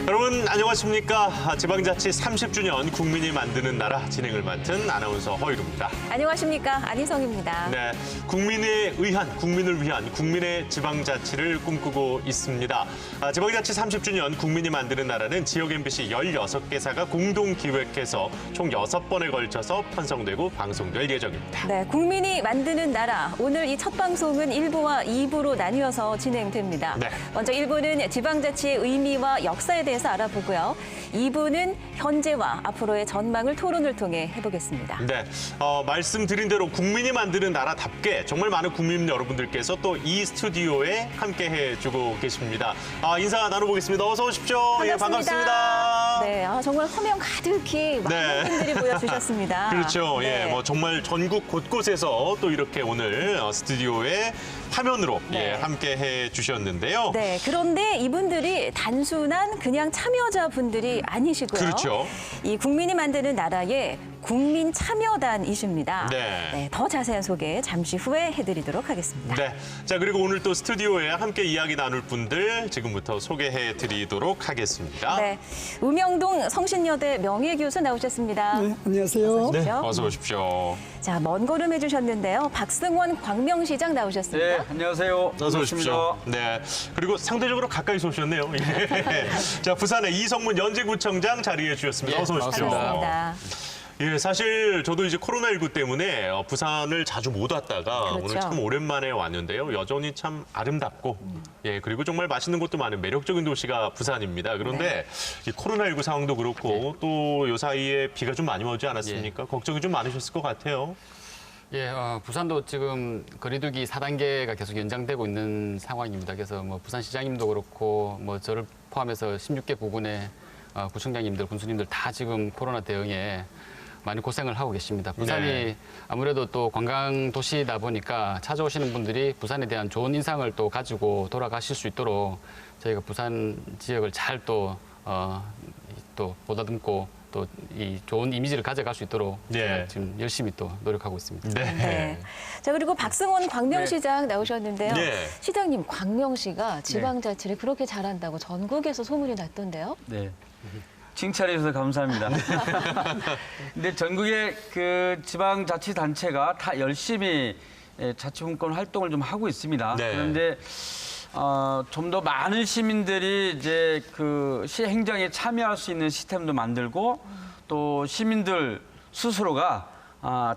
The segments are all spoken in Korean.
여러분 안녕하십니까. 지방자치 30주년 국민이 만드는 나라 진행을 맡은 아나운서 허이루입니다. 안녕하십니까. 안희성입니다. 네, 국민에 의한, 국민을 위한 국민의 지방자치를 꿈꾸고 있습니다. 지방자치 30주년 국민이 만드는 나라는 지역 MBC 16개사가 공동 기획해서 총 6번에 걸쳐서 편성되고 방송될 예정입니다. 네, 국민이 만드는 나라. 오늘 이 첫 방송은 1부와 2부로 나뉘어서 진행됩니다. 네. 먼저 1부는 지방자치의 의미와 역사에 대해서 알아보고요. 2부는 현재와 앞으로의 전망을 토론을 통해 해보겠습니다. 네, 말씀드린 대로 국민이 만드는 나라답게 정말 많은 국민 여러분들께서 또 이 스튜디오에 함께 해주고 계십니다. 인사 나눠보겠습니다. 어서 오십시오. 반갑습니다. 예, 반갑습니다. 네, 정말 화면 가득히 많은 분들이 모여주셨습니다. 그렇죠. 네. 예, 뭐 정말 전국 곳곳에서 또 이렇게 오늘 스튜디오에 화면으로 네. 함께 해주셨는데요. 네, 그런데 이분들이 단순한 그냥 참여자분들이 아니시고요. 그렇죠. 이 국민이 만드는 나라의 국민 참여단이십니다. 네. 더 자세한 소개 잠시 후에 해드리도록 하겠습니다. 네. 자, 그리고 오늘 또 스튜디오에 함께 이야기 나눌 분들 지금부터 소개해 드리도록 하겠습니다. 네, 음영동 성신여대 명예교수 나오셨습니다. 네, 안녕하세요. 네, 오십시오. 어서 오십시오. 자, 먼 걸음 해주셨는데요. 박승원 광명시장 나오셨습니다. 네, 안녕하세요. 어서 오십시오. 네. 그리고 상대적으로 가까이서 오셨네요. 예. 자, 부산의 이성문 연제구청장 자리해 주셨습니다. 예, 어서 오십시오. 반갑습니다. 예, 사실 저도 이제 코로나19 때문에 부산을 자주 못 왔다가 그렇죠. 오늘 참 오랜만에 왔는데요. 여전히 참 아름답고 예, 그리고 정말 맛있는 곳도 많은 매력적인 도시가 부산입니다. 그런데 이 코로나19 상황도 그렇고 또 요 사이에 비가 좀 많이 오지 않았습니까? 걱정이 좀 많으셨을 것 같아요. 예, 부산도 지금 거리두기 4단계가 계속 연장되고 있는 상황입니다. 그래서 뭐 부산시장님도 그렇고 뭐 저를 포함해서 16개 구군의 구청장님들, 군수님들 다 지금 코로나 대응에 많이 고생을 하고 계십니다. 부산이 네. 아무래도 또 관광 도시다 보니까 찾아오시는 분들이 부산에 대한 좋은 인상을 또 가지고 돌아가실 수 있도록 저희가 부산 지역을 잘 또 보다듬고 또 이 좋은 이미지를 가져갈 수 있도록 네. 지금 열심히 또 노력하고 있습니다. 네. 네. 자, 그리고 박승원 광명시장 나오셨는데요. 네. 시장님, 광명시가 지방자치를 그렇게 잘한다고 전국에서 소문이 났던데요. 네. 칭찬해 주셔서 감사합니다. 근데 전국의 그 지방자치단체가 다 열심히 자치분권 활동을 좀 하고 있습니다. 네. 그런데 좀 더 많은 시민들이 이제 그 시 행정에 참여할 수 있는 시스템도 만들고 또 시민들 스스로가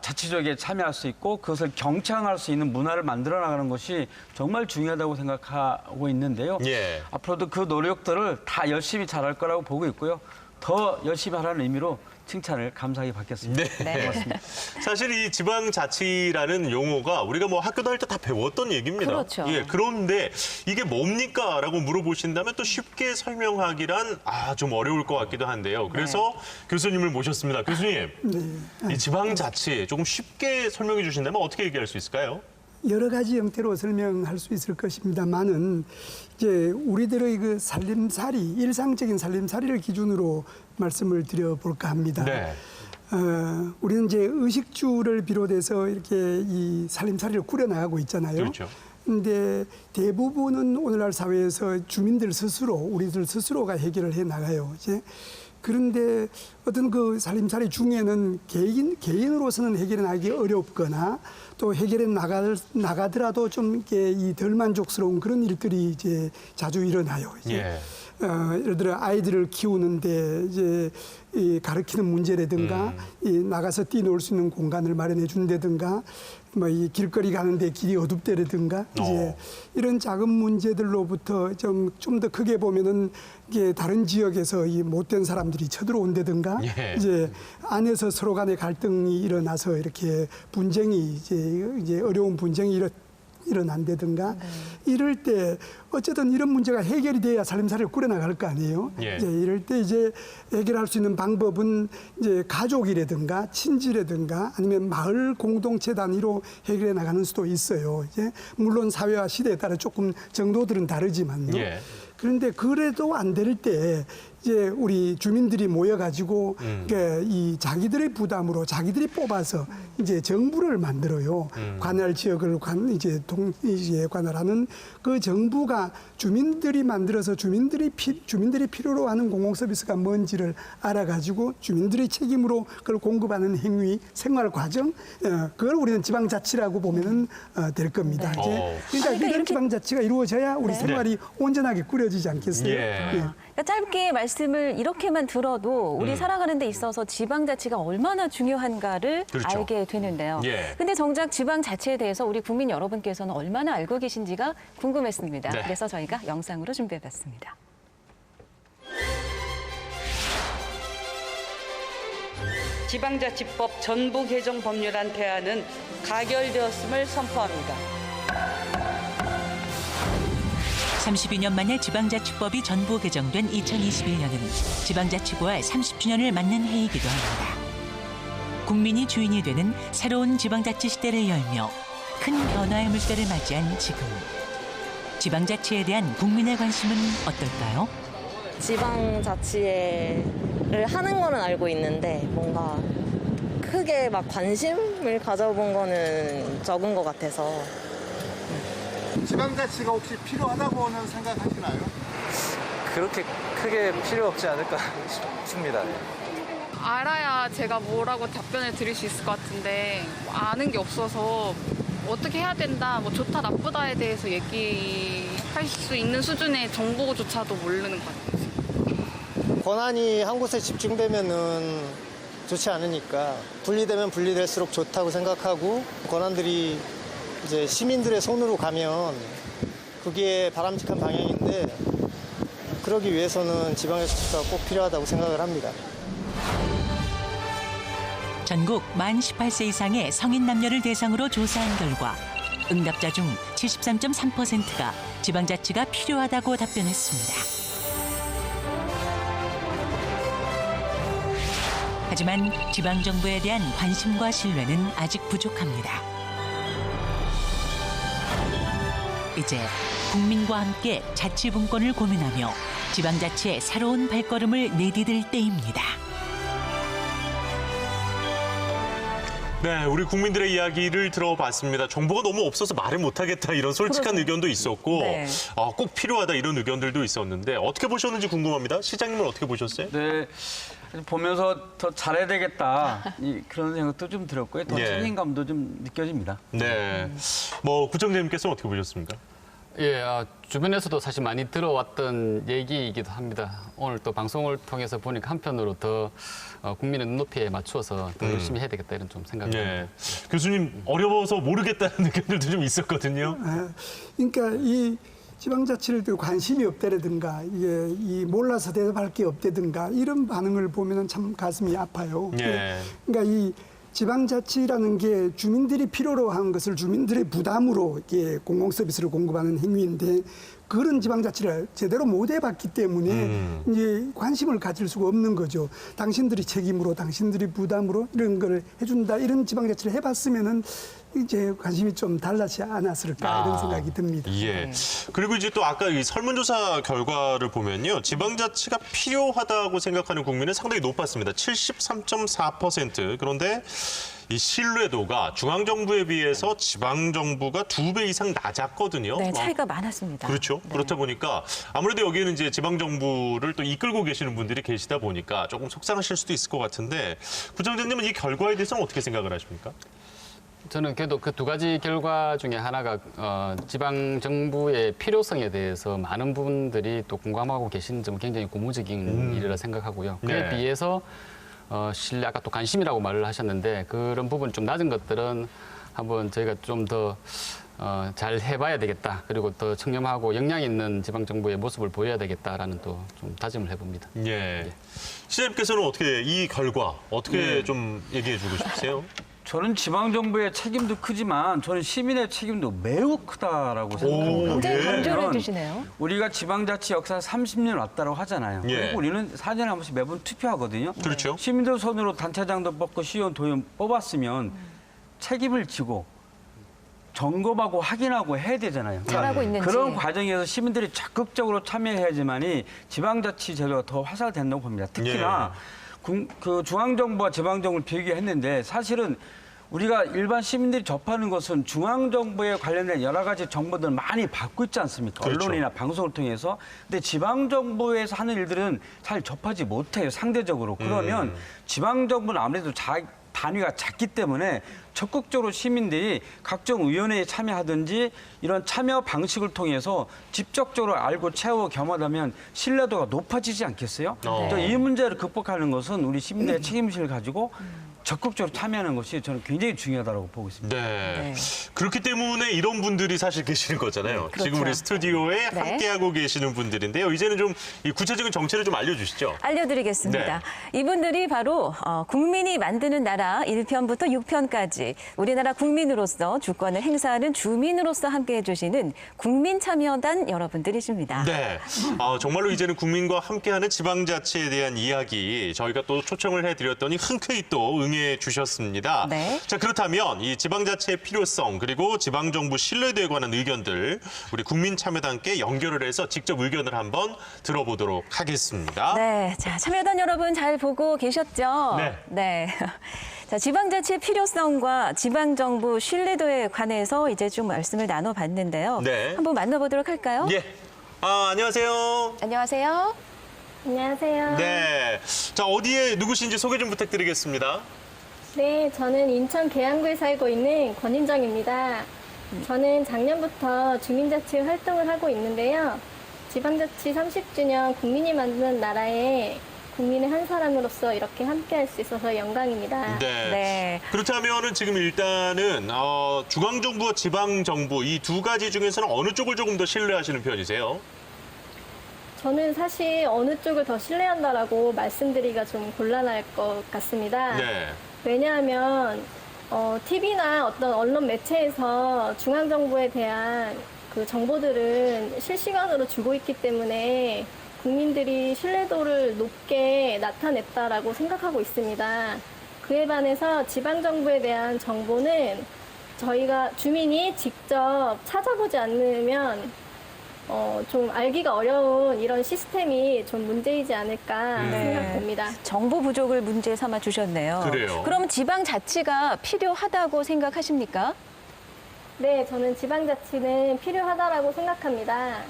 자치적에 참여할 수 있고 그것을 경청할 수 있는 문화를 만들어 나가는 것이 정말 중요하다고 생각하고 있는데요. 예. 앞으로도 그 노력들을 다 열심히 잘할 거라고 보고 있고요. 더 열심히 하라는 의미로 칭찬을 감사하게 받겠습니다. 네. 고맙습니다. 사실 이 지방자치라는 용어가 우리가 뭐 학교 다닐 때 다 배웠던 얘기입니다. 그렇죠. 예, 그런데 이게 뭡니까? 라고 물어보신다면 또 쉽게 설명하기란 좀 어려울 것 같기도 한데요. 그래서 교수님을 모셨습니다. 교수님, 이 지방자치 조금 쉽게 설명해 주신다면 어떻게 얘기할 수 있을까요? 여러 가지 형태로 설명할 수 있을 것입니다만은 이제 우리들의 그 살림살이, 일상적인 살림살이를 기준으로 말씀을 드려볼까 합니다. 네. 우리는 이제 의식주를 비롯해서 이렇게 이 살림살이를 꾸려나가고 있잖아요. 그렇죠. 근데 대부분은 오늘날 사회에서 주민들 스스로, 우리들 스스로가 해결을 해 나가요. 이제 그런데 어떤 그 살림살이 중에는 개인으로서는 해결해 나가기 어렵거나 또 해결해 나가더라도 좀 이렇게 이 덜 만족스러운 그런 일들이 이제 자주 일어나요. 이제. 예. 예를 들어 아이들을 키우는데 이제 이 가르치는 문제라든가 이 나가서 뛰놀 수 있는 공간을 마련해 준다든가 뭐 이 길거리 가는데 길이 어둡다라든가 이제 이런 작은 문제들로부터 좀 더 크게 보면은 이게 다른 지역에서 이 못된 사람들이 쳐들어온다든가 예. 이제 안에서 서로 간의 갈등이 일어나서 이렇게 분쟁이 이제 어려운 분쟁이 일어난다든가 이럴 때 어쨌든 이런 문제가 해결이 돼야 살림살이를 꾸려나갈 거 아니에요. 예. 이제 이럴 때 이제 해결할 수 있는 방법은 이제 가족이라든가 친지라든가 아니면 마을 공동체 단위로 해결해 나가는 수도 있어요. 이제 물론 사회와 시대에 따라 조금 정도들은 다르지만요. 예. 그런데 그래도 안 될 때 이제 우리 주민들이 모여가지고 이 자기들의 부담으로 자기들이 뽑아서 이제 정부를 만들어요. 관할 지역을 이제 관할하는 그 정부가 주민들이 만들어서 주민들이 필요로 하는 공공 서비스가 뭔지를 알아가지고 주민들의 책임으로 그걸 공급하는 행위, 생활 과정, 그걸 우리는 지방자치라고 보면은 될 겁니다. 네. 이제 그러니까 그러니까 이런 이렇게- 지방자치가 이루어져야 우리 네. 생활이 온전하게 꾸려지지 않겠어요? 예. 그러니까 짧게 말씀을 이렇게만 들어도 우리 살아가는 데 있어서 지방자치가 얼마나 중요한가를 그렇죠. 알게 되는데요. 예. 근데 정작 지방자치에 대해서 우리 국민 여러분께서는 얼마나 알고 계신지가 궁금했습니다. 네. 그래서 저희가 영상으로 준비해봤습니다. 지방자치법 전부 개정 법률안 대안은 가결되었음을 선포합니다. 32년 만에 지방자치법이 전부 개정된 2021년은 지방자치구의 30주년을 맞는 해이기도 합니다. 국민이 주인이 되는 새로운 지방자치 시대를 열며 큰 변화의 물결을 맞이한 지금. 지방자치에 대한 국민의 관심은 어떨까요? 지방자치를 하는 거는 알고 있는데 뭔가 크게 막 관심을 가져본 거는 적은 것 같아서 지방자치가 혹시 필요하다고는 생각하시나요? 그렇게 크게 필요 없지 않을까 싶습니다. 알아야 제가 뭐라고 답변을 드릴 수 있을 것 같은데 아는 게 없어서 어떻게 해야 된다, 뭐 좋다 나쁘다에 대해서 얘기할 수 있는 수준의 정보조차도 모르는 것 같아요. 권한이 한 곳에 집중되면은 좋지 않으니까 분리되면 분리될수록 좋다고 생각하고 권한들이 이제 시민들의 손으로 가면 그게 바람직한 방향인데 그러기 위해서는 지방자치가 꼭 필요하다고 생각을 합니다. 전국 만 18세 이상의 성인 남녀를 대상으로 조사한 결과 응답자 중 73.3%가 지방자치가 필요하다고 답변했습니다. 하지만 지방정부에 대한 관심과 신뢰는 아직 부족합니다. 이제 국민과 함께 자치분권을 고민하며 지방자치의 새로운 발걸음을 내디딜 때입니다. 네, 우리 국민들의 이야기를 들어봤습니다. 정보가 너무 없어서 말을 못하겠다 이런 솔직한 의견도 있었고 네. 꼭 필요하다 이런 의견들도 있었는데 어떻게 보셨는지 궁금합니다. 시장님은 어떻게 보셨어요? 네. 보면서 더 잘해야 되겠다 그런 생각도 좀 들었고요. 더 예. 책임감도 좀 느껴집니다. 네, 뭐 구청장님께서는 어떻게 보셨습니까? 예, 주변에서도 사실 많이 들어왔던 얘기이기도 합니다. 오늘 또 방송을 통해서 보니까 한편으로 더 국민의 눈높이에 맞추어서 더 열심히 해야 되겠다 이런 좀 생각이 듭니다. 네, 교수님 어려워서 모르겠다는 의견들도 좀 있었거든요. 그러니까 이 지방자치를 또 관심이 없다라든가 이게 이 몰라서 대답할 게 없다든가 이런 반응을 보면은 참 가슴이 아파요. 예. 그러니까 이 지방자치라는 게 주민들이 필요로 하는 것을 주민들의 부담으로 이렇게 공공 서비스를 공급하는 행위인데 그런 지방자치를 제대로 못 해봤기 때문에 이제 관심을 가질 수가 없는 거죠. 당신들이 책임으로, 당신들이 부담으로 이런 걸 해준다 이런 지방자치를 해봤으면은 이제 관심이 좀 달라지지 않았을까 이런 생각이 듭니다. 예. 그리고 이제 또 아까 이 설문조사 결과를 보면요. 지방자치가 필요하다고 생각하는 국민은 상당히 높았습니다. 73.4%. 그런데 이 신뢰도가 중앙정부에 비해서 지방정부가 2배 이상 낮았거든요. 네, 차이가 많았습니다. 그렇죠. 네. 그렇다 보니까 아무래도 여기에는 이제 지방정부를 또 이끌고 계시는 분들이 계시다 보니까 조금 속상하실 수도 있을 것 같은데 구청장님은 이 결과에 대해서는 어떻게 생각을 하십니까? 저는 그래도 그 두 가지 결과 중에 하나가 지방 정부의 필요성에 대해서 많은 분들이 또 공감하고 계시는 점은 굉장히 고무적인 일이라 생각하고요. 그에 네. 비해서 신뢰 아까 또 관심이라고 말을 하셨는데 그런 부분 좀 낮은 것들은 한번 저희가 좀 더 잘 해봐야 되겠다. 그리고 더 청렴하고 역량 있는 지방 정부의 모습을 보여야 되겠다라는 또 좀 다짐을 해봅니다. 예. 시장님께서는 어떻게 이 결과 어떻게 좀 얘기해주고 싶으세요? 저는 지방정부의 책임도 크지만 저는 시민의 책임도 매우 크다라고 생각합니다. 굉장히 예. 강조를 해주시네요. 우리가 지방자치 역사 30년 왔다고 하잖아요. 예. 그리고 우리는 4년에 한 번씩 매번 투표하거든요. 그렇죠. 시민들 손으로 단체장도 뽑고 시의원 도의원 뽑았으면 책임을 지고 점검하고 확인하고 해야 되잖아요. 잘하고 있는지. 그런 과정에서 시민들이 적극적으로 참여해야지만이 지방자치 제도가 더 활성화된다고 봅니다. 특히나 그 중앙정부와 지방정부를 비교했는데 사실은 우리가 일반 시민들이 접하는 것은 중앙정부에 관련된 여러 가지 정보들을 많이 받고 있지 않습니까? 그렇죠. 언론이나 방송을 통해서. 근데 지방정부에서 하는 일들은 잘 접하지 못해요, 상대적으로. 그러면 지방정부는 아무래도 단위가 작기 때문에 적극적으로 시민들이 각종 위원회에 참여하든지 이런 참여 방식을 통해서 직접적으로 알고 채워 겸하다면 신뢰도가 높아지지 않겠어요? 이 문제를 극복하는 것은 우리 시민들의 책임의식을 가지고 적극적으로 참여하는 것이 저는 굉장히 중요하다고 보고 있습니다. 네. 그렇기 때문에 이런 분들이 사실 계시는 거잖아요. 그렇죠. 지금 우리 스튜디오에 네. 함께하고 계시는 분들인데요. 이제는 좀 이 구체적인 정체를 좀 알려주시죠. 알려드리겠습니다. 네. 이분들이 바로 국민이 만드는 나라 1편부터 6편까지 우리나라 국민으로서 주권을 행사하는 주민으로서 함께해 주시는 국민참여단 여러분들이십니다. 네. 정말로 이제는 국민과 함께하는 지방자치에 대한 이야기 저희가 또 초청을 해드렸더니 흔쾌히 또 응해 주셨습니다. 네. 자, 그렇다면 이 지방자치의 필요성 그리고 지방정부 신뢰도에 관한 의견들 우리 국민참여단께 연결을 해서 직접 의견을 한번 들어보도록 하겠습니다. 네, 자 참여단 여러분 잘 보고 계셨죠? 네. 네. 자, 지방자치의 필요성과 지방정부 신뢰도에 관해서 이제 좀 말씀을 나눠봤는데요. 네. 한번 만나보도록 할까요? 예. 안녕하세요. 안녕하세요. 안녕하세요. 네. 자, 어디에 누구신지 소개 좀 부탁드리겠습니다. 네, 저는 인천 계양구에 살고 있는 권인정입니다. 저는 작년부터 주민자치 활동을 하고 있는데요. 지방자치 30주년 국민이 만드는 나라에 국민의 한 사람으로서 이렇게 함께할 수 있어서 영광입니다. 네. 네. 그렇다면은 지금 일단은 중앙정부와 지방정부 이 두 가지 중에서는 어느 쪽을 조금 더 신뢰하시는 편이세요? 저는 사실 어느 쪽을 더 신뢰한다라고 말씀드리기가 좀 곤란할 것 같습니다. 네. 왜냐하면 TV나 어떤 언론 매체에서 중앙정부에 대한 그 정보들은 실시간으로 주고 있기 때문에 국민들이 신뢰도를 높게 나타냈다라고 생각하고 있습니다. 그에 반해서 지방정부에 대한 정보는 저희가 주민이 직접 찾아보지 않으면 좀 알기가 어려운 이런 시스템이 좀 문제이지 않을까 생각됩니다. 정보 부족을 문제 삼아 주셨네요. 그래요. 그럼 지방자치가 필요하다고 생각하십니까? 네, 저는 지방자치는 필요하다라고 생각합니다.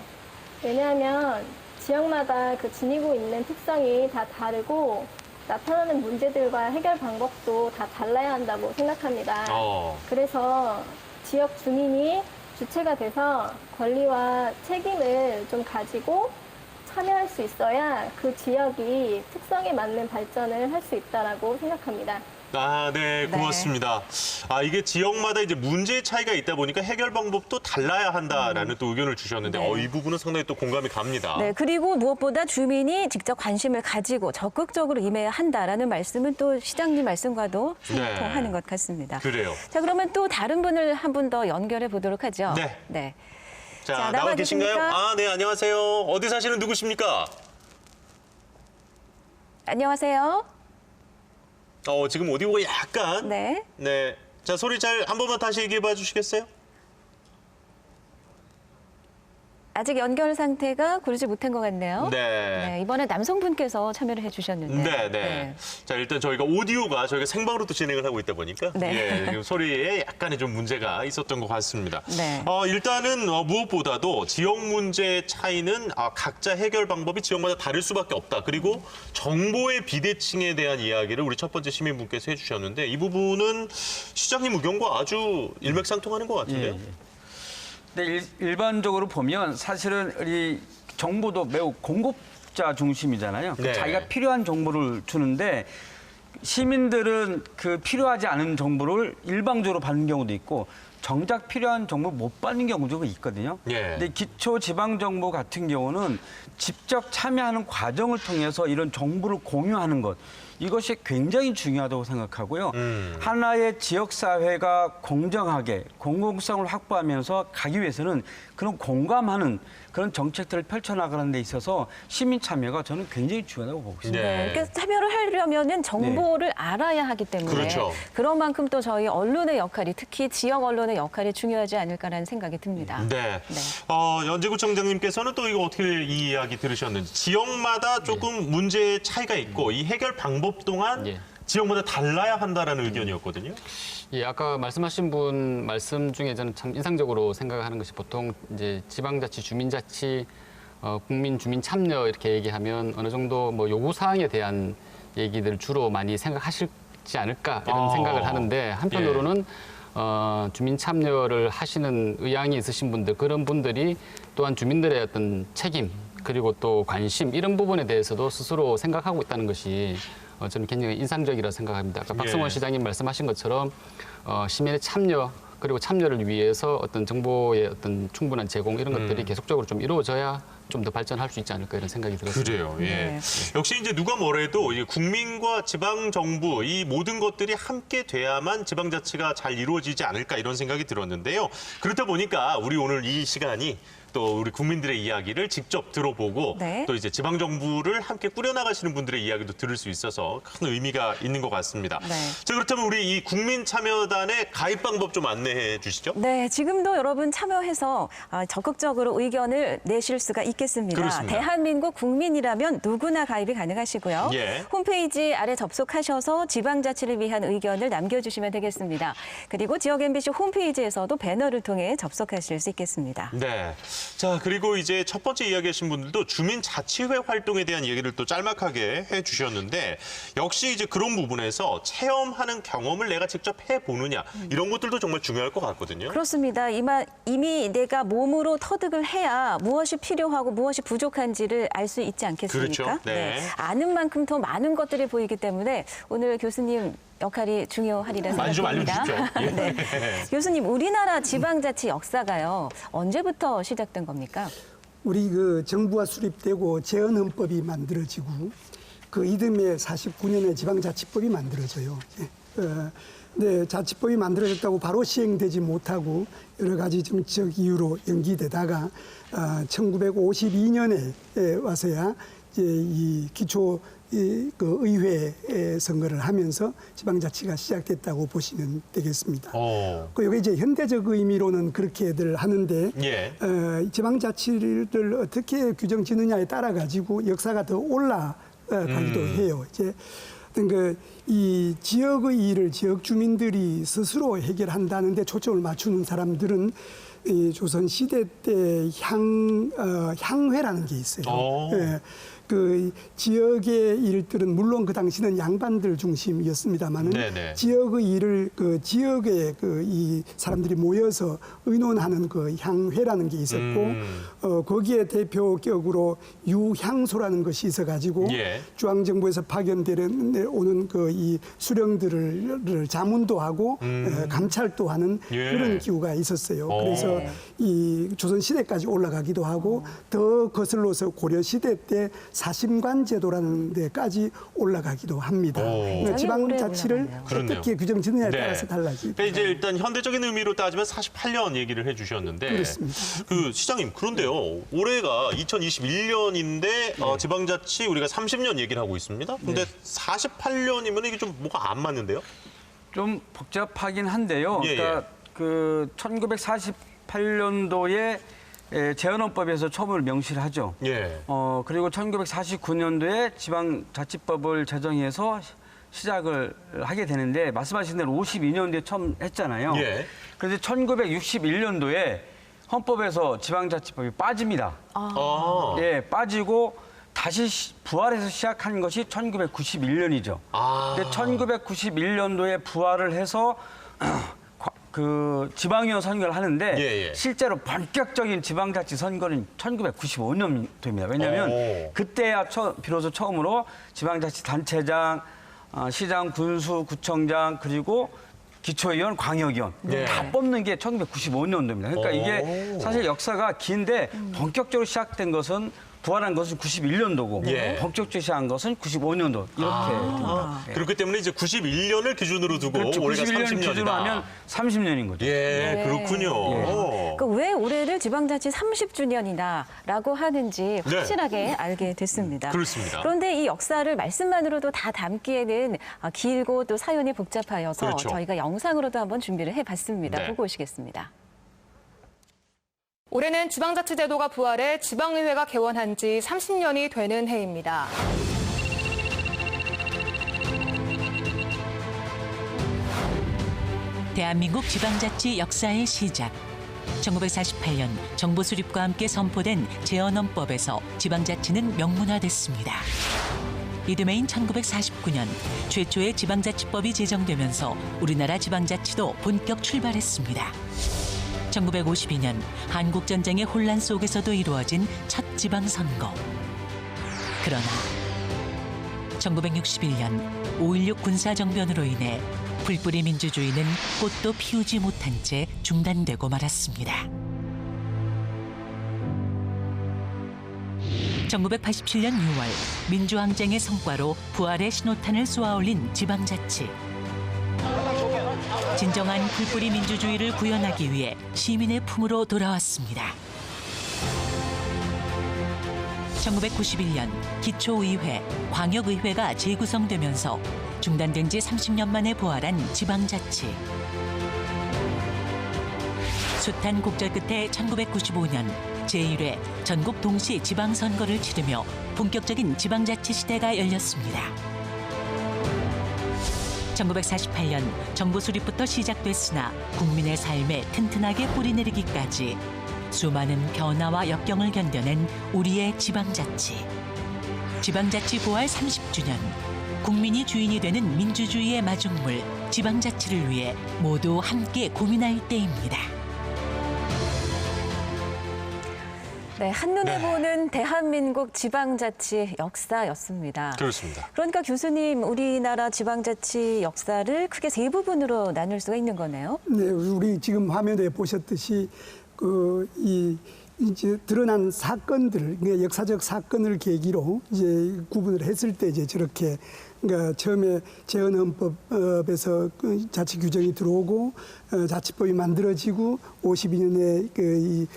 왜냐하면 지역마다 그 지니고 있는 특성이 다 다르고 나타나는 문제들과 해결 방법도 다 달라야 한다고 생각합니다. 그래서 지역 주민이 주체가 돼서 권리와 책임을 좀 가지고 참여할 수 있어야 그 지역이 특성에 맞는 발전을 할 수 있다라고 생각합니다. 네, 고맙습니다. 이게 지역마다 이제 문제의 차이가 있다 보니까 해결 방법도 달라야 한다라는 또 의견을 주셨는데, 네. 이 부분은 상당히 또 공감이 갑니다. 네, 그리고 무엇보다 주민이 직접 관심을 가지고 적극적으로 임해야 한다라는 말씀은 또 시장님 말씀과도 상통하는 것 같습니다. 그래요. 자, 그러면 또 다른 분을 한 분 더 연결해 보도록 하죠. 네. 자, 나와 나와 계신가요? 계십니까? 네, 안녕하세요. 어디 사시는 누구십니까? 안녕하세요. 지금 오디오가 약간. 네. 네. 자, 소리 잘 한 번만 다시 얘기해 봐 주시겠어요? 아직 연결 상태가 고르지 못한 것 같네요. 네. 이번에 남성분께서 참여를 해주셨는데. 네. 자, 일단 저희가 저희가 생방으로 또 진행을 하고 있다 보니까 지금 소리에 약간의 좀 문제가 있었던 것 같습니다. 네. 일단은 무엇보다도 지역 문제의 차이는 각자 해결 방법이 지역마다 다를 수밖에 없다. 그리고 정보의 비대칭에 대한 이야기를 우리 첫 번째 시민분께서 해주셨는데 이 부분은 시장님 의견과 아주 일맥상통하는 것 같은데요. 근데 일반적으로 보면 사실은 우리 정보도 매우 공급자 중심이잖아요. 네. 자기가 필요한 정보를 주는데 시민들은 그 필요하지 않은 정보를 일방적으로 받는 경우도 있고 정작 필요한 정보를 못 받는 경우도 있거든요. 근데 기초지방정부 같은 경우는 직접 참여하는 과정을 통해서 이런 정보를 공유하는 것. 이것이 굉장히 중요하다고 생각하고요. 하나의 지역사회가 공정하게 공공성을 확보하면서 가기 위해서는 그런 공감하는 그런 정책들을 펼쳐나가는 데 있어서 시민 참여가 저는 굉장히 중요하다고 보고 있습니다. 그러니까 참여를 하려면은 정보를 알아야 하기 때문에 그렇죠. 그런 만큼 또 저희 언론의 역할이 특히 지역 언론의 지방자치단체의 역할이 중요하지 않을까라는 생각이 듭니다. 네. 연재구청장님께서는 또 이거 어떻게 이 이야기 들으셨는지 지역마다 조금 문제의 차이가 있고 이 해결 방법 또한 지역마다 달라야 한다라는 의견이었거든요. 예, 아까 말씀하신 분 말씀 중에 저는 참 인상적으로 생각하는 것이 보통 이제 지방자치, 주민자치, 국민 주민 참여 이렇게 얘기하면 어느 정도 뭐 요구 사항에 대한 얘기들 주로 많이 생각하실지 않을까 이런 생각을 하는데 한편으로는 주민 참여를 하시는 의향이 있으신 분들 그런 분들이 또한 주민들의 어떤 책임 그리고 또 관심 이런 부분에 대해서도 스스로 생각하고 있다는 것이 저는 굉장히 인상적이라고 생각합니다. 아까 박성원 시장님 말씀하신 것처럼 시민의 참여 그리고 참여를 위해서 어떤 정보의 어떤 충분한 제공 이런 것들이 계속적으로 좀 이루어져야 좀 더 발전할 수 있지 않을까 이런 생각이 들었습니다. 그래요. 예. 역시 이제 누가 뭐래도 이 국민과 지방 정부 이 모든 것들이 함께 돼야만 지방자치가 잘 이루어지지 않을까 이런 생각이 들었는데요. 그렇다 보니까 우리 오늘 이 시간이 또 우리 국민들의 이야기를 직접 들어보고 또 이제 지방 정부를 함께 꾸려나가시는 분들의 이야기도 들을 수 있어서 큰 의미가 있는 것 같습니다. 자, 그렇다면 우리 이 국민참여단의 가입 방법 좀 안내해 주시죠. 네, 지금도 여러분 참여해서 적극적으로 의견을 내실 수가 있겠습니다. 그렇습니다. 대한민국 국민이라면 누구나 가입이 가능하시고요. 홈페이지 아래 접속하셔서 지방자치를 위한 의견을 남겨주시면 되겠습니다. 그리고 지역 MBC 홈페이지에서도 배너를 통해 접속하실 수 있겠습니다. 네. 자, 그리고 이제 첫 번째 이야기하신 분들도 주민자치회 활동에 대한 얘기를 또 짤막하게 해주셨는데 역시 이제 그런 부분에서 체험하는 경험을 내가 직접 해보느냐 이런 것들도 정말 중요할 것 같거든요. 그렇습니다. 이미 내가 몸으로 터득을 해야 무엇이 필요하고 무엇이 부족한지를 알 수 있지 않겠습니까? 그렇죠. 네. 아는 만큼 더 많은 것들이 보이기 때문에 오늘 교수님 역할이 중요하리라는 많이 좀 생각이 듭니다. 알려주십시오. 예. 교수님, 우리나라 지방자치 역사가요. 언제부터 시작된 겁니까? 우리 그 정부가 수립되고 재헌헌법이 만들어지고 그 이듬해 49년에 지방자치법이 만들어져요. 네, 자치법이 만들어졌다고 바로 시행되지 못하고 여러 가지 정치적 이유로 연기되다가 1952년에 와서야 이제 이 기초 그 의회 선거를 하면서 지방자치가 시작됐다고 보시면 되겠습니다. 이게 이제 현대적 의미로는 그렇게들 하는데 지방자치를 어떻게 규정짓느냐에 따라 가지고 역사가 더 올라가기도 해요. 이제 이 지역의 일을 지역 주민들이 스스로 해결한다는데 초점을 맞추는 사람들은 이 조선 시대 때 향회라는 게 있어요. 그 지역의 일들은 물론 그 당시는 양반들 중심이었습니다만은 지역의 일을 그 지역의 이 사람들이 모여서 의논하는 그 향회라는 게 있었고 거기에 대표격으로 유향소라는 것이 있어가지고 중앙정부에서 파견되는 오는 그 이 수령들을 자문도 하고 감찰도 하는 그런 기구가 있었어요. 그래서 이 조선 시대까지 올라가기도 하고 더 거슬러서 고려 시대 때 사심관 제도라는 데까지 올라가기도 합니다. 지방자치를 어떻게 규정짓느냐에 따라서 달라지죠. 이제 일단 현대적인 의미로 따지면 48년 얘기를 해주셨는데 그렇습니다. 그 시장님 그런데요. 올해가 2021년인데 지방자치 우리가 30년 얘기를 하고 있습니다. 근데 48년이면 이게 좀 뭐가 안 맞는데요? 좀 복잡하긴 한데요. 그러니까 그 1948년도에 재헌헌법에서 처음으로 명시를 하죠. 그리고 1949년도에 지방자치법을 제정해서 시작을 하게 되는데 말씀하신 대로 52년도에 처음 했잖아요. 그런데 1961년도에 헌법에서 지방자치법이 빠집니다. 빠지고 다시 부활해서 시작한 것이 1991년이죠. 근데 1991년도에 부활을 해서 그 지방의원 선거를 하는데 실제로 본격적인 지방자치 선거는 1995년도입니다. 왜냐하면 그때야 비로소 처음으로 지방자치 단체장, 시장, 군수, 구청장 그리고 기초의원, 광역의원 다 뽑는 게 1995년도입니다. 그러니까 이게 사실 역사가 긴데 본격적으로 시작된 것은 부활한 것은 91년도고 예. 본격적시한 것은 95년도 이렇게. 그렇기 때문에 이제 91년을 기준으로 두고 그렇죠. 올해가 91년 30년이다. 기준으로 하면 30년인 거죠. 예, 그렇군요. 그 왜 올해를 지방자치 30주년이다라고 하는지 확실하게 알게 됐습니다. 그렇습니다. 그런데 이 역사를 말씀만으로도 다 담기에는 길고 또 사연이 복잡하여서 그렇죠. 저희가 영상으로도 한번 준비를 해봤습니다. 네. 보고 오시겠습니다. 올해는 지방자치제도가 부활해 지방의회가 개원한 지 30년이 되는 해입니다. 대한민국 지방자치 역사의 시작. 1948년 정부 수립과 함께 선포된 제헌헌법에서 지방자치는 명문화됐습니다. 이듬해인 1949년 최초의 지방자치법이 제정되면서 우리나라 지방자치도 본격 출발했습니다. 1952년 한국전쟁의 혼란 속에서도 이루어진 첫 지방선거. 그러나 1961년 5.16 군사정변으로 인해 풀뿌리 민주주의는 꽃도 피우지 못한 채 중단되고 말았습니다. 1987년 6월 민주항쟁의 성과로 부활의 신호탄을 쏘아올린 지방자치. 진정한 풀뿌리 민주주의를 구현하기 위해 시민의 품으로 돌아왔습니다. 1991년 기초의회, 광역의회가 재구성되면서 중단된 지 30년 만에 부활한 지방자치. 숱한 곡절 끝에 1995년 제1회 전국 동시 지방선거를 치르며 본격적인 지방자치 시대가 열렸습니다. 1948년 정부 수립부터 시작됐으나 국민의 삶에 튼튼하게 뿌리내리기까지 수많은 변화와 역경을 견뎌낸 우리의 지방자치. 지방자치 부활 30주년. 국민이 주인이 되는 민주주의의 마중물 지방자치를 위해 모두 함께 고민할 때입니다. 네, 한눈에 보는 대한민국 지방자치 역사였습니다. 그렇습니다. 그러니까 교수님, 우리나라 지방자치 역사를 크게 세 부분으로 나눌 수가 있는 거네요. 네, 우리 지금 화면에 보셨듯이 이제 드러난 사건들, 그러니까 역사적 사건을 계기로 이제 구분을 했을 때 이제 저렇게 그러니까 처음에 제헌헌법에서 자치 규정이 들어오고 자치법이 만들어지고 52년에 그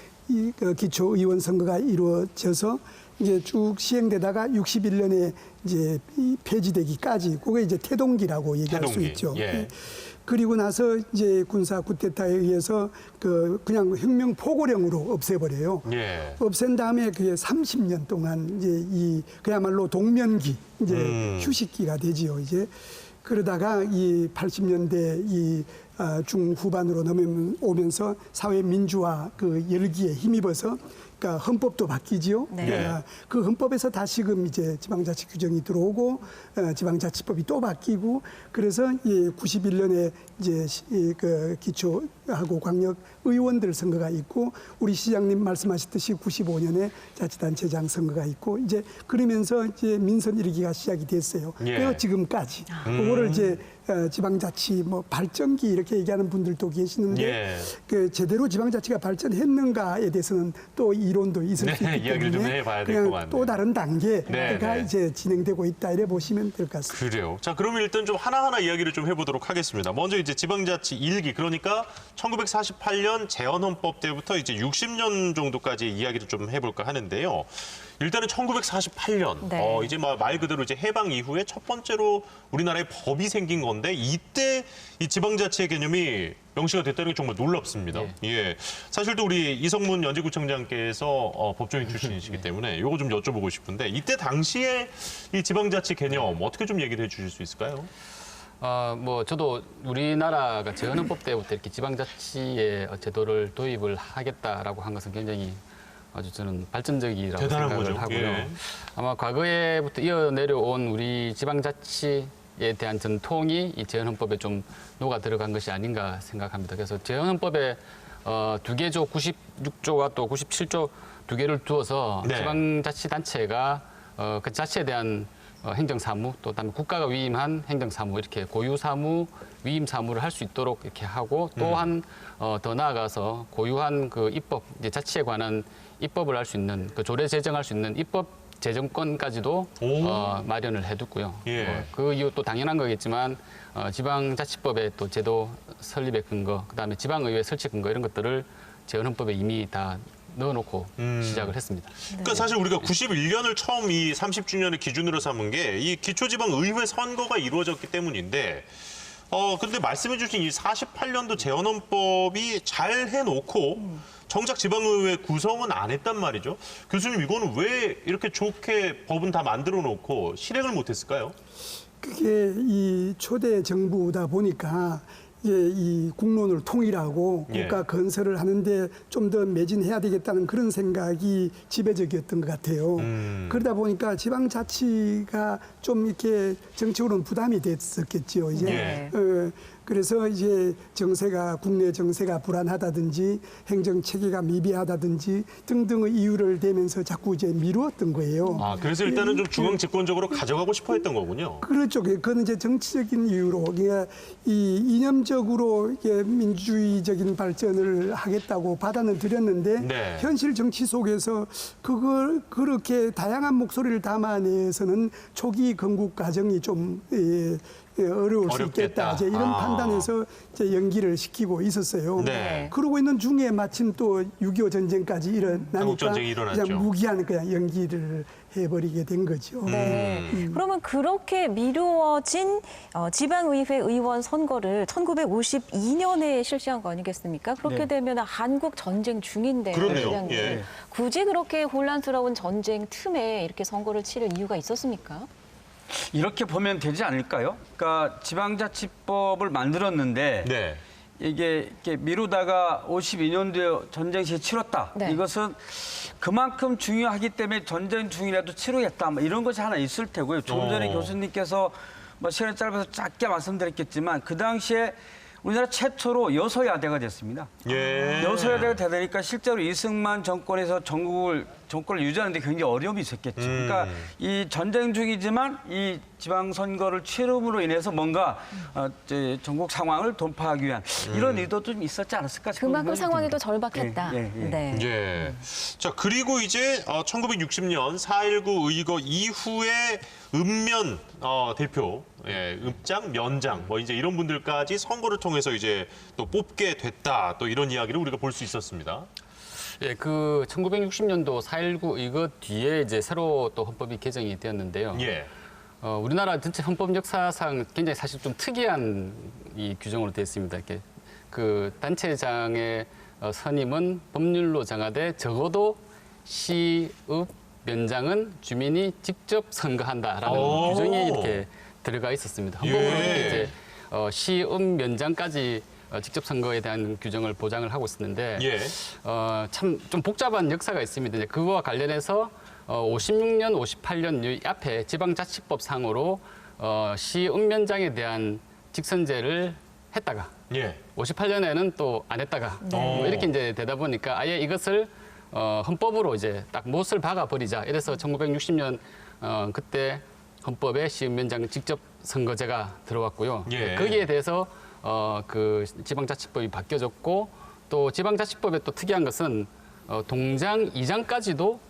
기초의원 선거가 이루어져서 이제 쭉 시행되다가 61년에 이제 폐지되기까지 그게 이제 태동기라고 얘기할 수 있죠. 예. 그리고 나서 이제 군사 쿠데타에 의해서 그냥 혁명 포고령으로 없애버려요. 예. 없앤 다음에 그게 30년 동안 이제 그야말로 동면기 이제 휴식기가 되지요. 이제 그러다가 이 80년대 중후반으로 넘어오면서 사회 민주화 그 열기에 힘입어서 그러니까 헌법도 바뀌지요. 네. 그 헌법에서 다시금 이제 지방자치 규정이 들어오고 지방자치법이 또 바뀌고 그래서 91년에 이제 그 기초하고 광역 의원들 선거가 있고 우리 시장님 말씀하셨듯이 95년에 자치단체장 선거가 있고 이제 그러면서 이제 민선 일기가 시작이 됐어요. 그리고 지금까지 그거를 이제 지방자치 뭐 발전기 이렇게 얘기하는 분들도 계시는데 그 제대로 지방자치가 발전했는가에 대해서는 또 이론도 있을 수 있기 이야기를 좀 때문에 해봐야 될 것 그냥 같네요. 또 다른 단계가 이제 진행되고 있다 이래 보시면 될 것 같습니다. 그래요. 자, 그러면 일단 좀 하나하나 이야기를 좀 해보도록 하겠습니다. 먼저 이제 지방자치 1기, 그러니까 1948년 제헌헌법 때부터 이제 60년 정도까지 이야기를 좀 해볼까 하는데요. 일단은 1948년, 네. 이제 말 그대로 이제 해방 이후에 첫 번째로 우리나라에 법이 생긴 건데 이때 이 지방자치의 개념이 명시가 됐다는 게 정말 놀랍습니다. 예. 사실 또 우리 이성문 연지구청장께서 법조인 출신이시기 때문에 이거 좀 여쭤보고 싶은데 이때 당시에 이 지방자치 개념 어떻게 좀 얘기를 해주실 수 있을까요? 뭐 저도 우리나라가 제헌헌법 때부터 이렇게 지방자치의 제도를 도입을 하겠다라고 한 것은 굉장히 아주 저는 발전적이라고 대단한 생각을 거죠. 하고요. 예. 아마 과거에부터 이어내려온 우리 지방자치에 대한 전통이 이 제헌헌법에 좀 녹아 들어간 것이 아닌가 생각합니다. 그래서 제헌헌법에 두 개조 96조와 또 97조 두 개를 두어서 지방자치단체가 그 자치에 대한 행정사무, 또 그다음에 국가가 위임한 행정사무 이렇게 고유사무, 위임사무를 할 수 있도록 이렇게 하고 또한 더 나아가서 고유한 그 입법, 이제 자치에 관한 입법을 할 수 있는 그 조례 제정할 수 있는 입법 제정권까지도 마련을 해뒀고요. 예. 그 이유 또 당연한 거겠지만 지방자치법의 또 제도 설립의 근거, 그다음에 지방의회 설치 근거 이런 것들을 재헌헌법에 이미 다 넣어놓고 시작을 했습니다. 그러니까 사실 우리가 91년을 처음 이 30주년을 기준으로 삼은 게 이 기초지방의회 선거가 이루어졌기 때문인데 근데 말씀해 주신 이 48년도 재헌헌법이 잘 해놓고 정작 지방의회 구성은 안 했단 말이죠. 교수님, 이거는 왜 이렇게 좋게 법은 다 만들어 놓고 실행을 못 했을까요? 그게 이 초대 정부다 보니까 이 국론을 통일하고 국가 건설을 하는데 좀 더 매진해야 되겠다는 그런 생각이 지배적이었던 것 같아요. 그러다 보니까 지방자치가 좀 이렇게 정치적으로는 부담이 됐었겠죠. 이제 그래서 이제 정세가 국내 정세가 불안하다든지 행정 체계가 미비하다든지 등등의 이유를 대면서 자꾸 이제 미루었던 거예요. 아, 그래서 일단은 좀 중앙 집권적으로 가져가고 싶어 했던 거군요. 그렇죠. 그건 이제 정치적인 이유로 이 이념적으로 민주주의적인 발전을 하겠다고 받아는 들였는데 현실 정치 속에서 그걸 그렇게 다양한 목소리를 담아내서는 초기 건국 과정이 좀 어려울 수 있겠다. 이제 이런 판단에서 이제 연기를 시키고 있었어요. 그러고 있는 중에 마침 또 6.25 전쟁까지 일어나니까 그냥 무기한 그냥 연기를 해버리게 된 거죠. 그러면 그렇게 미루어진 지방의회 의원 선거를 1952년에 실시한 거 아니겠습니까? 그렇게 되면 한국 전쟁 중인데 굳이 그렇게 혼란스러운 전쟁 틈에 이렇게 선거를 치를 이유가 있었습니까? 이렇게 보면 되지 않을까요? 그러니까 지방자치법을 만들었는데 이게 이렇게 미루다가 52년도에 전쟁 시에 치렀다. 이것은 그만큼 중요하기 때문에 전쟁 중이라도 치르겠다. 뭐 이런 것이 하나 있을 테고요. 조금 전에 교수님께서 뭐 시간이 짧아서 짧게 말씀드렸겠지만 그 당시에 우리나라 최초로 여소야대가 됐습니다. 여소야대가 되니까 실제로 이승만 정권에서 정권을 유지하는 데 굉장히 어려움이 있었겠죠. 그러니까 이 전쟁 중이지만 이 지방선거를 치름으로 인해서 뭔가 전국 상황을 돌파하기 위한 이런 의도도 좀 있었지 않았을까 싶은 그만큼 상황이 더 절박했다. 자, 그리고 이제 1960년 4.19 의거 이후에 읍면 대표, 읍장, 면장, 뭐 이제 이런 분들까지 선거를 통해서 이제 또 뽑게 됐다. 또 이런 이야기를 우리가 볼 수 있었습니다. 그 1960년도 4.19 의거 뒤에 이제 새로 또 헌법이 개정이 되었는데요. 우리나라 전체 헌법 역사상 굉장히 사실 좀 특이한 이 규정으로 되어 있습니다. 이렇게 그 단체장의 선임은 법률로 정하되 적어도 시, 읍, 면장은 주민이 직접 선거한다라는 규정이 이렇게 들어가 있었습니다. 헌법으로 이제 시, 읍, 면장까지 직접 선거에 대한 규정을 보장을 하고 있었는데 참 좀 복잡한 역사가 있습니다. 이제 그거와 관련해서 56년, 58년 앞에 지방자치법 상으로 시읍면장에 대한 직선제를 했다가 58년에는 또 안 했다가 뭐 이렇게 이제 되다 보니까 아예 이것을 헌법으로 이제 딱 못을 박아 버리자. 이래서 1960년 그때 헌법에 시읍면장 직접 선거제가 들어왔고요. 거기에 대해서 그 지방자치법이 바뀌어졌고 또 지방자치법의 또 특이한 것은 동장, 이장까지도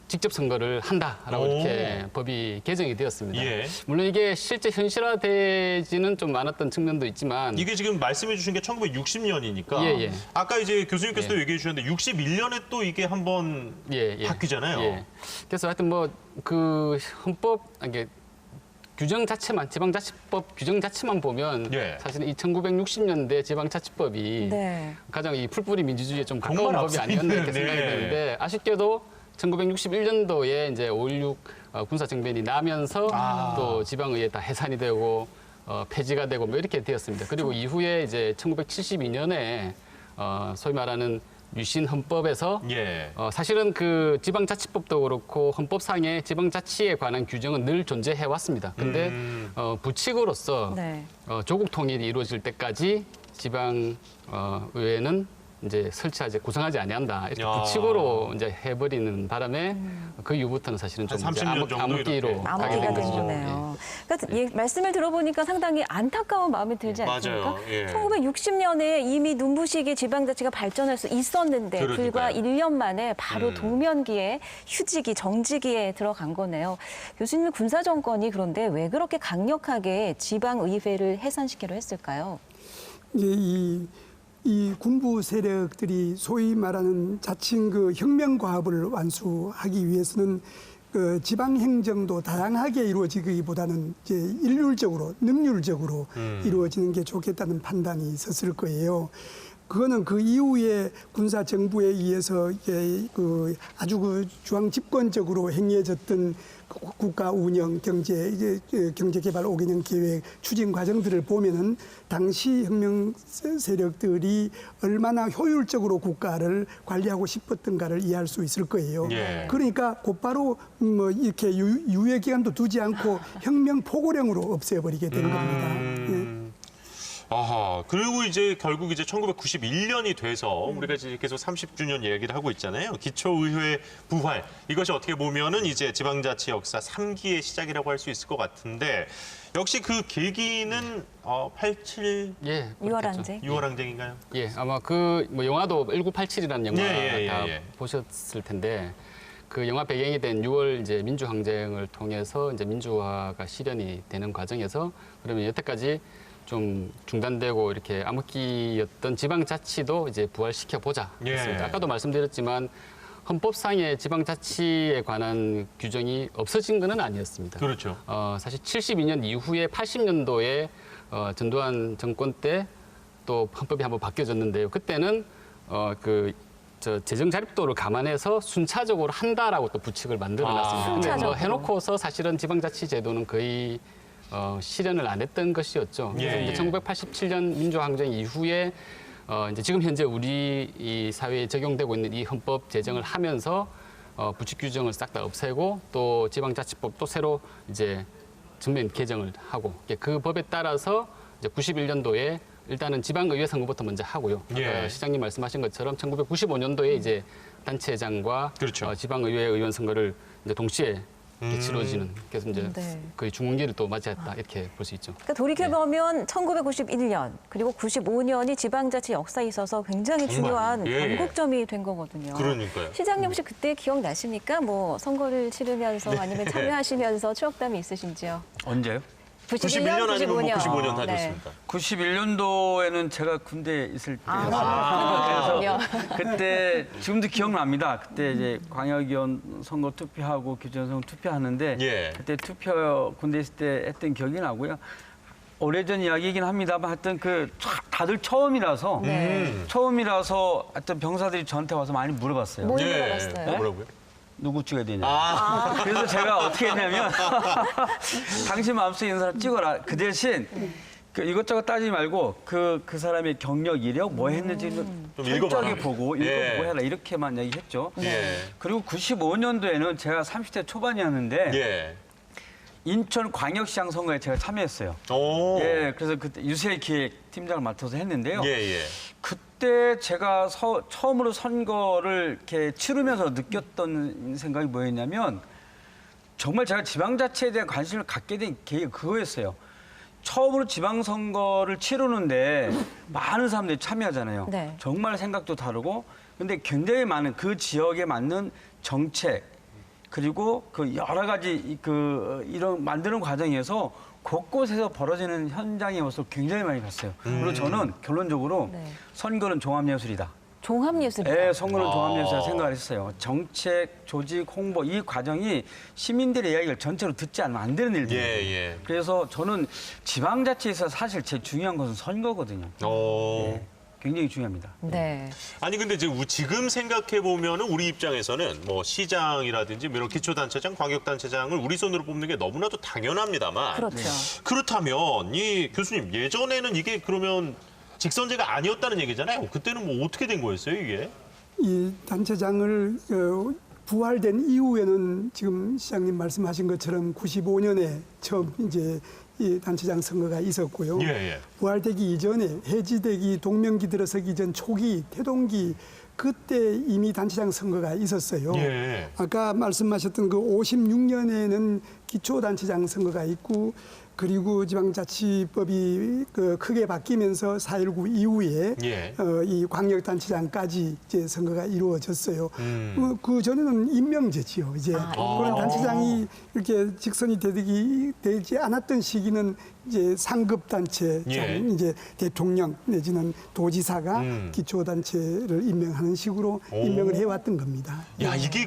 직접 선거를 한다라고 이렇게 법이 개정이 되었습니다. 물론 이게 실제 현실화되지는 좀 않았던 측면도 있지만 이게 지금 말씀해 주신 게 1960년이니까 아까 이제 교수님께서도 얘기해 주셨는데 61년에 또 이게 한번 바뀌잖아요. 그래서 하여튼 뭐 그 헌법 이게 규정 자체만 지방자치법 규정 자체만 보면 사실은 이 1960년대 지방자치법이 가장 이 풀뿌리 민주주의에 좀 가까운 법이 아니었나 이렇게 생각이 드는데 아쉽게도 1961년도에 이제 5.16 군사정변이 나면서 또 지방의회 다 해산이 되고 폐지가 되고 뭐 이렇게 되었습니다. 그리고 이후에 이제 1972년에 소위 말하는 유신 헌법에서 사실은 그 지방자치법도 그렇고 헌법상의 지방자치에 관한 규정은 늘 존재해 왔습니다. 근데 부칙으로서 조국 통일이 이루어질 때까지 지방의회는 이제 설치하지 구성하지 아니한다 이렇게 부칙으로 이제 해버리는 바람에 그 이후부터는 사실은 좀 이제 30년 정도 암흑기로 가게 암흑기가 된 된 것이죠. 거네요. 그러니까 말씀을 들어보니까 상당히 안타까운 마음이 들지 않습니까? 맞아요. 예. 1960년에 이미 눈부시게 지방자치가 발전할 수 있었는데 그러니까요. 불과 1년 만에 바로 동면기에 휴지기, 정지기에 들어간 거네요. 교수님, 군사정권이 그런데 왜 그렇게 강력하게 지방의회를 해산시키려 했을까요? 이제 이 군부 세력들이 소위 말하는 자칭 그 혁명과업을 완수하기 위해서는 그 지방 행정도 다양하게 이루어지기보다는 이제 일률적으로, 능률적으로 이루어지는 게 좋겠다는 판단이 있었을 거예요. 그거는 그 이후에 군사 정부에 의해서 이게 그 아주 그 중앙 집권적으로 행해졌던 국가 운영, 경제 개발 5개년 계획 추진 과정들을 보면은 당시 혁명 세력들이 얼마나 효율적으로 국가를 관리하고 싶었던가를 이해할 수 있을 거예요. 예. 그러니까 곧바로 뭐 이렇게 유예 기간도 두지 않고 혁명 포고령으로 없애버리게 된 겁니다. 예. 아하, 그리고 이제 결국 이제 1991년이 돼서 우리가 이제 계속 30주년 얘기를 하고 있잖아요. 기초의회 부활. 이것이 어떻게 보면은 이제 지방자치 역사 3기의 시작이라고 할 수 있을 것 같은데 역시 그 계기는 87 예, 6월 그렇겠죠. 항쟁. 6월 항쟁인가요? 예, 아마 그 뭐 영화도 1987이라는 영화 예. 다 보셨을 텐데 그 영화 배경이 된 6월 이제 민주항쟁을 통해서 이제 민주화가 실현이 되는 과정에서 그러면 여태까지 좀 중단되고 이렇게 암흑기였던 지방자치도 이제 부활시켜 보자 했습니다. 예. 아까도 말씀드렸지만 헌법상의 지방자치에 관한 규정이 없어진 건 아니었습니다. 그렇죠. 사실 72년 이후에 80년도에 전두환 정권 때 또 헌법이 한번 바뀌어졌는데요. 그때는 재정 자립도를 감안해서 순차적으로 한다라고 또 부칙을 만들어놨습니다. 근데 뭐 순차적으로. 해놓고서 사실은 지방자치 제도는 거의 실현을 안 했던 것이었죠. 그래서 예, 이제 1987년 민주항쟁 이후에 이제 지금 현재 우리 이 사회에 적용되고 있는 이 헌법 제정을 하면서 부칙 규정을 싹 다 없애고 또 지방자치법도 새로 이제 전면 개정을 하고 그 법에 따라서 이제 91년도에 일단은 지방의회 선거부터 먼저 하고요. 예. 시장님 말씀하신 것처럼 1995년도에 이제 단체장과 그렇죠. 지방의회 의원 선거를 이제 동시에 이렇게 치러지는 그래서 이제 네. 거의 중흥기를 또 맞이했다 이렇게 볼 수 있죠. 그러니까 돌이켜보면 1991년 그리고 95년이 지방자치 역사에 있어서 굉장히 중요한 예. 변곡점이 된 거거든요. 그러니까요. 시장님 혹시 그때 기억나십니까? 뭐 선거를 치르면서 아니면 참여하시면서 추억담이 있으신지요? 언제요? 91년 아니면 뭐 95년 다 네. 좋습니다. 91년도에는 제가 군대에 있을 때였어요. 그렇군요. 그래서 그때 지금도 기억납니다. 그때 이제 광역위원 선거 투표하고 기초연성 투표하는데 예. 그때 투표 군대 있을 때 했던 기억이 나고요. 오래전 이야기이긴 합니다만 하여튼 다들 처음이라서 처음이라서 하여튼 병사들이 저한테 와서 많이 물어봤어요. 뭘 예. 물어봤어요? 뭐라고요? 누구 찍어야 되냐. 아. 그래서 제가 어떻게 했냐면 당신 마음속에 있는 사람 찍어라. 그 대신 이것저것 따지지 말고 그 사람의 경력, 이력, 뭐 했는지 좀 읽어봐라. 철저하게 보고 예. 읽어보고 해라. 이렇게만 얘기했죠. 예. 그리고 95년도에는 제가 30대 초반이었는데 예. 인천광역시장 선거에 제가 참여했어요. 오. 예, 그래서 그때 유세기획 팀장을 맡아서 했는데요. 예. 그때 제가 처음으로 선거를 이렇게 치르면서 느꼈던 생각이 뭐였냐면 정말 제가 지방자치에 대한 관심을 갖게 된 계기가 그거였어요. 처음으로 지방선거를 치르는데 많은 사람들이 참여하잖아요. 네. 정말 생각도 다르고 근데 굉장히 많은 그 지역에 맞는 정책 그리고 그 여러 가지 이런 만드는 과정에서 곳곳에서 벌어지는 현장의 모습을 굉장히 많이 봤어요. 그리고 저는 결론적으로 네. 선거는 종합예술이다. 종합예술이다. 네, 선거는 종합예술이라 생각을 했어요. 정책, 조직, 홍보 이 과정이 시민들의 이야기를 전체로 듣지 않으면 안 되는 일들이에요. 예. 그래서 저는 지방자치에서 사실 제일 중요한 것은 선거거든요. 네, 굉장히 중요합니다. 네. 아니 근데 지금 생각해 보면은 우리 입장에서는 뭐 시장이라든지 뭐 이런 기초단체장, 광역단체장을 우리 손으로 뽑는 게 너무나도 당연합니다만. 그렇죠. 그렇다면 이 교수님 예전에는 이게 그러면 직선제가 아니었다는 얘기잖아요. 그때는 뭐 어떻게 된 거였어요 이게? 이 단체장을 부활된 이후에는 지금 시장님 말씀하신 것처럼 95년에 처음 이제 이 단체장 선거가 있었고요. 예, 예. 부활되기 이전에 해지되기 동명기 들어서기 전 초기 태동기 그때 이미 단체장 선거가 있었어요. 예. 아까 말씀하셨던 그 56년에는 기초단체장 선거가 있고 그리고 지방자치법이 그 크게 바뀌면서 4.19 이후에 예. 이 광역단체장까지 이제 선거가 이루어졌어요. 그 전에는 임명제지요. 이제 그런 단체장이 이렇게 직선이 되지 않았던 시기는 이제 상급 단체장, 예. 이제 대통령 내지는 도지사가 기초단체를 임명하는 식으로 임명을 해왔던 겁니다. 야, 이게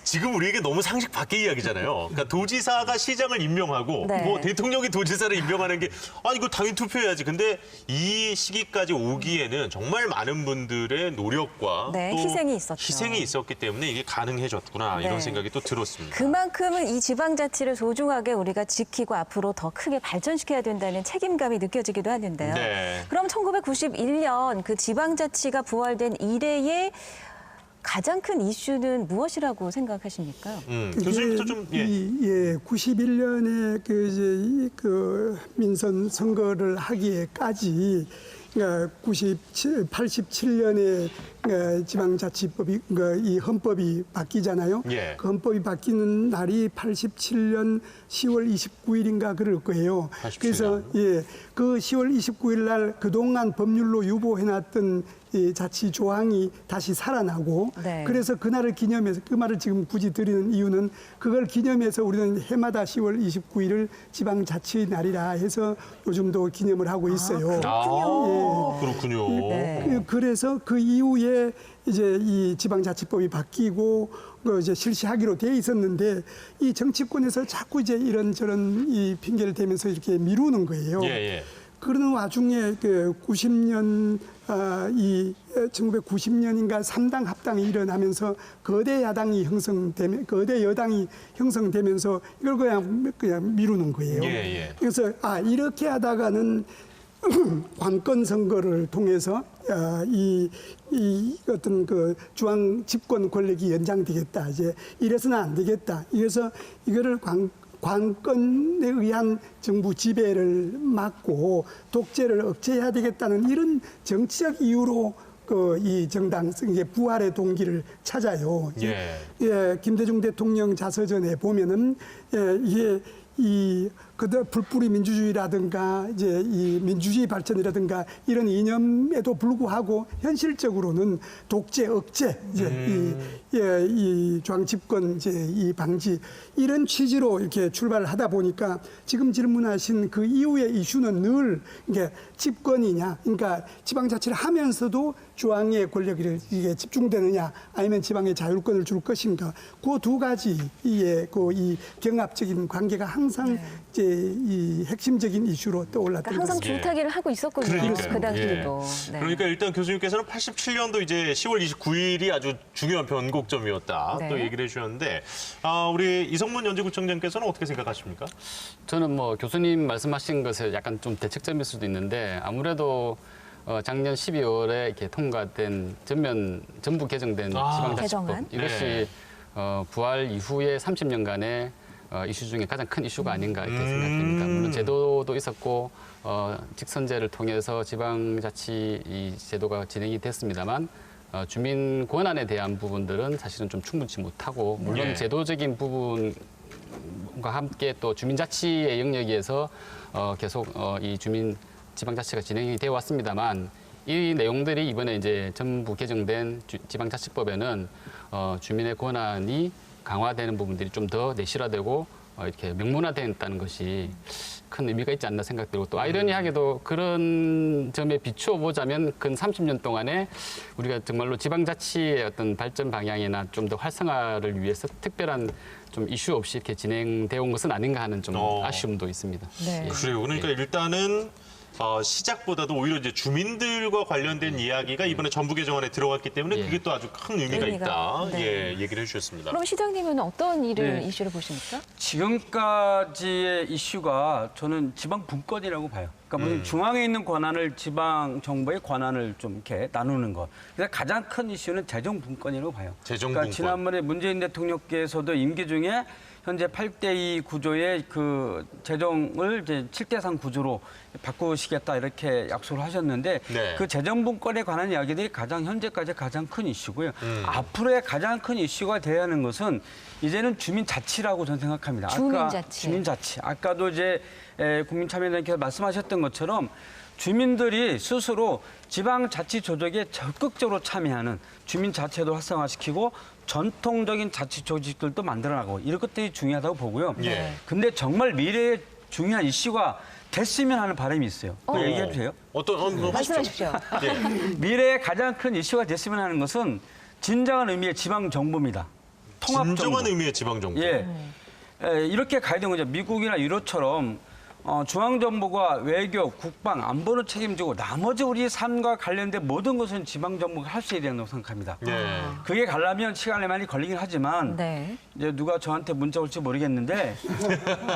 지금 우리에게 너무 상식 밖의 이야기잖아요. 그러니까 도지사가 시장을 임명하고 네. 뭐 대통령이 도지사를 임명하는 게 이거 당연히 투표해야지. 근데 이 시기까지 오기에는 정말 많은 분들의 노력과 네, 또 희생이 있었죠. 희생이 있었기 때문에 이게 가능해졌구나 네. 이런 생각이 또 들었습니다. 그만큼은 이 지방자치를 소중하게 우리가 지키고 앞으로 더 크게 발전시켜야 된다는 책임감이 느껴지기도 하는데요. 네. 그럼 1991년 그 지방자치가 부활된 이래의 가장 큰 이슈는 무엇이라고 생각하십니까? 교수님부터 좀 91년에 그 민선 선거를 하기에까지 그러니까 87년에 지방자치법이 이 헌법이 바뀌잖아요. 예. 그 헌법이 바뀌는 날이 87년 10월 29일인가 그럴 거예요. 87년. 그래서 그 10월 29일 날 그동안 법률로 유보해놨던 이 자치 조항이 다시 살아나고 네. 그래서 그날을 기념해서 그 말을 지금 굳이 드리는 이유는 그걸 기념해서 우리는 해마다 10월 29일을 지방자치 날이라 해서 요즘도 기념을 하고 있어요. 그렇군요. 네. 그래서 그 이후에 이제 이 지방자치법이 바뀌고 이제 실시하기로 돼 있었는데 이 정치권에서 자꾸 이제 이런저런 이 핑계를 대면서 이렇게 미루는 거예요. 예. 그러는 와중에 그 90년 이 1990년인가 3당 합당이 일어나면서 거대 여당이 형성되면서 이걸 그냥 미루는 거예요. 예. 그래서 이렇게 하다가는 관권 선거를 통해서 이 어떤 그 중앙 집권 권력이 연장되겠다. 이제 이래서는 안 되겠다. 이래서 이거를 관건에 의한 정부 지배를 막고 독재를 억제해야 되겠다는 이런 정치적 이유로 이 정당성의 부활의 동기를 찾아요. 김대중 대통령 자서전에 보면은 이게 불뿌리 민주주의라든가 이제 이 민주주의 발전이라든가 이런 이념에도 불구하고 현실적으로는 독재 억제 이 중앙 집권 이 방지 이런 취지로 이렇게 출발을 하다 보니까 지금 질문하신 그 이후의 이슈는 늘 이게 집권이냐, 그러니까 지방자치를 하면서도 중앙의 권력이 이게 집중되느냐, 아니면 지방의 자율권을 줄 것인가, 그 두 가지의 이 경합적인 관계가 항상 이제 이 핵심적인 이슈로 떠올랐던 그러니까 항상 것입니다. 줄타기를 하고 있었군요. 그 당시에도. 네. 그러니까 일단 교수님께서는 87년도 이제 10월 29일이 아주 중요한 변곡점이었다. 네. 또 얘기를 해주셨는데 우리 이성문 연재구청장께서는 어떻게 생각하십니까? 저는 뭐 교수님 말씀하신 것에 약간 좀 대책점일 수도 있는데 아무래도 작년 12월에 이렇게 통과된 전부 개정된 지방자치법 개정안? 이것이 부활 이후에 30년간의 이슈 중에 가장 큰 이슈가 아닌가 이렇게 생각됩니다. 물론 제도도 있었고 직선제를 통해서 지방자치 이 제도가 진행이 됐습니다만 주민 권한에 대한 부분들은 사실은 좀 충분치 못하고 물론 제도적인 부분과 함께 또 주민자치의 영역에서 계속 이 지방자치가 진행이 되어 왔습니다만 이 내용들이 이번에 이제 전부 개정된 지방자치법에는 주민의 권한이 강화되는 부분들이 좀 더 내실화되고 이렇게 명문화됐다는 것이 큰 의미가 있지 않나 생각되고 또 아이러니하게도 그런 점에 비추어 보자면 근 30년 동안에 우리가 정말로 지방자치의 어떤 발전 방향이나 좀 더 활성화를 위해서 특별한 좀 이슈 없이 이렇게 진행되어 온 것은 아닌가 하는 좀 아쉬움도 있습니다. 네. 그래요. 그러니까 일단은 시작보다도 오히려 이제 주민들과 관련된 이야기가 이번에 전부 개정안에 들어갔기 때문에 그게 또 아주 큰 의미가 있다. 네. 얘기를 해주셨습니다. 그럼 시장님은 어떤 이슈를 보십니까? 지금까지의 이슈가 저는 지방 분권이라고 봐요. 그러니까 중앙에 있는 권한을 지방 정부의 권한을 좀 이렇게 나누는 것. 그래서 가장 큰 이슈는 재정 분권이라고 봐요. 재정 그러니까 분권. 지난번에 문재인 대통령께서도 임기 중에 현재 8대2 구조의 그 재정을 이제 7대3 구조로 바꾸시겠다 이렇게 약속을 하셨는데 네. 그 재정분권에 관한 이야기들이 현재까지 가장 큰 이슈고요. 앞으로의 가장 큰 이슈가 되어야 하는 것은 이제는 주민자치라고 저는 생각합니다. 주민자치. 아까도 이제 국민참여연대님께서 말씀하셨던 것처럼 주민들이 스스로 지방자치 조직에 적극적으로 참여하는 주민자치도 활성화시키고 전통적인 자치 조직들도 만들어나가고 이런 것들이 중요하다고 보고요. 근데 정말 미래의 중요한 이슈가 됐으면 하는 바람이 있어요. 얘기해 주세요. 말씀하십시오. 미래의 가장 큰 이슈가 됐으면 하는 것은 진정한 의미의 지방정부입니다. 통합정부. 진정한 의미의 지방정부. 이렇게 가야 되는 거죠. 미국이나 유럽처럼 중앙정부가 외교, 국방, 안보를 책임지고 나머지 우리 삶과 관련된 모든 것은 지방정부가 할 수 있어야 된다고 생각합니다. 그게 가려면 시간이 많이 걸리긴 하지만 이제 누가 저한테 문자 올지 모르겠는데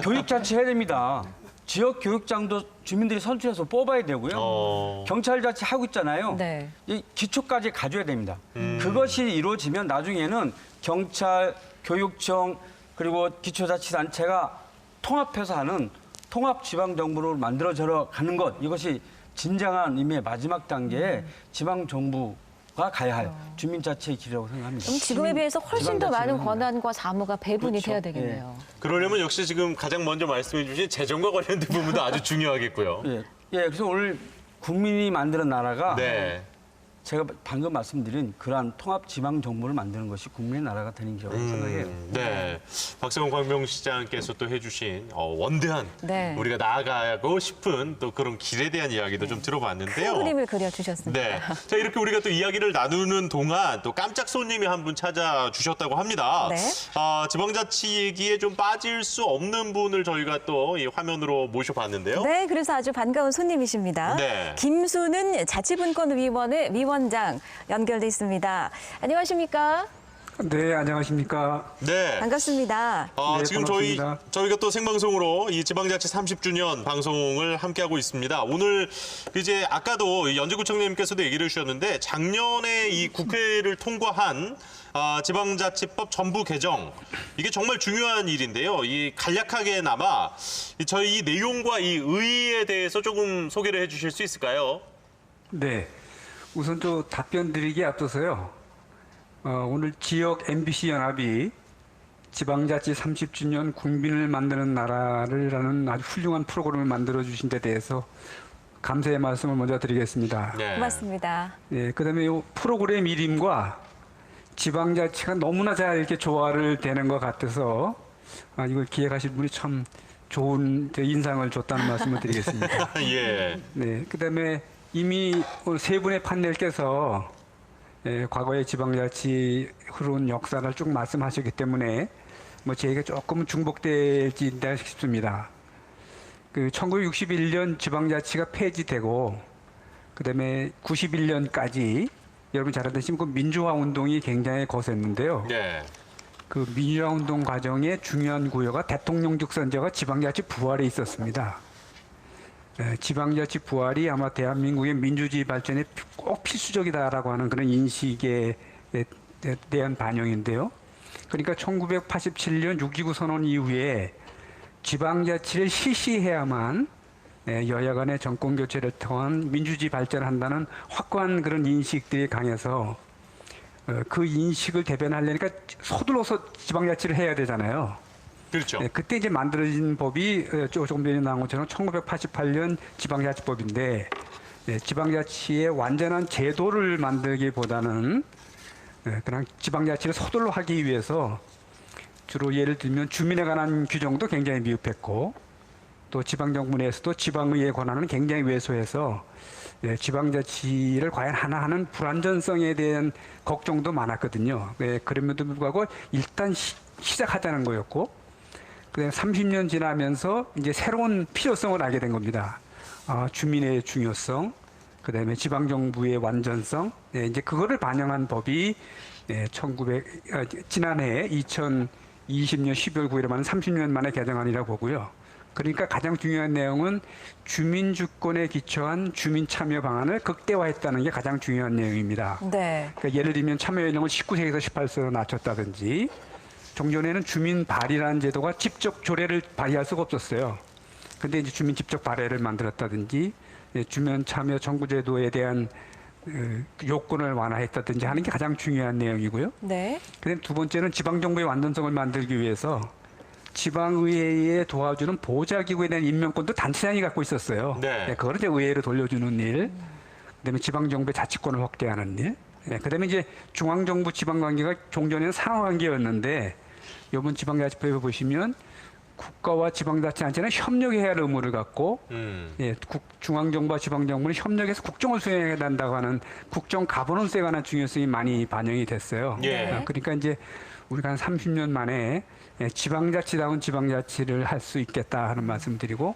교육자치 해야 됩니다. 지역 교육장도 주민들이 선출해서 뽑아야 되고요. 경찰자치 하고 있잖아요. 이 기초까지 가져야 됩니다. 그것이 이루어지면 나중에는 경찰, 교육청 그리고 기초자치단체가 통합해서 하는 통합지방정부로 만들어져 가는 것, 이것이 진정한 의미의 마지막 단계에 지방정부가 가야 할 주민자치의 길이라고 생각합니다. 그럼 지금에 비해서 훨씬 더 많은 권한과 사무가 배분이 돼야 되겠네요. 그러려면 역시 지금 가장 먼저 말씀해 주신 재정과 관련된 부분도 아주 중요하겠고요. 그래서 오늘 국민이 만드는 나라가 제가 방금 말씀드린 그러한 통합 지방 정부를 만드는 것이 국민의 나라가 되는 길이라고 생각해요. 네, 박성원 광명시장께서 또 해주신 원대한 우리가 나아가고 싶은 또 그런 길에 대한 이야기도 좀 들어봤는데요. 큰 그림을 그려주셨습니다. 네, 자 이렇게 우리가 또 이야기를 나누는 동안 또 깜짝 손님이 한 분 찾아주셨다고 합니다. 지방자치 얘기에 좀 빠질 수 없는 분을 저희가 또 이 화면으로 모셔봤는데요. 네, 그래서 아주 반가운 손님이십니다. 김수는 자치분권위원회 위원장 연결돼 있습니다. 안녕하십니까? 네, 안녕하십니까? 네. 반갑습니다. 지금 저희가 또 생방송으로 이 지방자치 30주년 방송을 함께하고 있습니다. 오늘 이제 아까도 연재구청장님께서도 얘기를 해주셨는데 작년에 이 국회를 통과한 지방자치법 전부 개정, 이게 정말 중요한 일인데요. 이 간략하게나마 저희 이 내용과 이 의의에 대해서 조금 소개를 해주실 수 있을까요? 네. 우선 또 답변 드리기에 앞서서요. 오늘 지역 MBC 연합이 지방자치 30주년 국민을 만드는 나라를 아주 훌륭한 프로그램을 만들어주신 데 대해서 감사의 말씀을 먼저 드리겠습니다. 고맙습니다. 그다음에 이 프로그램 이름과 지방자치가 너무나 잘 이렇게 조화를 되는 것 같아서 이걸 기획하신 분이 참 좋은 인상을 줬다는 말씀을 드리겠습니다. 네, 그다음에 이미 오늘 세 분의 판넬께서 과거의 지방자치 흐른 역사를 쭉 말씀하셨기 때문에 저희가 조금 중복되지 않나 싶습니다. 1961년 지방자치가 폐지되고 그다음에 91년까지 여러분 잘 아시는 그 민주화 운동이 굉장히 거셌는데요. 그 민주화 운동 과정의 중요한 구호가 대통령직 선제가 지방자치 부활에 있었습니다. 지방자치 부활이 아마 대한민국의 민주주의 발전에 꼭 필수적이다라고 하는 그런 인식에 대한 반영인데요. 그러니까 1987년 6.29 선언 이후에 지방자치를 실시해야만 여야 간의 정권 교체를 통한 민주주의 발전을 한다는 확고한 그런 인식들이 강해서 그 인식을 대변하려니까 서둘러서 지방자치를 해야 되잖아요. 그렇죠. 그때 이제 만들어진 법이 조금 전에 나온 것처럼 1988년 지방자치법인데 지방자치의 완전한 제도를 만들기보다는 그냥 지방자치를 서둘러 하기 위해서 주로 예를 들면 주민에 관한 규정도 굉장히 미흡했고 또 지방정부 내에서도 지방의회 권한은 굉장히 왜소해서 지방자치를 과연 하나 하는 불안전성에 대한 걱정도 많았거든요. 그럼에도 불구하고 일단 시작하자는 거였고 그다음에 30년 지나면서 이제 새로운 필요성을 알게 된 겁니다. 주민의 중요성, 그다음에 지방정부의 완전성, 이제 그거를 반영한 법이 지난해 2020년 12월 9일에 만든 30년 만에 개정안이라고 보고요. 그러니까 가장 중요한 내용은 주민주권에 기초한 주민참여 방안을 극대화했다는 게 가장 중요한 내용입니다. 그러니까 예를 들면 참여 연령을 19세에서 18세로 낮췄다든지 종전에는 주민 발의라는 제도가 직접 조례를 발의할 수가 없었어요. 근데 이제 주민 직접 발의를 만들었다든지 주민 참여 청구 제도에 대한 요건을 완화했다든지 하는 게 가장 중요한 내용이고요. 네. 그다음 두 번째는 지방정부의 완전성을 만들기 위해서 지방의회에 도와주는 보좌기구에 대한 임명권도 단체장이 갖고 있었어요. 네. 그거를 이제 의회로 돌려주는 일. 그다음에 지방정부의 자치권을 확대하는 일. 그다음에 이제 중앙정부 지방관계가 종전에는 상호관계였는데 이번 지방자치법에 보시면 국가와 지방자치단체는 협력해야 할 의무를 갖고 중앙정부와 지방정부는 협력해서 국정을 수행해야 한다고 하는 국정 가버넌스에 관한 중요성이 많이 반영이 됐어요. 예. 그러니까 이제 우리가 한 30년 만에 지방자치다운 지방자치를 할 수 있겠다 하는 말씀드리고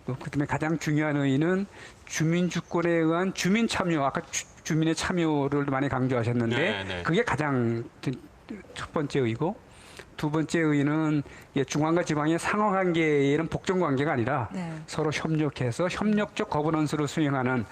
그다음에 가장 중요한 의의는 주민주권에 의한 주민 참여, 아까 주민의 참여를 많이 강조하셨는데 네. 그게 가장 첫 번째 의의고 두 번째 의의는 중앙과 지방의 상호관계에는 복종관계가 아니라 서로 협력해서 협력적 거버넌스를 수행하는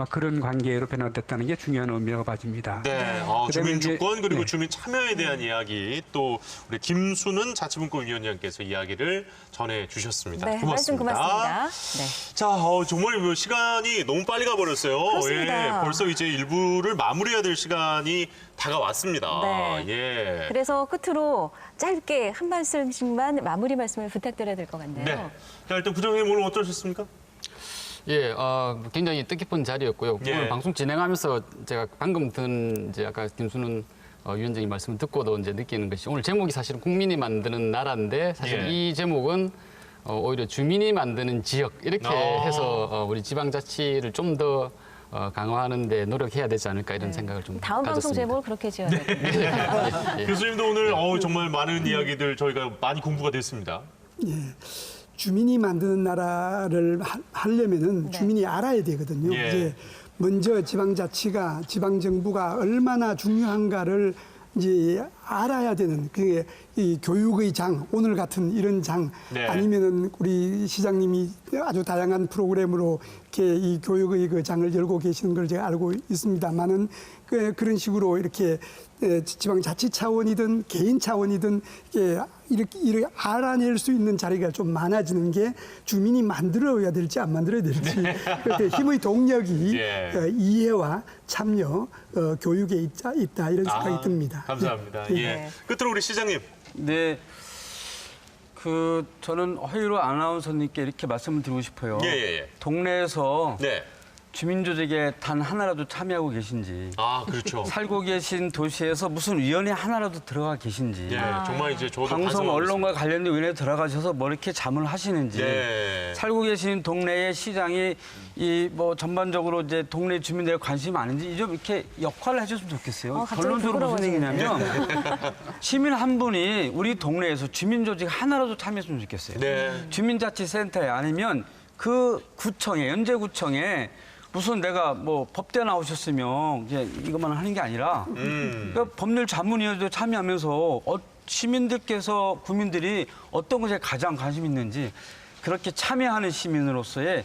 그런 관계로 변화됐다는 게 중요한 의미라고 봐집니다. 네, 주민주권 그리고 주민 참여에 대한 이야기 또 우리 김순은 자치분권위원장께서 이야기를 전해주셨습니다. 네, 말씀 고맙습니다. 네. 자, 정말 시간이 너무 빨리 가버렸어요. 그렇습니다. 벌써 이제 일부를 마무리해야 될 시간이 다가왔습니다. 네. 그래서 끝으로 짧게 한 말씀씩만 마무리 말씀을 부탁드려야 될 것 같네요. 네. 자, 일단 부장님 오늘 어떠셨습니까? 예, 굉장히 뜻깊은 자리였고요. 오늘 방송 진행하면서 제가 방금 든 이제 아까 김순은 위원장님 말씀을 듣고도 이제 느끼는 것이 오늘 제목이 사실은 국민이 만드는 나라인데 사실 이 제목은 오히려 주민이 만드는 지역 이렇게 해서 우리 지방자치를 좀 더 강화하는 데 노력해야 되지 않을까 이런 생각을 좀 다음 가졌습니다. 방송 제목을 그렇게 지어야 돼요. 교수님도 오늘 정말 많은 이야기들 저희가 많이 공부가 됐습니다. 예. 주민이 만드는 나라를 하려면은 주민이 알아야 되거든요. 이제 먼저 지방자치가 지방정부가 얼마나 중요한가를 이제 알아야 되는 그게 이 교육의 장 오늘 같은 이런 장 아니면은 우리 시장님이 아주 다양한 프로그램으로 이렇게 이 교육의 그 장을 열고 계시는 걸 제가 알고 있습니다만은 그런 식으로 이렇게 지방자치 차원이든 개인 차원이든 이렇게 알아낼 수 있는 자리가 좀 많아지는 게 주민이 만들어야 될지 안 만들어야 될지 그렇게 힘의 동력이 이해와 참여, 교육에 있다 이런 생각이 듭니다. 감사합니다. 끝으로 우리 시장님. 네. 저는 허유로 아나운서님께 이렇게 말씀을 드리고 싶어요. 동네에서 주민조직에 단 하나라도 참여하고 계신지, 그렇죠. 살고 계신 도시에서 무슨 위원회 하나라도 들어가 계신지, 정말 이제 저도 방송 언론과 관련된 위원회에 들어가셔서 뭐 이렇게 잠을 하시는지, 살고 계신 동네의 시장이 전반적으로 이제 동네 주민들의 관심이 많은지 좀 이렇게 역할을 해줬으면 좋겠어요. 결론적으로 무슨 얘기냐면 시민 한 분이 우리 동네에서 주민조직 하나라도 참여했으면 좋겠어요. 주민자치센터에 아니면 그 구청에 연제구청에 무슨 내가 법대 나오셨으면 이것만 하는 게 아니라 그러니까 법률 자문위원회도 참여하면서 시민들께서 국민들이 어떤 것에 가장 관심 있는지 그렇게 참여하는 시민으로서의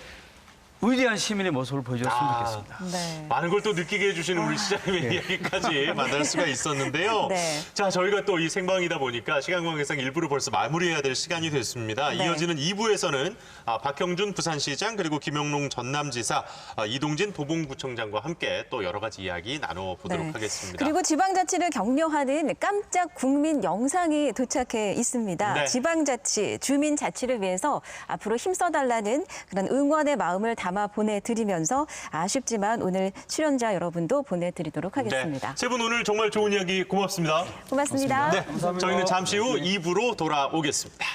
위대한 시민의 모습을 보여줬으면 좋겠습니다. 많은 걸 또 느끼게 해주시는 우리 시장님의 이야기까지 만날 수가 있었는데요. 자, 저희가 또 이 생방이다 보니까 시간 관계상 1부를 벌써 마무리해야 될 시간이 됐습니다. 이어지는 2부에서는 박형준 부산시장 그리고 김영롱 전남지사, 이동진 도봉구청장과 함께 또 여러 가지 이야기 나눠보도록 하겠습니다. 그리고 지방자치를 격려하는 깜짝 국민 영상이 도착해 있습니다. 지방자치, 주민자치를 위해서 앞으로 힘써달라는 그런 응원의 마음을 담아 보내드리면서 아쉽지만 오늘 출연자 여러분도 보내드리도록 하겠습니다. 세 분 오늘 정말 좋은 이야기 고맙습니다. 고맙습니다. 감사합니다. 저희는 잠시 후 2부로 돌아오겠습니다.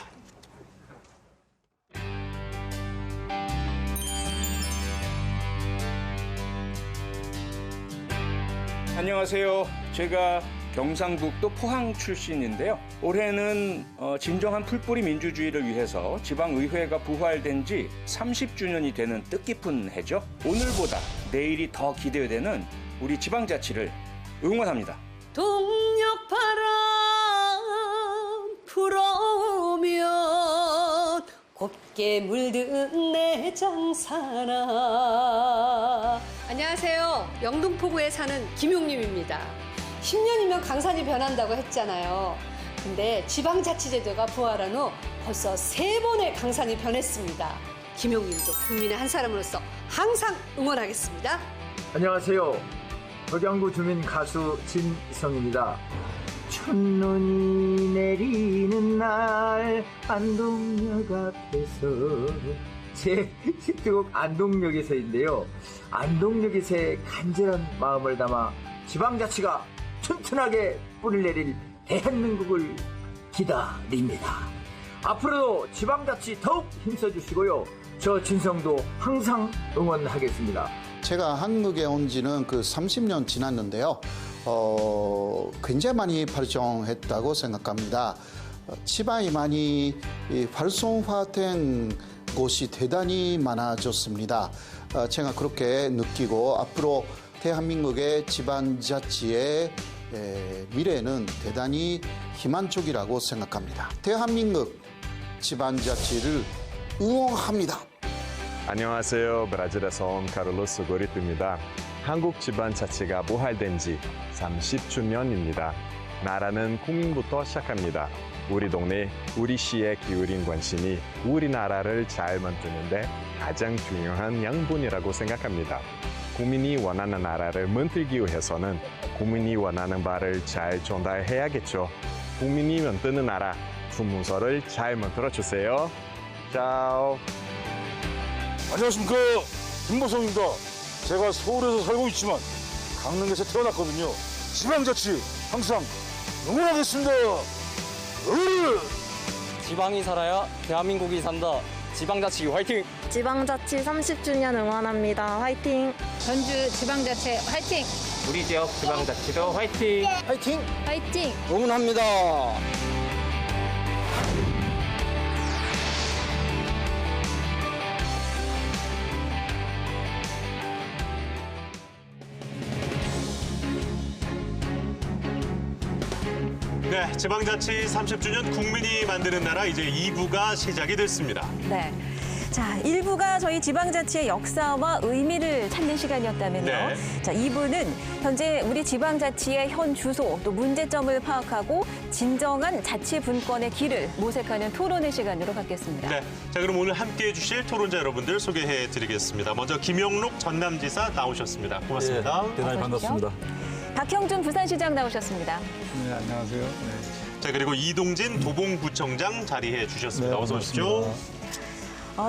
안녕하세요. 제가 경상북도 포항 출신인데요. 올해는 진정한 풀뿌리 민주주의를 위해서 지방의회가 부활된 지 30주년이 되는 뜻깊은 해죠. 오늘보다 내일이 더 기대되는 우리 지방자치를 응원합니다. 동력바람 불어오면 곱게 물든 내 장사나. 안녕하세요. 영등포구에 사는 김용림입니다. 10년이면 강산이 변한다고 했잖아요. 근데 지방자치제도가 부활한 후 벌써 3번의 강산이 변했습니다. 김용민도 국민의 한 사람으로서 항상 응원하겠습니다. 안녕하세요. 덕양구 주민 가수 진성입니다. 첫눈이 내리는 날 안동역 앞에서 제 히트곡 안동역에서인데요. 안동역에서의 간절한 마음을 담아 지방자치가 튼튼하게 뿌리를 내릴 대한민국을 기다립니다. 앞으로도 지방자치 더욱 힘써주시고요. 저 진성도 항상 응원하겠습니다. 제가 한국에 온 지는 30년 지났는데요. 굉장히 많이 발전했다고 생각합니다. 지방이 많이 활성화된 곳이 대단히 많아졌습니다. 제가 그렇게 느끼고 앞으로 대한민국의 지방자치의 미래는 대단히 희망적이라고 생각합니다. 대한민국 지방자치를 응원합니다. 안녕하세요. 브라질에서 온 카를로스 고리투입니다. 한국 지방자치가 부활된 지 30주년입니다. 나라는 국민부터 시작합니다. 우리 동네, 우리 시에 기울인 관심이 우리나라를 잘 만드는데 가장 중요한 양분이라고 생각합니다. 국민이 원하는 나라를 만들기 위해서는 국민이 원하는 바를 잘 전달해야겠죠. 국민이 만드는 나라, 주문서를 잘 만들어주세요. 짜오. 안녕하십니까, 김보성입니다. 제가 서울에서 살고 있지만 강릉에서 태어났거든요. 지방자치 항상 응원하겠습니다. 지방이 살아야 대한민국이 산다. 지방자치 화이팅! 지방자치 30주년 응원합니다. 화이팅! 전주 지방자치 화이팅! 우리 지역 지방자치도 화이팅! 화이팅! 화이팅! 응원합니다. 네, 지방자치 30주년 국민이 만드는 나라 이제 2부가 시작이 됐습니다. 네. 자, 1부가 저희 지방자치의 역사와 의미를 찾는 시간이었다면요. 네. 자, 2부는 현재 우리 지방자치의 현 주소 또 문제점을 파악하고 진정한 자치 분권의 길을 모색하는 토론의 시간으로 갖겠습니다. 네, 자 그럼 오늘 함께해 주실 토론자 여러분들 소개해 드리겠습니다. 먼저 김영록 전남지사 나오셨습니다. 고맙습니다. 네, 대단히 반갑습니다. 박형준 부산시장 나오셨습니다. 네, 안녕하세요. 네. 자 그리고 이동진 도봉구청장 자리해 주셨습니다. 네, 어서 오십시오.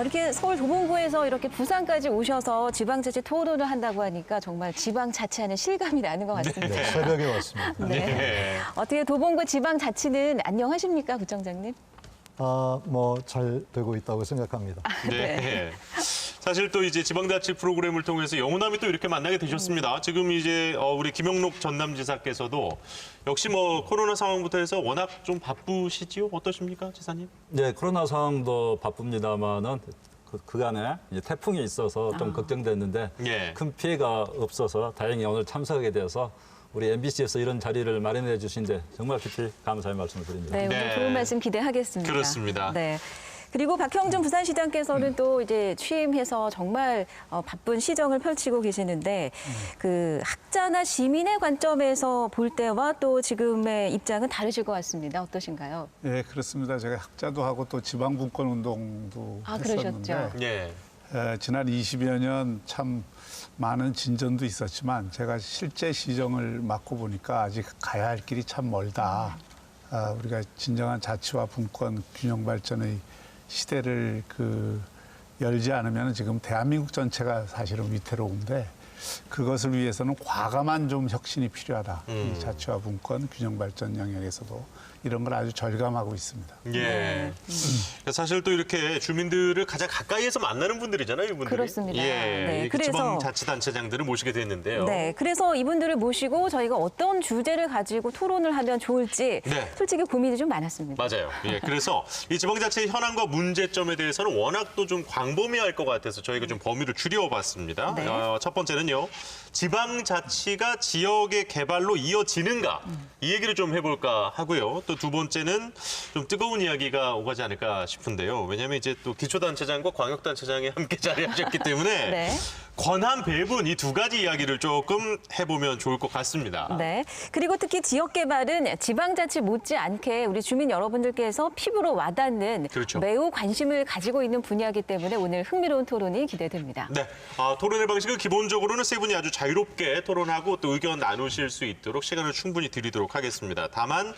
이렇게 서울 도봉구에서 이렇게 부산까지 오셔서 지방자치 토론을 한다고 하니까 정말 지방자치하는 실감이 나는 것 같습니다. 네, 새벽에 왔습니다. 네. 네. 어떻게 도봉구 지방자치는 안녕하십니까, 구청장님? 뭐 잘 되고 있다고 생각합니다. 네. 사실 또 이제 지방자치 프로그램을 통해서 영호남이 또 이렇게 만나게 되셨습니다. 지금 이제 우리 김영록 전남지사께서도 역시 뭐 코로나 상황부터 해서 워낙 좀 바쁘시지요? 어떠십니까, 지사님? 네, 코로나 상황도 바쁩니다만은 그간에 이제 태풍이 있어서 좀 걱정됐는데 예. 큰 피해가 없어서 다행히 오늘 참석하게 돼서 우리 MBC에서 이런 자리를 마련해 주신데 정말 깊이 감사의 말씀을 드립니다. 네, 오늘 좋은 말씀 기대하겠습니다. 그렇습니다. 네. 그리고 박형준 부산시장께서는 또 이제 취임해서 정말 바쁜 시정을 펼치고 계시는데 그 학자나 시민의 관점에서 볼 때와 또 지금의 입장은 다르실 것 같습니다. 어떠신가요? 네, 그렇습니다. 제가 학자도 하고 또 지방분권 운동도 했었는데 그러셨죠? 예. 지난 20여 년 참 많은 진전도 있었지만 제가 실제 시정을 맡고 보니까 아직 가야 할 길이 참 멀다. 우리가 진정한 자치와 분권 균형 발전의 시대를 열지 않으면 지금 대한민국 전체가 사실은 위태로운데 그것을 위해서는 과감한 좀 혁신이 필요하다. 이 자치와 분권 균형 발전 영역에서도 이런 걸 아주 절감하고 있습니다. 예. 사실 또 이렇게 주민들을 가장 가까이에서 만나는 분들이잖아요, 이분들이. 그렇습니다. 예. 네, 그래서 지방자치단체장들을 모시게 됐는데요. 네, 그래서 이분들을 모시고 저희가 어떤 주제를 가지고 토론을 하면 좋을지 네. 솔직히 고민이 좀 많았습니다. 맞아요. 예, 그래서 이 지방자치의 현황과 문제점에 대해서는 워낙 또 좀 광범위할 것 같아서 저희가 좀 범위를 줄여봤습니다. 네. 첫 번째는요, 지방자치가 지역의 개발로 이어지는가 이 얘기를 좀 해볼까 하고요. 또 두 번째는 좀 뜨거운 이야기가 오가지 않을까 싶은데요. 왜냐하면 이제 또 기초단체장과 광역단체장이 함께 자리하셨기 때문에 네. 권한 배분 이 두 가지 이야기를 조금 해보면 좋을 것 같습니다. 네. 그리고 특히 지역 개발은 지방자치 못지않게 우리 주민 여러분들께서 피부로 와닿는 그렇죠. 매우 관심을 가지고 있는 분야이기 때문에 오늘 흥미로운 토론이 기대됩니다. 네, 토론의 방식은 기본적으로는 세 분이 아주 자유롭게 토론하고 또 의견 나누실 수 있도록 시간을 충분히 드리도록 하겠습니다. 다만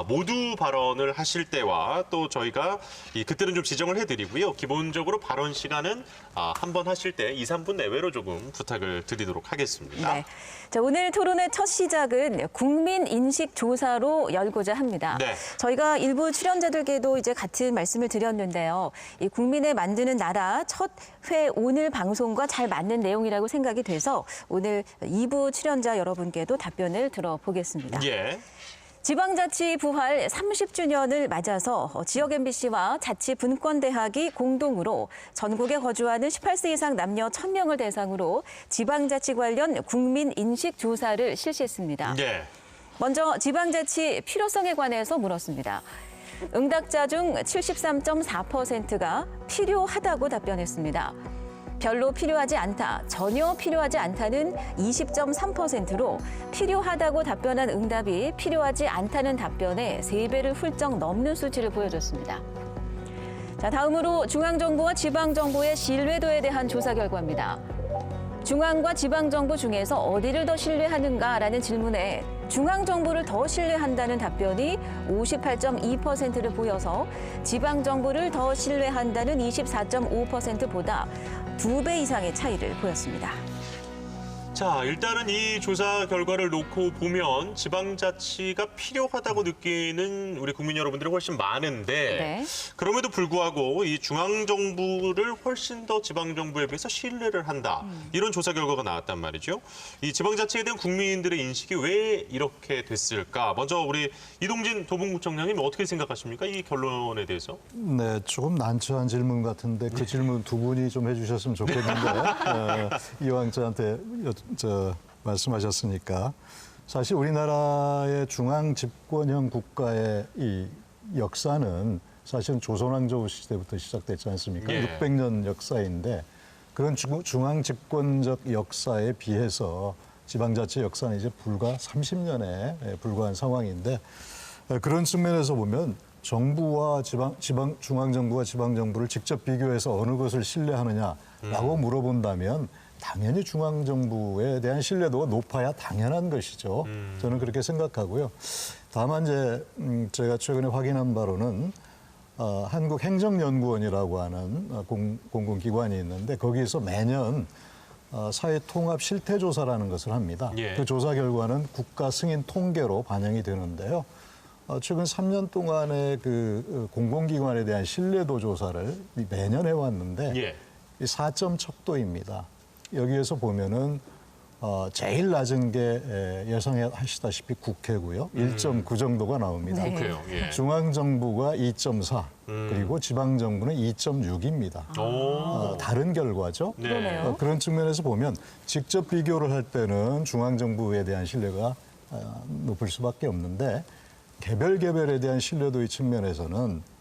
모두 발언을 하실 때와 또 저희가 그때는 좀 지정을 해드리고요. 기본적으로 발언 시간은 한 번 하실 때 2, 3분 내외로 조금 부탁을 드리도록 하겠습니다. 네. 자, 오늘 토론의 첫 시작은 국민 인식 조사로 열고자 합니다. 네. 저희가 일부 출연자들께도 이제 같은 말씀을 드렸는데요. 이 국민의 만드는 나라 첫 회 오늘 방송과 잘 맞는 내용이라고 생각이 돼서 오늘 2부 출연자 여러분께도 답변을 들어보겠습니다. 예. 지방자치 부활 30주년을 맞아서 지역 MBC와 자치분권대학이 공동으로 전국에 거주하는 18세 이상 남녀 1000명을 대상으로 지방자치 관련 국민인식조사를 실시했습니다. 예. 먼저 지방자치 필요성에 관해서 물었습니다. 응답자 중 73.4%가 필요하다고 답변했습니다. 별로 필요하지 않다, 전혀 필요하지 않다는 20.3%로 필요하다고 답변한 응답이 필요하지 않다는 답변의 3배를 훌쩍 넘는 수치를 보여줬습니다. 자, 다음으로 중앙정부와 지방정부의 신뢰도에 대한 조사 결과입니다. 중앙과 지방정부 중에서 어디를 더 신뢰하는가라는 질문에 중앙정부를 더 신뢰한다는 답변이 58.2%를 보여서 지방정부를 더 신뢰한다는 24.5%보다 2배 이상의 차이를 보였습니다. 자, 일단은 이 조사 결과를 놓고 보면 지방자치가 필요하다고 느끼는 우리 국민 여러분들이 훨씬 많은데 네. 그럼에도 불구하고 이 중앙정부를 훨씬 더 지방정부에 비해서 신뢰를 한다. 이런 조사 결과가 나왔단 말이죠. 이 지방자치에 대한 국민들의 인식이 왜 이렇게 됐을까? 먼저 우리 이동진 도봉구청장님 어떻게 생각하십니까? 이 결론에 대해서. 네, 조금 난처한 질문 같은데 그 질문 두 분이 좀 해주셨으면 좋겠는데 이왕 저한테 말씀하셨으니까 사실 우리나라의 중앙 집권형 국가의 이 역사는 사실은 조선왕조 시대부터 시작됐지 않습니까? 예. 600년 역사인데 그런 중앙 집권적 역사에 비해서 지방자치 역사는 이제 불과 30년에 불과한 상황인데 그런 측면에서 보면 정부와 중앙정부와 지방정부를 직접 비교해서 어느 것을 신뢰하느냐라고 물어본다면 당연히 중앙정부에 대한 신뢰도가 높아야 당연한 것이죠. 저는 그렇게 생각하고요. 다만 이제 제가 최근에 확인한 바로는 한국행정연구원이라고 하는 공공기관이 있는데 거기에서 매년 사회통합 실태조사라는 것을 합니다. 예. 그 조사 결과는 국가 승인 통계로 반영이 되는데요. 최근 3년 동안의 그 공공기관에 대한 신뢰도 조사를 매년 해왔는데 예. 4점 척도입니다. 여기에서 보면은 제일 낮은 게 예상하시다시피 국회고요. 1.9 정도가 나옵니다. 네. 국회요. 예. 중앙정부가 2.4 그리고 지방정부는 2.6입니다. 다른 결과죠. 네. 그러네요. 그런 측면에서 보면 직접 비교를 할 때는 중앙정부에 대한 신뢰가 높을 수밖에 없는데 개별에 대한 신뢰도의 측면에서는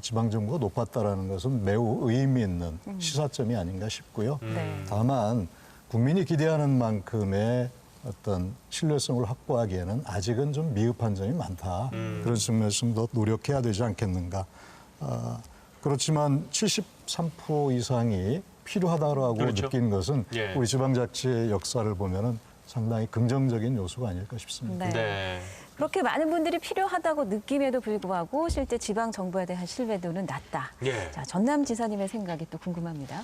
지방정부가 높았다라는 것은 매우 의미 있는 시사점이 아닌가 싶고요. 다만 국민이 기대하는 만큼의 어떤 신뢰성을 확보하기에는 아직은 좀 미흡한 점이 많다. 그런 측면에서 좀 더 노력해야 되지 않겠는가. 그렇지만 73% 이상이 필요하다고 그렇죠. 느낀 것은 예. 우리 지방자치의 역사를 보면은 상당히 긍정적인 요소가 아닐까 싶습니다. 네. 네. 그렇게 많은 분들이 필요하다고 느낌에도 불구하고 실제 지방정부에 대한 신뢰도는 낮다. 예. 자, 전남 지사님의 생각이 또 궁금합니다.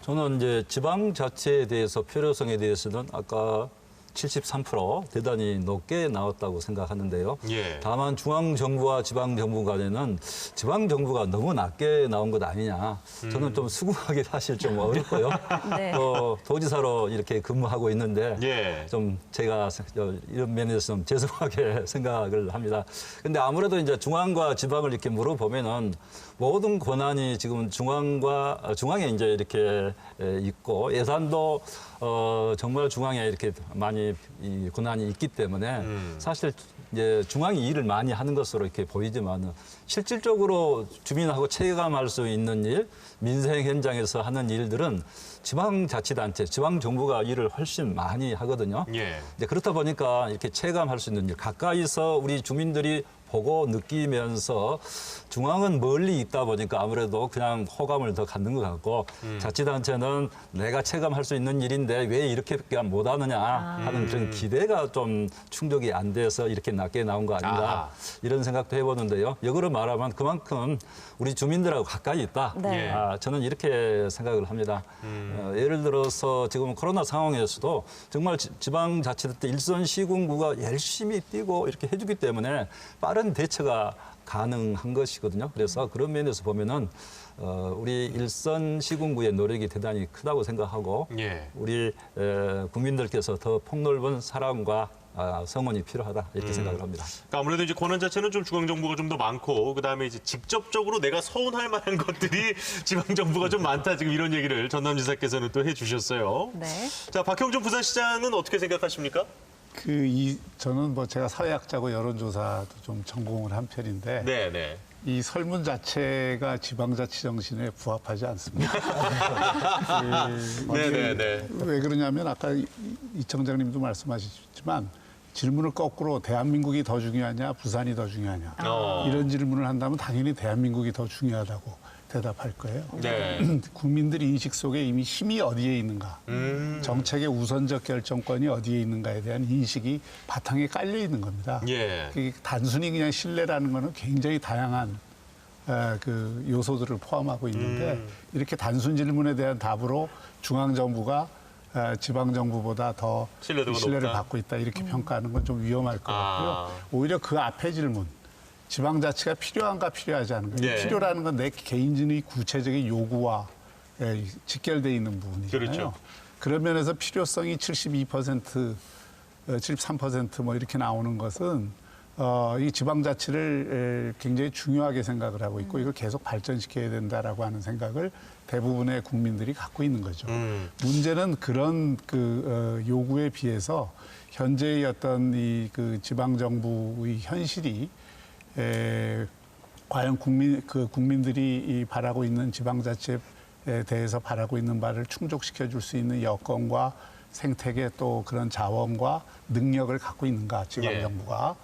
저는 이제 지방자치에 대해서 필요성에 대해서는 아까 73% 대단히 높게 나왔다고 생각하는데요. 예. 다만 중앙정부와 지방정부 간에는 지방정부가 너무 낮게 나온 것 아니냐. 저는 좀 수긍하기 사실 좀 어렵고요. 네. 도지사로 이렇게 근무하고 있는데 예. 좀 제가 이런 면에서 좀 죄송하게 생각을 합니다. 근데 아무래도 이제 중앙과 지방을 이렇게 물어보면은 모든 권한이 지금 중앙에 이제 이렇게 있고 예산도 정말 중앙에 이렇게 많이 지방이 이 권한이 있기 때문에 사실 이제 중앙이 일을 많이 하는 것으로 이렇게 보이지만 실질적으로 주민하고 체감할 수 있는 일, 민생 현장에서 하는 일들은 지방자치단체, 지방정부가 일을 훨씬 많이 하거든요. 예. 이제 그렇다 보니까 이렇게 체감할 수 있는 일, 가까이서 우리 주민들이 보고 느끼면서 중앙은 멀리 있다 보니까 아무래도 그냥 호감을 더 갖는 것 같고 자치단체는 내가 체감할 수 있는 일인데 왜 이렇게밖에 못하느냐 하는 그런 기대가 좀 충족이 안 돼서 이렇게 낮게 나온 거 아닌가 이런 생각도 해보는데요. 역으로 말하면 그만큼 우리 주민들하고 가까이 있다. 네. 저는 이렇게 생각을 합니다. 예를 들어서 지금 코로나 상황에서도 정말 지방자치단체 일선 시군구가 열심히 뛰고 이렇게 해주기 때문에 빠른 대처가 가능한 것이거든요. 그래서 그런 면에서 보면은 우리 일선 시군구의 노력이 대단히 크다고 생각하고 우리 국민들께서 더 폭넓은 사랑과 성원이 필요하다 이렇게 생각을 합니다. 그러니까 아무래도 이제 권한 자체는 좀 중앙 정부가 좀 더 많고 그다음에 이제 직접적으로 내가 서운할 만한 것들이 지방 정부가 좀 많다 지금 이런 얘기를 전남지사께서는 또 해주셨어요. 네. 자 박형준 부산시장은 어떻게 생각하십니까? 저는 뭐 제가 사회학자고 여론조사도 좀 전공을 한 편인데 네네. 이 설문 자체가 지방자치 정신에 부합하지 않습니다. 네네네. 왜 그러냐면 아까 이 청장님도 말씀하셨지만 질문을 거꾸로 대한민국이 더 중요하냐 부산이 더 중요하냐 이런 질문을 한다면 당연히 대한민국이 더 중요하다고 대답할 거예요. 네. 국민들 인식 속에 이미 힘이 어디에 있는가, 정책의 우선적 결정권이 어디에 있는가에 대한 인식이 바탕에 깔려 있는 겁니다. 예. 그게 단순히 그냥 신뢰라는 거는 굉장히 다양한 그 요소들을 포함하고 있는데 이렇게 단순 질문에 대한 답으로 중앙정부가 지방정부보다 더 신뢰를 높다. 받고 있다 이렇게 평가하는 건 좀 위험할 것 같고요. 오히려 그 앞에 질문. 지방자치가 필요한가 필요하지 않은가. 네. 필요라는 건 내 개인의 구체적인 요구와 직결되어 있는 부분이잖아요. 그렇죠. 그런 면에서 필요성이 72%, 73% 뭐 이렇게 나오는 것은 이 지방자치를 굉장히 중요하게 생각을 하고 있고 이걸 계속 발전시켜야 된다라고 하는 생각을 대부분의 국민들이 갖고 있는 거죠. 문제는 그런 요구에 비해서 현재의 어떤 이 그 지방정부의 현실이 과연 국민들이 바라고 있는 지방자치에 대해서 바라고 있는 바를 충족시켜 줄 수 있는 여건과 생태계 또 그런 자원과 능력을 갖고 있는가 지방정부가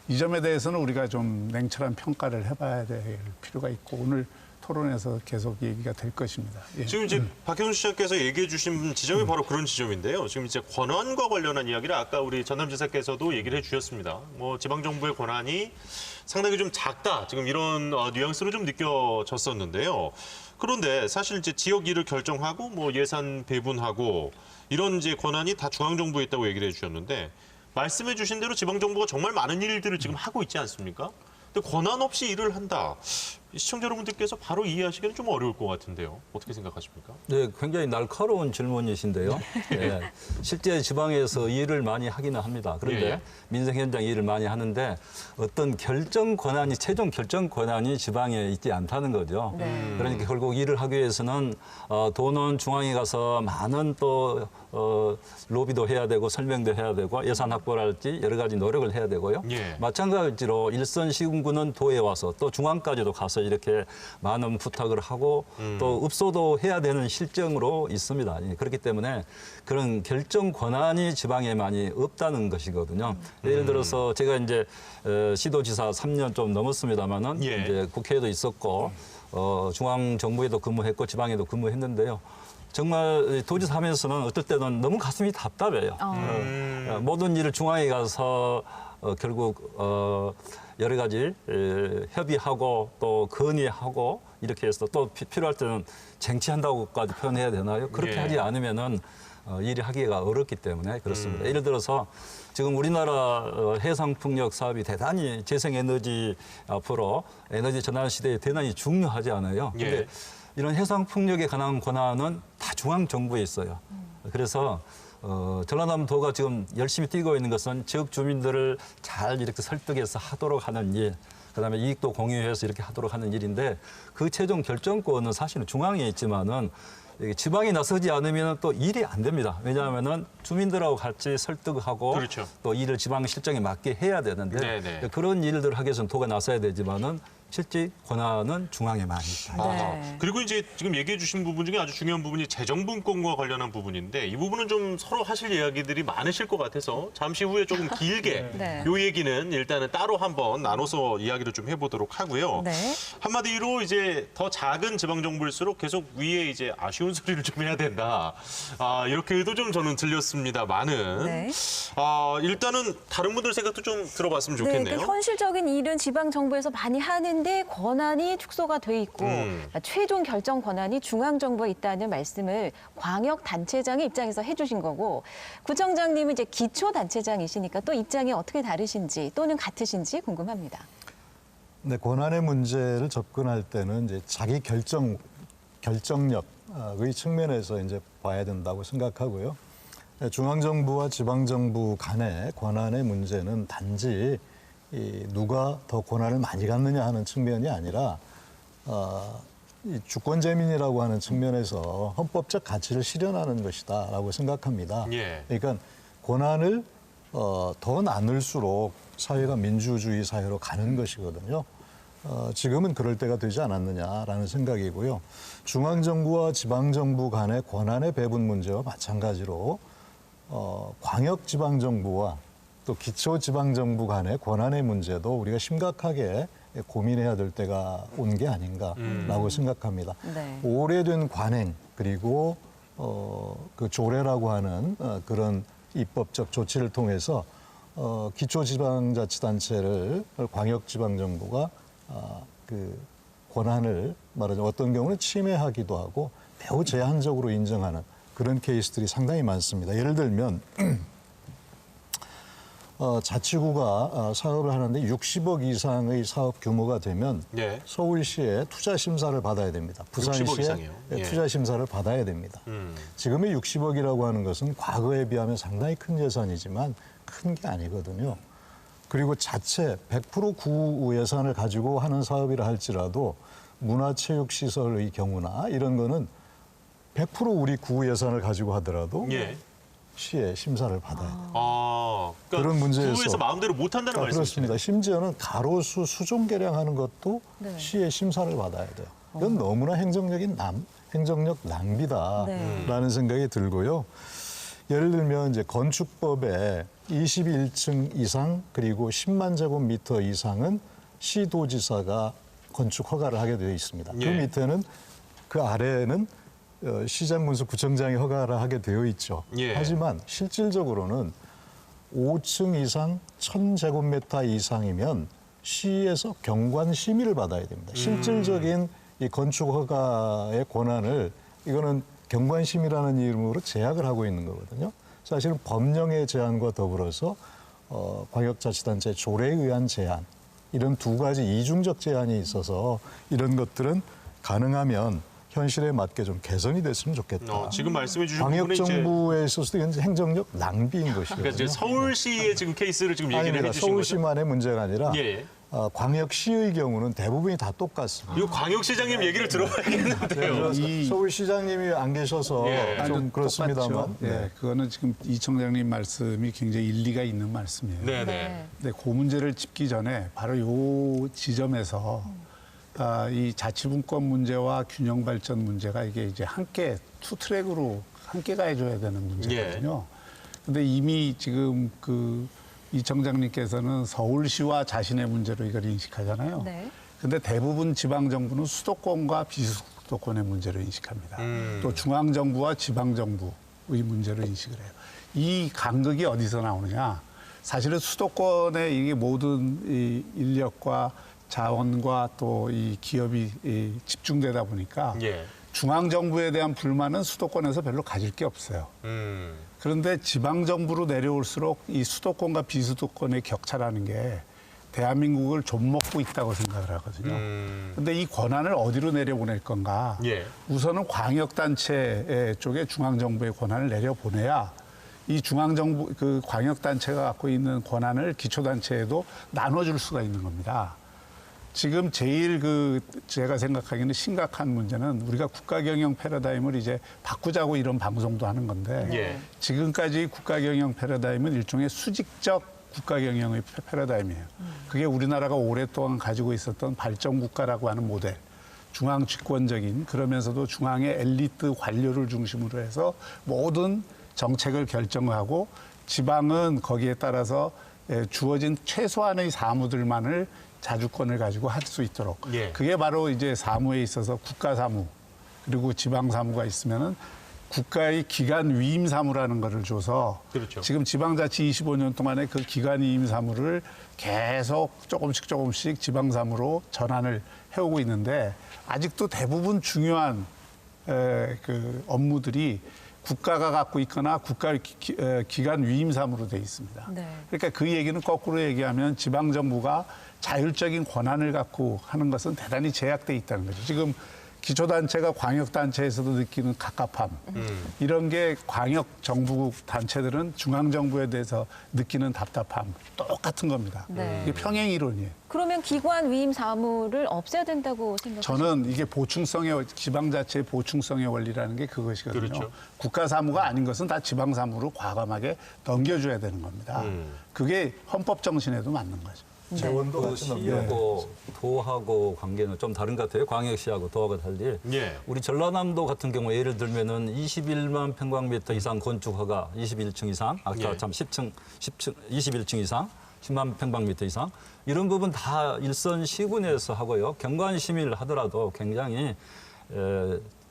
이 점에 대해서는 우리가 좀 냉철한 평가를 해봐야 될 필요가 있고 오늘 토론에서 계속 얘기가 될 것입니다. 예. 지금 이제 박형준 시장께서 얘기해 주신 지점이 바로 그런 지점인데요. 지금 이제 권한과 관련한 이야기를 아까 우리 전남지사께서도 얘기를 해주셨습니다. 뭐 지방정부의 권한이 상당히 좀 작다. 지금 이런 뉘앙스로 좀 느껴졌었는데요. 그런데 사실 이제 지역 일을 결정하고 뭐 예산 배분하고 이런 이제 권한이 다 중앙정부에 있다고 얘기를 해주셨는데 말씀해 주신 대로 지방정부가 정말 많은 일들을 지금 하고 있지 않습니까? 근데 권한 없이 일을 한다. 시청자 여러분들께서 바로 이해하시기는 좀 어려울 것 같은데요. 어떻게 생각하십니까? 네, 굉장히 날카로운 질문이신데요. 네, 실제 지방에서 일을 많이 하기는 합니다. 그런데 민생 현장 일을 많이 하는데 어떤 결정 권한이 최종 결정 권한이 지방에 있지 않다는 거죠. 그러니까 결국 일을 하기 위해서는 돈은 중앙에 가서 많은 또 로비도 해야 되고 설명도 해야 되고 예산 확보랄지 여러 가지 노력을 해야 되고요. 마찬가지로 일선 시군구는 도에 와서 또 중앙까지도 가서 이렇게 많은 부탁을 하고 또 읍소도 해야 되는 실정으로 있습니다. 그렇기 때문에 그런 결정 권한이 지방에 많이 없다는 것이거든요. 예를 들어서 제가 이제 시도지사 3년 좀 넘었습니다만은 이제 국회에도 있었고 중앙 정부에도 근무했고 지방에도 근무했는데요. 정말 도지사 하면서는 어떨 때는 너무 가슴이 답답해요. 모든 일을 중앙에 가서 결국 여러 가지 협의하고 또 건의하고 이렇게 해서 또 필요할 때는 쟁취한다고까지 표현해야 되나요? 그렇게 하지 않으면은 일이 하기가 어렵기 때문에 그렇습니다. 예를 들어서 지금 우리나라 해상풍력 사업이 대단히 재생에너지 앞으로 에너지 전환 시대에 대단히 중요하지 않아요. 근데 이런 해상풍력에 관한 권한은 다 중앙정부에 있어요. 그래서 전라남도가 지금 열심히 뛰고 있는 것은 지역 주민들을 잘 이렇게 설득해서 하도록 하는 일, 그다음에 이익도 공유해서 이렇게 하도록 하는 일인데 그 최종 결정권은 사실은 중앙에 있지만은 지방이 나서지 않으면 또 일이 안 됩니다. 왜냐하면은 주민들하고 같이 설득하고 그렇죠. 또 일을 지방 실정에 맞게 해야 되는데 네네. 그런 일들을 하기 위해서는 도가 나서야 되지만은 실제 권한은 중앙에 많이 있다. 아, 그리고 이제 지금 얘기해 주신 부분 중에 아주 중요한 부분이 재정분권과 관련한 부분인데 이 부분은 좀 서로 하실 이야기들이 많으실 것 같아서 잠시 후에 조금 길게 네. 요 얘기는 일단은 따로 한번 나눠서 이야기를 좀 해보도록 하고요. 네. 한마디로 이제 더 작은 지방정부일수록 계속 위에 이제 아쉬운 소리를 좀 해야 된다. 이렇게도 좀 저는 들렸습니다만은 네. 일단은 다른 분들 생각도 좀 들어봤으면 네, 좋겠네요. 그러니까 현실적인 일은 지방 정부에서 많이 하는데 권한이 축소가 돼 있고 최종 결정 권한이 중앙 정부에 있다는 말씀을 광역 단체장의 입장에서 해주신 거고 구청장님은 이제 기초 단체장이시니까 또 입장이 어떻게 다르신지 또는 같으신지 궁금합니다. 네, 권한의 문제를 접근할 때는 이제 자기 결정력의 측면에서 이제 봐야 된다고 생각하고요. 중앙정부와 지방정부 간의 권한의 문제는 단지 누가 더 권한을 많이 갖느냐 하는 측면이 아니라 이 주권재민이라고 하는 측면에서 헌법적 가치를 실현하는 것이다라고 생각합니다. 예. 그러니까 권한을 더 나눌수록 사회가 민주주의 사회로 가는 것이거든요. 지금은 그럴 때가 되지 않았느냐라는 생각이고요. 중앙정부와 지방정부 간의 권한의 배분 문제와 마찬가지로 광역지방정부와 또 기초지방정부 간의 권한의 문제도 우리가 심각하게 고민해야 될 때가 온 게 아닌가라고 생각합니다. 네. 오래된 관행 그리고 그 조례라고 하는 그런 입법적 조치를 통해서 기초지방자치단체를 광역지방정부가 그 권한을 말하자면 어떤 경우는 침해하기도 하고 매우 제한적으로 인정하는 그런 케이스들이 상당히 많습니다. 예를 들면 자치구가 사업을 하는데 60억 이상의 사업 규모가 되면 예. 서울시에 투자 심사를 받아야 됩니다. 60억 부산시에 이상이요? 예. 투자 심사를 받아야 됩니다. 지금의 60억이라고 하는 것은 과거에 비하면 상당히 큰 예산이지만 큰 게 아니거든요. 그리고 자체 100% 구 예산을 가지고 하는 사업이라 할지라도 문화체육시설의 경우나 이런 거는 100% 우리 구 예산을 가지고 하더라도 예. 시에 심사를 받아야 돼요. 그러니까 그런 문제에서 구에서 마음대로 못 한다는 말씀이시죠? 그렇습니다. 심지어는 가로수 수종 개량하는 것도 네. 시의 심사를 받아야 돼요. 이건 너무나 행정력 낭비다라는 생각이 들고요. 예를 들면 이제 건축법에 21층 이상 그리고 10만 제곱미터 이상은 시도지사가 건축 허가를 하게 되어 있습니다. 그 예. 밑에는 그 아래에는 시장군수 구청장이 허가를 하게 되어 있죠. 예. 하지만 실질적으로는 5층 이상 1000제곱미터 이상이면 시에서 경관 심의를 받아야 됩니다. 실질적인 이 건축 허가의 권한을 이거는 경관 심의라는 이름으로 제약을 하고 있는 거거든요. 사실은 법령의 제한과 더불어서 광역자치단체 조례에 의한 제한 이런 두 가지 이중적 제한이 있어서 이런 것들은 가능하면 현실에 맞게 좀 개선이 됐으면 좋겠다. 지금 말씀해 주신 부분은 광역정부에 있어서도 이건 행정력 낭비인 것이거든요. 그러니까 이제 서울시의 지금 케이스를 지금 얘기를 아닙니다. 해주신 거죠? 서울시만의 문제가 아니라 예. 광역시의 경우는 대부분이 다 똑같습니다. 이거 광역시장님 얘기를 들어봐야겠는데요. 서울시장님이 안 계셔서 좀 그렇습니다만. 똑같죠. 네. 그거는 지금 이 청장님 말씀이 굉장히 일리가 있는 말씀이에요. 네네. 근데 그 문제를 짚기 전에 바로 요 지점에서 이 자치분권 문제와 균형 발전 문제가 이게 이제 함께 투 트랙으로 함께 가해줘야 되는 문제거든요. 근데 이미 지금 이 청장님께서는 서울시와 자신의 문제로 이걸 인식하잖아요. 네. 근데 대부분 지방정부는 수도권과 비수도권의 문제로 인식합니다. 또 중앙정부와 지방정부의 문제로 인식을 해요. 이 간극이 어디서 나오느냐. 사실은 수도권에 이게 모든 이 인력과 자원과 또 이 기업이 집중되다 보니까 중앙정부에 대한 불만은 수도권에서 별로 가질 게 없어요. 그런데 지방정부로 내려올수록 이 수도권과 비수도권의 격차라는 게 대한민국을 좀 먹고 있다고 생각을 하거든요. 그런데 이 권한을 어디로 내려보낼 건가? 우선은 광역단체 쪽에 중앙정부의 권한을 내려보내야 이 중앙정부, 그 광역단체가 갖고 있는 권한을 기초단체에도 나눠줄 수가 있는 겁니다. 지금 제일 제가 생각하기에는 심각한 문제는 우리가 국가 경영 패러다임을 이제 바꾸자고 이런 방송도 하는 건데 예. 지금까지 국가 경영 패러다임은 일종의 수직적 국가 경영의 패러다임이에요. 그게 우리나라가 오랫동안 가지고 있었던 발전 국가라고 하는 모델. 중앙 집권적인 그러면서도 중앙의 엘리트 관료를 중심으로 해서 모든 정책을 결정하고 지방은 거기에 따라서 주어진 최소한의 사무들만을 자주권을 가지고 할 수 있도록. 예. 그게 바로 이제 사무에 있어서 국가 사무 그리고 지방 사무가 있으면은 국가의 기관 위임 사무라는 거를 줘서 그렇죠. 지금 지방자치 25년 동안에 그 기관 위임 사무를 계속 조금씩 지방 사무로 전환을 해오고 있는데 아직도 대부분 중요한 그 업무들이 국가가 갖고 있거나 국가 기관 위임 사무로 돼 있습니다. 네. 그러니까 그 얘기는 거꾸로 얘기하면 지방 정부가 자율적인 권한을 갖고 하는 것은 대단히 제약돼 있다는 거죠. 지금 기초단체가 광역단체에서도 느끼는 갑갑함 이런 게 광역정부국 단체들은 중앙정부에 대해서 느끼는 답답함 똑같은 겁니다. 네. 이게 평행이론이에요. 그러면 기관 위임 사무를 없애야 된다고 생각하십니까? 저는 이게 지방자치의 보충성의 원리라는 게 그것이거든요. 그렇죠. 국가사무가 아닌 것은 다 지방사무로 과감하게 넘겨줘야 되는 겁니다. 그게 헌법 정신에도 맞는 거죠. 재원도 그 같이 시하고 도하고 관계는 좀 다른 것 같아요. 광역시하고 도하고 달리. 예. 우리 전라남도 같은 경우 예를 들면은 21만 평방미터 이상 건축 허가 21층 이상, 아까 예. 참 10층 21층 이상, 10만 평방미터 이상 이런 부분 다 일선 시군에서 하고요. 경관 심의를 하더라도 굉장히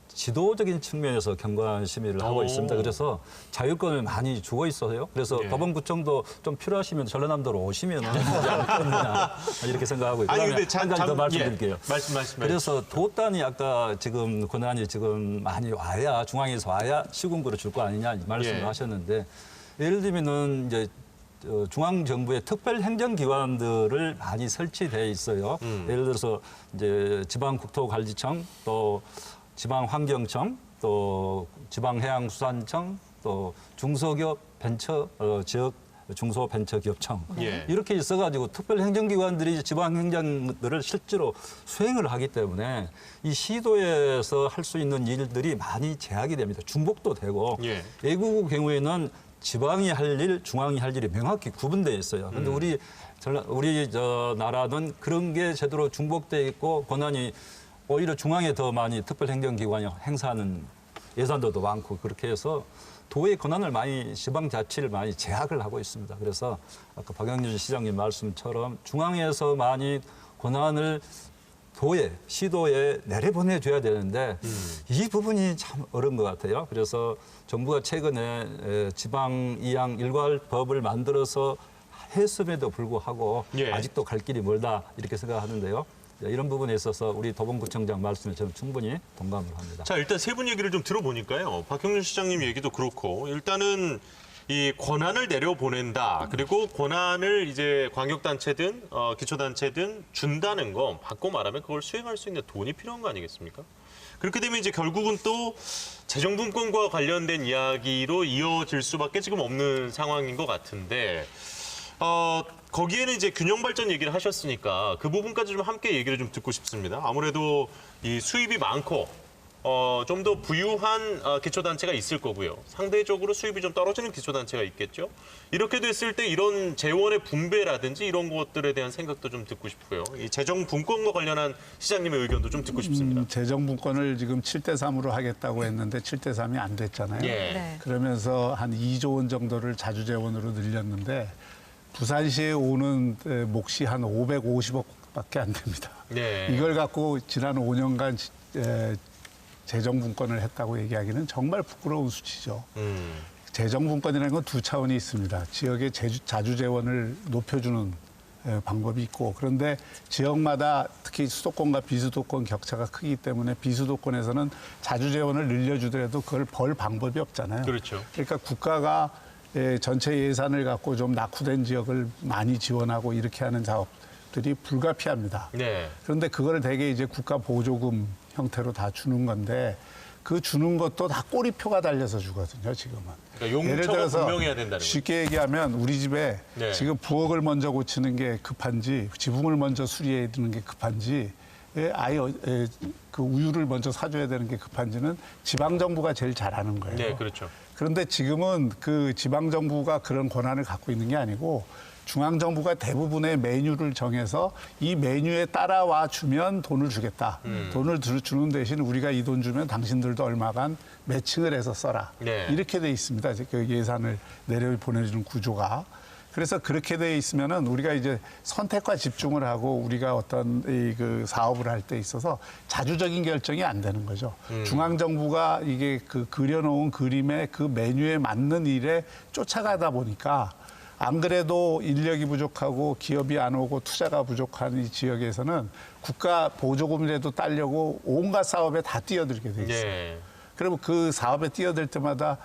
지도적인 측면에서 경관 심의를 하고 있습니다. 그래서 자율권을 많이 주고 있어요. 그래서 예. 도봉구청도 좀 필요하시면 전라남도로 오시면 되지 않겠느냐 이렇게 생각하고 있고요. 아니, 근데 한 가지 더 말씀드릴게요. 예. 말씀. 그래서 도단이 아까 지금 권한이 지금 많이 와야 중앙에서 와야 시군구로 줄 거 아니냐 말씀을 예. 하셨는데 예를 들면은 이제 중앙 정부의 특별 행정기관들을 많이 설치돼 있어요. 예를 들어서 이제 지방국토관리청 또 지방환경청, 또 지방해양수산청, 또 중소기업 벤처 지역 중소벤처기업청 예. 이렇게 있어가지고 특별행정기관들이 지방행정들을 실제로 수행을 하기 때문에 이 시도에서 할 수 있는 일들이 많이 제약이 됩니다. 중복도 되고 예. 외국 경우에는 지방이 할 일, 중앙이 할 일이 명확히 구분되어 있어요. 그런데 우리 나라는 그런 게 제대로 중복되어 있고 권한이 오히려 중앙에 더 많이 특별행정기관이 행사하는 예산도 많고 그렇게 해서 도의 권한을 많이 지방자치를 많이 제약을 하고 있습니다. 그래서 아까 박영준 시장님 말씀처럼 중앙에서 많이 권한을 도에 시도에 내려보내줘야 되는데 이 부분이 참 어려운 것 같아요. 그래서 정부가 최근에 지방 이양 일괄법을 만들어서 했음에도 불구하고 예. 아직도 갈 길이 멀다 이렇게 생각하는데요. 이런 부분에 있어서 우리 도봉구청장 말씀에 저는 충분히 동감을 합니다. 자, 일단 세 분 얘기를 좀 들어보니까요. 박형준 시장님 얘기도 그렇고 일단은 이 권한을 내려보낸다. 그리고 권한을 이제 광역단체든 기초단체든 준다는 거 바꿔 말하면 그걸 수행할 수 있는 돈이 필요한 거 아니겠습니까? 그렇게 되면 이제 결국은 또 재정분권과 관련된 이야기로 이어질 수밖에 지금 없는 상황인 것 같은데 거기에는 이제 균형 발전 얘기를 하셨으니까 그 부분까지 좀 함께 얘기를 좀 듣고 싶습니다. 아무래도 이 수입이 많고 좀 더 부유한 기초단체가 있을 거고요. 상대적으로 수입이 좀 떨어지는 기초단체가 있겠죠. 이렇게 됐을 때 이런 재원의 분배라든지 이런 것들에 대한 생각도 좀 듣고 싶고요. 이 재정 분권과 관련한 시장님의 의견도 좀 듣고 싶습니다. 재정 분권을 지금 7대3으로 하겠다고 했는데 7대3이 안 됐잖아요. 예. 네. 그러면서 한 2조 원 정도를 자주재원으로 늘렸는데 부산시에 오는 몫이 한 550억밖에 안 됩니다. 네. 이걸 갖고 지난 5년간 재정분권을 했다고 얘기하기는 정말 부끄러운 수치죠. 재정분권이라는 건 두 차원이 있습니다. 지역의 자주재원을 높여주는 방법이 있고 그런데 지역마다 특히 수도권과 비수도권 격차가 크기 때문에 비수도권에서는 자주재원을 늘려주더라도 그걸 벌 방법이 없잖아요. 그렇죠. 그러니까 국가가 전체 예산을 갖고 좀 낙후된 지역을 많이 지원하고 이렇게 하는 작업들이 불가피합니다. 네. 그런데 그걸 대개 이제 국가 보조금 형태로 다 주는 건데 그 주는 것도 다 꼬리표가 달려서 주거든요, 지금은. 그러니까 용처가 분명해야 된다는 거죠. 쉽게 얘기하면 우리 집에 네. 지금 부엌을 먼저 고치는 게 급한지 지붕을 먼저 수리해야 되는 게 급한지 아예 그 우유를 먼저 사줘야 되는 게 급한지는 지방정부가 제일 잘하는 거예요. 네, 그렇죠. 그런데 지금은 그 지방정부가 그런 권한을 갖고 있는 게 아니고 중앙정부가 대부분의 메뉴를 정해서 이 메뉴에 따라와 주면 돈을 주겠다. 돈을 주는 대신 우리가 이 돈 주면 당신들도 얼마간 매칭을 해서 써라. 네. 이렇게 돼 있습니다. 그 예산을 내려 보내주는 구조가. 그래서 그렇게 돼 있으면은 우리가 이제 선택과 집중을 하고 우리가 어떤 그 사업을 할 때 있어서 자주적인 결정이 안 되는 거죠. 중앙정부가 이게 그 그려놓은 그림의 그 메뉴에 맞는 일에 쫓아가다 보니까 안 그래도 인력이 부족하고 기업이 안 오고 투자가 부족한 이 지역에서는 국가 보조금이라도 따려고 온갖 사업에 다 뛰어들게 돼 있어요. 네. 그러면 그 사업에 뛰어들 때마다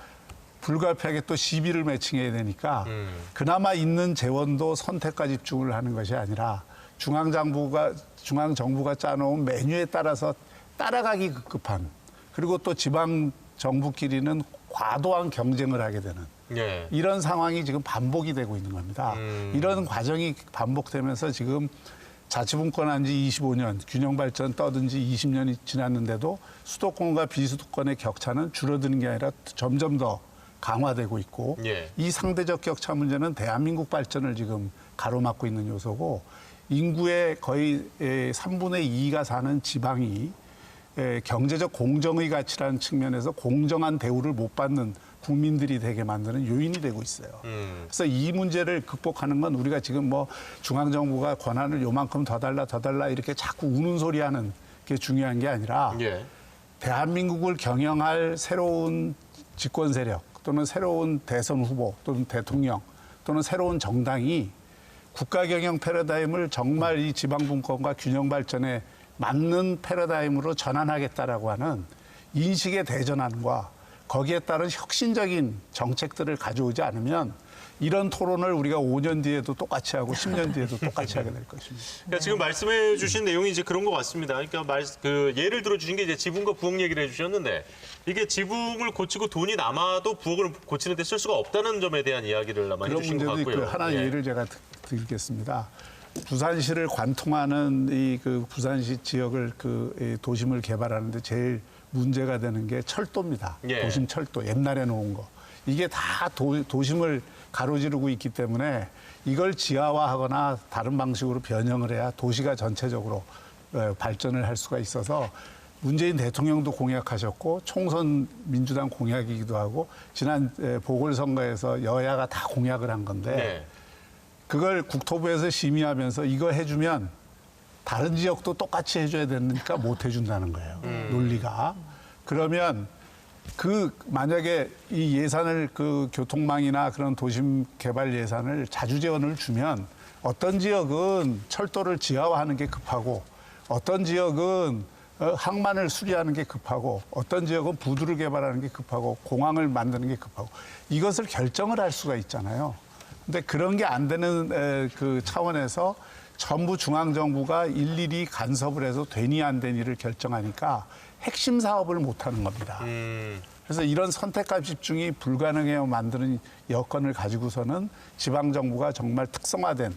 불가피하게 또 시비를 매칭해야 되니까 그나마 있는 재원도 선택과 집중을 하는 것이 아니라 중앙정부가 짜놓은 메뉴에 따라서 따라가기 급급한 그리고 또 지방 정부끼리는 과도한 경쟁을 하게 되는 네. 이런 상황이 지금 반복이 되고 있는 겁니다. 이런 과정이 반복되면서 지금 자치분권한 지 25년, 균형발전 떠든 지 20년이 지났는데도 수도권과 비수도권의 격차는 줄어드는 게 아니라 점점 더 강화되고 있고 예. 이 상대적 격차 문제는 대한민국 발전을 지금 가로막고 있는 요소고 인구의 거의 3분의 2가 사는 지방이 경제적 공정의 가치라는 측면에서 공정한 대우를 못 받는 국민들이 되게 만드는 요인이 되고 있어요. 그래서 이 문제를 극복하는 건 우리가 지금 뭐 중앙정부가 권한을 요만큼 더 달라 이렇게 자꾸 우는 소리 하는 게 중요한 게 아니라 예. 대한민국을 경영할 새로운 집권 세력 또는 새로운 대선 후보 또는 대통령 또는 새로운 정당이 국가 경영 패러다임을 정말 이 지방분권과 균형 발전에 맞는 패러다임으로 전환하겠다라고 하는 인식의 대전환과 거기에 따른 혁신적인 정책들을 가져오지 않으면 이런 토론을 우리가 5년 뒤에도 똑같이 하고 10년 뒤에도 똑같이 하게 될 것입니다. 그러니까 지금 말씀해 주신 내용이 이제 그런 것 같습니다. 그러니까 예를 들어 주신 게 이제 지붕과 부엌 얘기를 해 주셨는데 이게 지붕을 고치고 돈이 남아도 부엌을 고치는 데 쓸 수가 없다는 점에 대한 이야기를 아마 해 주신 것 같고요. 그런 문제도 있고요. 하나 예를 제가 드리겠습니다. 부산시를 관통하는 이 그 부산시 지역을 그 도심을 개발하는데 제일 문제가 되는 게 철도입니다. 예. 도심 철도 옛날에 놓은 거. 이게 다 도심을 가로지르고 있기 때문에 이걸 지하화하거나 다른 방식으로 변형을 해야 도시가 전체적으로 발전을 할 수가 있어서 문재인 대통령도 공약하셨고 총선 민주당 공약이기도 하고 지난 보궐선거에서 여야가 다 공약을 한 건데 네. 그걸 국토부에서 심의하면서 이거 해주면 다른 지역도 똑같이 해줘야 되니까 못 해준다는 거예요. 논리가. 그러면 만약에 이 예산을 그 교통망이나 그런 도심 개발 예산을 자주재원을 주면 어떤 지역은 철도를 지하화하는 게 급하고 어떤 지역은 항만을 수리하는 게 급하고 어떤 지역은 부두를 개발하는 게 급하고 공항을 만드는 게 급하고 이것을 결정을 할 수가 있잖아요. 근데 그런 게 안 되는 그 차원에서 전부 중앙정부가 일일이 간섭을 해서 되니 안 되니를 결정하니까 핵심 사업을 못 하는 겁니다. 그래서 이런 선택과 집중이 불가능해요 만드는 여건을 가지고서는 지방정부가 정말 특성화된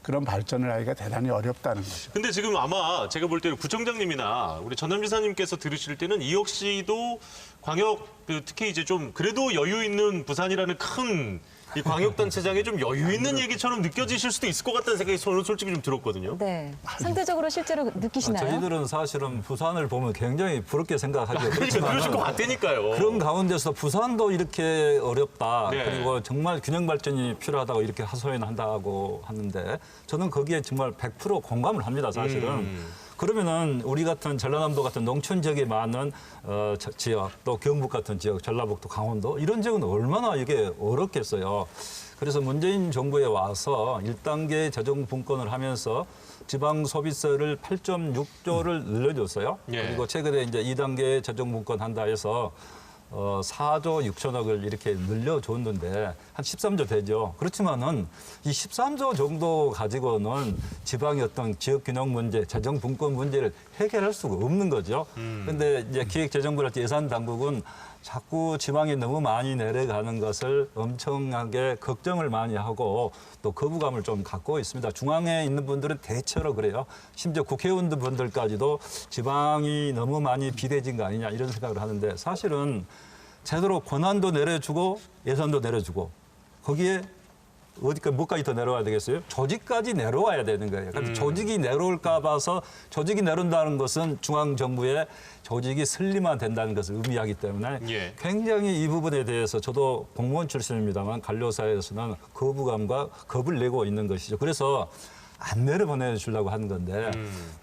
그런 발전을 하기가 대단히 어렵다는 거죠. 근데 지금 아마 제가 볼 때는 구청장님이나 우리 전남 지사님께서 들으실 때는 이 역시도 광역 특히 이제 좀 그래도 여유 있는 부산이라는 큰 이 광역단체장에 좀 여유 있는 얘기처럼 느껴지실 수도 있을 것 같다는 생각이 저는 솔직히 좀 들었거든요. 네. 상대적으로 실제로 느끼시나요? 저희들은 사실은 부산을 보면 굉장히 부럽게 생각하죠. 그러니까 그러실 것 같다니까요. 그런 가운데서 부산도 이렇게 어렵다. 네. 그리고 정말 균형 발전이 필요하다고 이렇게 하소연한다고 하는데 저는 거기에 정말 100% 공감을 합니다. 사실은. 그러면은 우리 같은 전라남도 같은 농촌 지역에 많은 지역, 또 경북 같은 지역, 전라북도, 강원도 이런 지역은 얼마나 이게 어렵겠어요. 그래서 문재인 정부에 와서 1단계 재정 분권을 하면서 지방 소비세를 8.6조를 늘려줬어요. 예. 그리고 최근에 이제 2단계 재정 분권 한다 해서 4조 6천억을 이렇게 늘려줬는데 한 13조 되죠. 그렇지만은 이 13조 정도 가지고는 지방의 어떤 지역 균형 문제, 재정 분권 문제를 해결할 수가 없는 거죠. 그런데 이제 기획재정부랄 때 예산 당국은 자꾸 지방이 너무 많이 내려가는 것을 엄청나게 걱정을 많이 하고 또 거부감을 좀 갖고 있습니다. 중앙에 있는 분들은 대체로 그래요. 심지어 국회의원분들까지도 지방이 너무 많이 비대해진 거 아니냐 이런 생각을 하는데 사실은 제대로 권한도 내려주고 예산도 내려주고 거기에 뭐까지 더 내려와야 되겠어요? 조직까지 내려와야 되는 거예요. 그래서 조직이 내려올까 봐서 조직이 내려온다는 것은 중앙정부의 조직이 슬림화된다는 것을 의미하기 때문에 굉장히 이 부분에 대해서 저도 공무원 출신입니다만 관료사회에서는 거부감과 겁을 내고 있는 것이죠. 그래서 안 내려보내주려고 하는 건데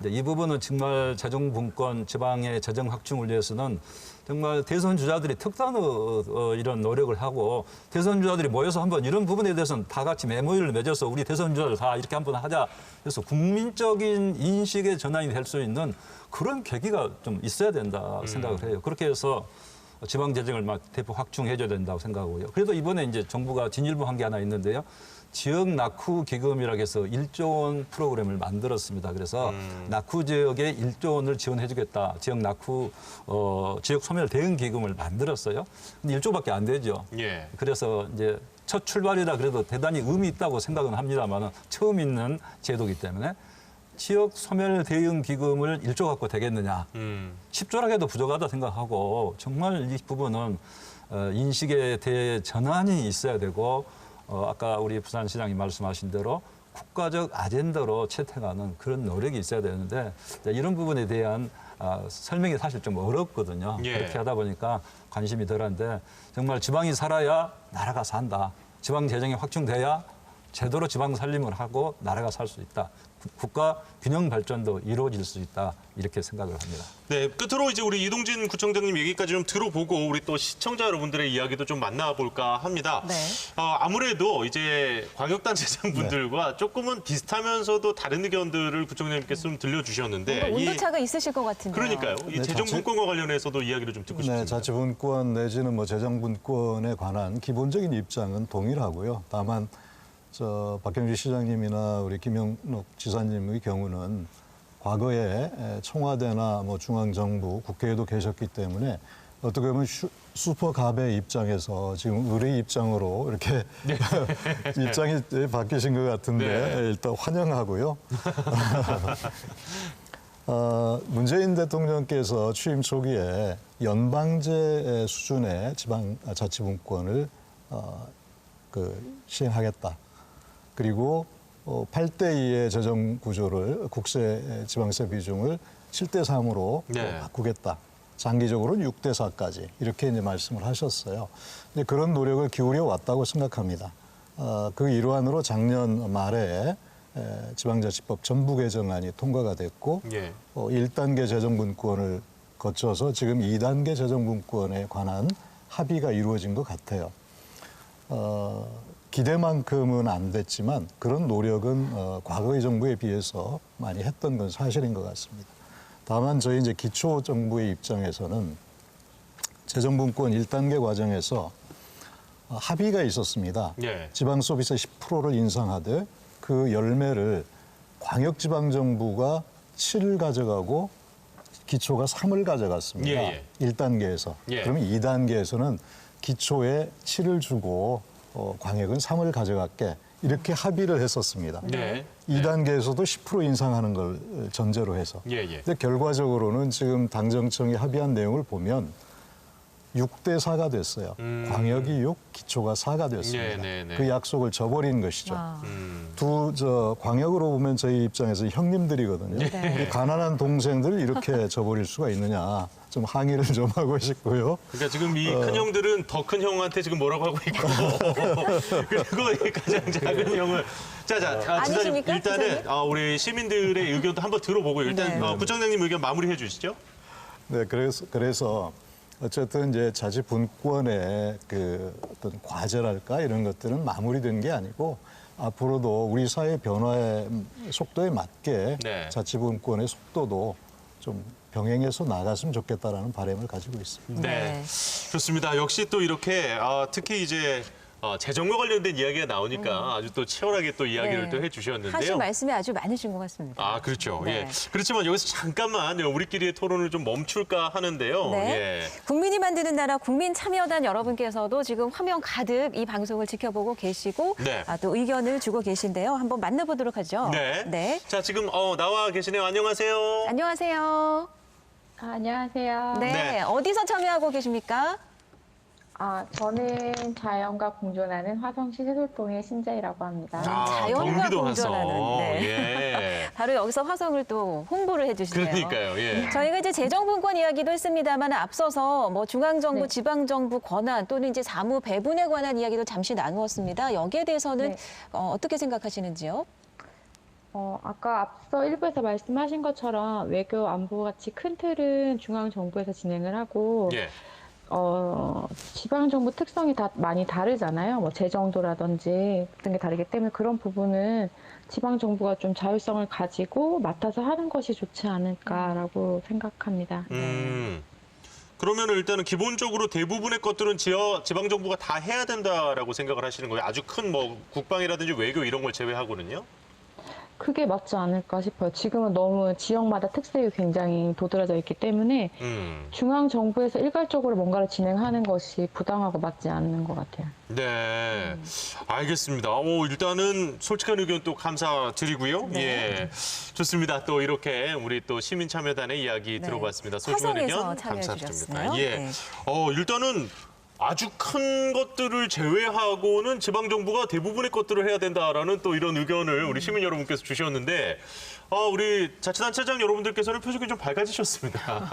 이 부분은 정말 재정 분권, 지방의 재정 확충을 위해서는 정말 대선 주자들이 특단의 이런 노력을 하고 대선 주자들이 모여서 한번 이런 부분에 대해서는 다 같이 메모리를 맺어서 우리 대선 주자들 다 이렇게 한번 하자. 그래서 국민적인 인식의 전환이 될 수 있는 그런 계기가 좀 있어야 된다 생각을 해요. 그렇게 해서 지방 재정을 막 대폭 확충해줘야 된다고 생각하고요. 그래도 이번에 이제 정부가 진일보한 게 하나 있는데요. 지역 낙후 기금이라고 해서 1조 원 프로그램을 만들었습니다. 그래서 낙후 지역에 1조 원을 지원해주겠다. 지역 낙후 지역 소멸 대응 기금을 만들었어요. 근데 1조밖에 안 되죠. 그래서 이제 첫 출발이라 그래도 대단히 의미 있다고 생각은 합니다만 처음 있는 제도이기 때문에 지역 소멸 대응 기금을 1조 갖고 되겠느냐. 10조라고 해도 부족하다 생각하고 정말 이 부분은 인식에 대해 전환이 있어야 되고 아까 우리 부산시장이 말씀하신 대로 국가적 아젠다로 채택하는 그런 노력이 있어야 되는데 이런 부분에 대한 설명이 사실 좀 어렵거든요. 그렇게 하다 보니까 관심이 덜한데 정말 지방이 살아야 나라가 산다. 지방 재정이 확충돼야 제대로 지방 살림을 하고 나라가 살 수 있다. 국가 균형 발전도 이루어질 수 있다. 이렇게 생각을 합니다. 네, 끝으로 이제 우리 이동진 구청장님 얘기까지 좀 들어보고 우리 또 시청자 여러분들의 이야기도 좀 만나볼까 합니다. 아무래도 이제 광역단체장분들과 조금은 비슷하면서도 다른 의견들을 구청장님께서 좀 들려주셨는데 온도차가 있으실 것 같은데요. 그러니까요. 이 재정분권과 관련해서도 이야기를 좀 듣고 싶습니다. 네, 자치분권 내지는 뭐 재정분권에 관한 기본적인 입장은 동일하고요. 다만 박경주 시장님이나 우리 김영록 지사님의 경우는 과거에 청와대나 뭐 중앙정부, 국회에도 계셨기 때문에 어떻게 보면 슈퍼갑의 입장에서 지금 의뢰 입장으로 이렇게 입장이 바뀌신 것 같은데 일단 환영하고요. 문재인 대통령께서 취임 초기에 연방제 수준의 지방자치분권을 시행하겠다. 그리고 8대2의 재정 구조를 국세 지방세 비중을 7대3으로 바꾸겠다. 장기적으로는 6대4까지 이렇게 이제 말씀을 하셨어요. 근데 그런 노력을 기울여 왔다고 생각합니다. 그 일환으로 작년 말에 지방자치법 전부 개정안이 통과가 됐고 1단계 재정분권을 거쳐서 지금 2단계 재정분권에 관한 합의가 이루어진 것 같아요. 기대만큼은 안 됐지만 그런 노력은 과거의 정부에 비해서 많이 했던 건 사실인 것 같습니다. 다만 저희 이제 기초 정부의 입장에서는 재정분권 1단계 과정에서 합의가 있었습니다. 지방소비세 10%를 인상하되 그 열매를 광역지방정부가 7을 가져가고 기초가 3을 가져갔습니다. 1단계에서. 그러면 2단계에서는 기초에 7을 주고 광역은 3을 가져갈게 이렇게 합의를 했었습니다. 2단계에서도 10% 인상하는 걸 전제로 해서. 근데 결과적으로는 지금 당정청이 합의한 내용을 보면 6대4가 됐어요. 광역이 6, 기초가 4가 됐습니다. 그 약속을 저버린 것이죠. 광역으로 보면 저희 입장에서 형님들이거든요. 우리 가난한 동생들 이렇게 저버릴 수가 있느냐. 좀 항의를 좀 하고 싶고요. 그러니까 지금 이 큰 형들은 더 큰 형한테 지금 뭐라고 하고 있고 그리고 이 가장 작은 형을 지사님 일단은 우리 시민들의 의견도 한번 들어보고 일단 부청장님 의견 마무리해 주시죠. 네, 그래서 어쨌든 이제 자치분권의 그 어떤 과제랄까 이런 것들은 마무리된 게 아니고 앞으로도 우리 사회 변화의 속도에 맞게 자치분권의 속도도 좀 병행해서 나갔으면 좋겠다라는 바람을 가지고 있습니다. 네, 좋습니다. 역시 또 이렇게 특히 이제 재정과 관련된 이야기가 나오니까 아주 또 치열하게 또 이야기를 또 해주셨는데요. 하신 말씀이 아주 많으신 것 같습니다. 아, 그렇죠. 네. 예. 그렇지만 여기서 잠깐만 우리끼리의 토론을 좀 멈출까 하는데요. 네. 예. 국민이 만드는 나라 국민참여단 여러분께서도 지금 화면 가득 이 방송을 지켜보고 계시고 네. 또 의견을 주고 계신데요. 한번 만나보도록 하죠. 네. 자, 지금 나와 계시네요. 안녕하세요. 안녕하세요. 안녕하세요. 네. 어디서 참여하고 계십니까? 저는 자연과 공존하는 화성시 세솔동의 신재희라고 합니다. 자연과 경기도 공존하는. 화성. 네. 예. 바로 여기서 화성을 또 홍보를 해주시네요. 그러니까요. 예. 저희가 이제 재정분권 이야기도 했습니다만 앞서서 뭐 중앙정부, 네. 지방정부 권한 또는 이제 사무 배분에 관한 이야기도 잠시 나누었습니다. 여기에 대해서는 네. 어떻게 생각하시는지요? 아까 앞서 일부에서 말씀하신 것처럼 외교 안보 같이 큰 틀은 중앙정부에서 진행을 하고 예. 지방정부 특성이 다 많이 다르잖아요. 뭐 재정도라든지 그런 게 다르기 때문에 그런 부분은 지방정부가 좀 자율성을 가지고 맡아서 하는 것이 좋지 않을까라고 생각합니다. 그러면 일단은 기본적으로 대부분의 것들은 지방정부가 다 해야 된다라고 생각을 하시는 거예요? 아주 큰 뭐 국방이라든지 외교 이런 걸 제외하고는요? 그게 맞지 않을까 싶어요. 지금은 너무 지역마다 특색이 굉장히 도드라져 있기 때문에 중앙정부에서 일괄적으로 뭔가를 진행하는 것이 부당하고 맞지 않는 것 같아요. 네, 알겠습니다. 일단은 솔직한 의견 또 감사드리고요. 네. 예, 좋습니다. 또 이렇게 우리 또 시민참여단의 이야기 들어봤습니다. 소중한 화성에서 의견 참여해 감사드립니다. 주셨어요. 예, 네. 일단은 아주 큰 것들을 제외하고는 지방정부가 대부분의 것들을 해야 된다라는 또 이런 의견을 우리 시민 여러분께서 주셨는데 우리 자치단체장 여러분들께서는 표정이 좀 밝아지셨습니다.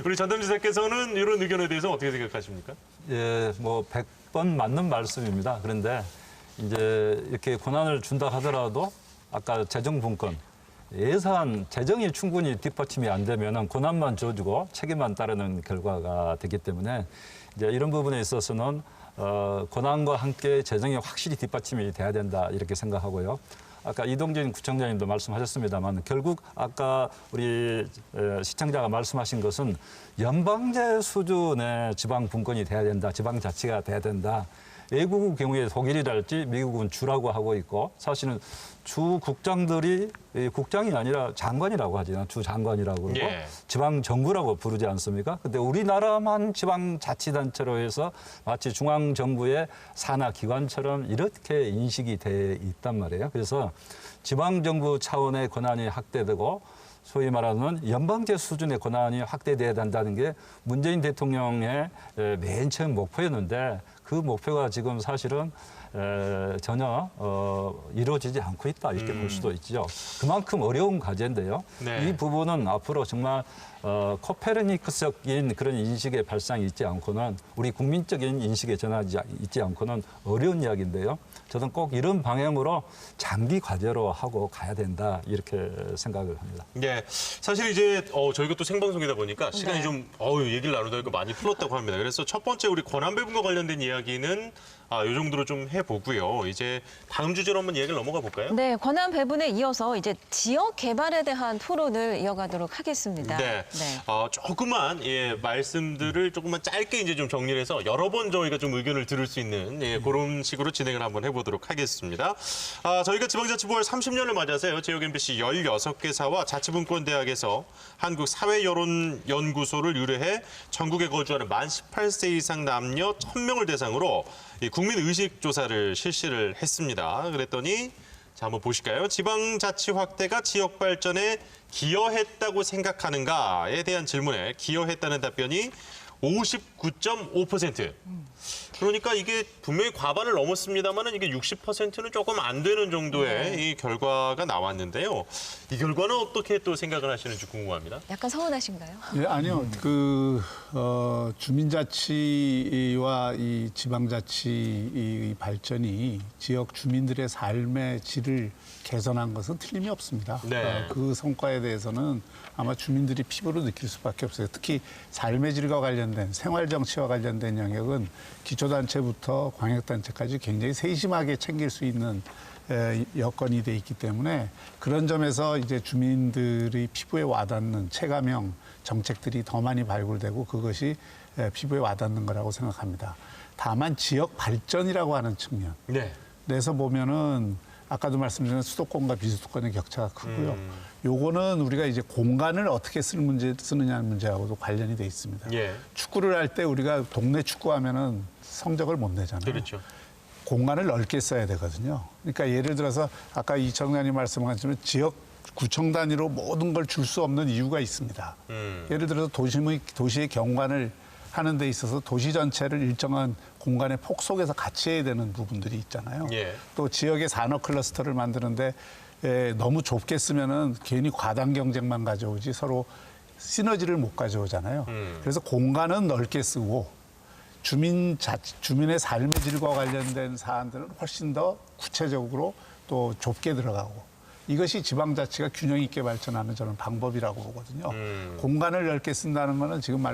우리 전담지사께서는 이런 의견에 대해서 어떻게 생각하십니까? 예, 뭐 100번 맞는 말씀입니다. 그런데 이제 이렇게 권한을 준다 하더라도 아까 재정분권, 예산, 재정이 충분히 뒷받침이 안 되면 권한만 줘주고 책임만 따르는 결과가 되기 때문에 이제 이런 부분에 있어서는 권한과 함께 재정이 확실히 뒷받침이 돼야 된다 이렇게 생각하고요. 아까 이동진 구청장님도 말씀하셨습니다만 결국 아까 우리 시청자가 말씀하신 것은 연방제 수준의 지방 분권이 돼야 된다, 지방자치가 돼야 된다. 외국의 경우에 독일이랄지 미국은 주라고 하고 있고 사실은 주 국장들이 국장이 아니라 장관이라고 하지 주 장관이라고 그러고 예. 지방 정부라고 부르지 않습니까? 근데 우리나라만 지방자치단체로 해서 마치 중앙 정부의 산하 기관처럼 이렇게 인식이 돼 있단 말이에요. 그래서 지방 정부 차원의 권한이 확대되고 소위 말하는 연방제 수준의 권한이 확대돼야 된다는 게 문재인 대통령의 맨 처음 목표였는데 그 목표가 지금 사실은 전혀 이루어지지 않고 있다 이렇게 볼 수도 있죠. 그만큼 어려운 과제인데요. 네. 이 부분은 앞으로 정말 코페르니쿠스적인 그런 인식의 발상이 있지 않고는 우리 국민적인 인식의 전환이 있지 않고는 어려운 이야기인데요. 저는 꼭 이런 방향으로 장기 과제로 하고 가야 된다 이렇게 생각을 합니다. 네, 사실 이제 저희가 또 생방송이다 보니까 시간이 네. 좀 얘기를 나누다 보니까 많이 풀었다고 합니다. 그래서 첫 번째 우리 권한 배분과 관련된 이야기는 이 정도로 좀 해보고요. 이제 다음 주제로 한번 이야기를 넘어가 볼까요? 네, 권한 배분에 이어서 이제 지역 개발에 대한 토론을 이어가도록 하겠습니다. 네. 조그만 말씀들을 조금만 짧게 이제 좀 정리를 해서 여러 번 저희가 좀 의견을 들을 수 있는 그런 식으로 진행을 한번 해보도록 하겠습니다. 저희가 지방자치부활 30년을 맞아서요. 지역 MBC 16개사와 자치분권대학에서 한국사회여론연구소를 유래해 전국에 거주하는 만 18세 이상 남녀 1000명을 대상으로 국민의식 조사를 실시를 했습니다. 그랬더니 자, 한번 보실까요? 지방자치 확대가 지역 발전에 기여했다고 생각하는가에 대한 질문에 기여했다는 답변이 59.5%. 그러니까 이게 분명히 과반을 넘었습니다만 이게 60%는 조금 안 되는 정도의 이 결과가 나왔는데요. 이 결과는 어떻게 또 생각을 하시는지 궁금합니다. 약간 서운하신가요? 예, 아니요. 주민자치와 이 지방자치 이 발전이 지역 주민들의 삶의 질을 개선한 것은 틀림이 없습니다. 네. 그 성과에 대해서는 아마 주민들이 피부로 느낄 수밖에 없어요. 특히 삶의 질과 관련된 생활정치와 관련된 영역은 기초단체부터 광역단체까지 굉장히 세심하게 챙길 수 있는 여건이 돼 있기 때문에 그런 점에서 이제 주민들이 피부에 와닿는 체감형 정책들이 더 많이 발굴되고 그것이 피부에 와닿는 거라고 생각합니다. 다만 지역 발전이라고 하는 측면. 그래서 보면은 아까도 말씀드린 수도권과 비수도권의 격차가 크고요. 요거는 우리가 이제 공간을 어떻게 쓰느냐는 문제하고도 관련이 돼 있습니다. 축구를 할 때 우리가 동네 축구하면은 성적을 못 내잖아요. 그렇죠. 공간을 넓게 써야 되거든요. 그러니까 예를 들어서 아까 이 청장님 말씀하셨지만 지역 구청 단위로 모든 걸 줄 수 없는 이유가 있습니다. 예를 들어서 도시의 경관을 하는 데 있어서 도시 전체를 일정한 공간의 폭 속에서 같이 해야 되는 부분들이 있잖아요. 또 지역의 산업 클러스터를 만드는데 너무 좁게 쓰면은 괜히 과당 경쟁만 가져오지 서로 시너지를 못 가져오잖아요. 그래서 공간은 넓게 쓰고 주민의 삶의 질과 관련된 사안들은 훨씬 더 구체적으로 또 좁게 들어가고 이것이 지방자치가 균형 있게 발전하는 저는 방법이라고 보거든요. 공간을 넓게 쓴다는 거는 지금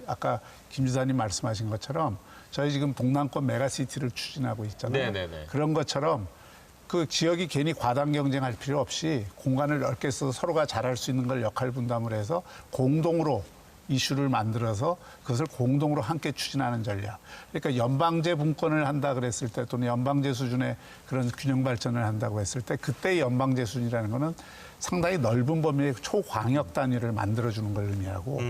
아까 김 지사님 말씀하신 것처럼 저희 지금 동남권 메가시티를 추진하고 있잖아요. 그런 것처럼 그 지역이 괜히 과당 경쟁할 필요 없이 공간을 넓게 써서 서로가 잘할 수 있는 걸 역할 분담을 해서 공동으로 이슈를 만들어서 그것을 공동으로 함께 추진하는 전략. 그러니까 연방제 분권을 한다 그랬을 때 또는 연방제 수준의 그런 균형 발전을 한다고 했을 때 그때의 연방제 수준이라는 거는 상당히 넓은 범위의 초광역 단위를 만들어주는 걸 의미하고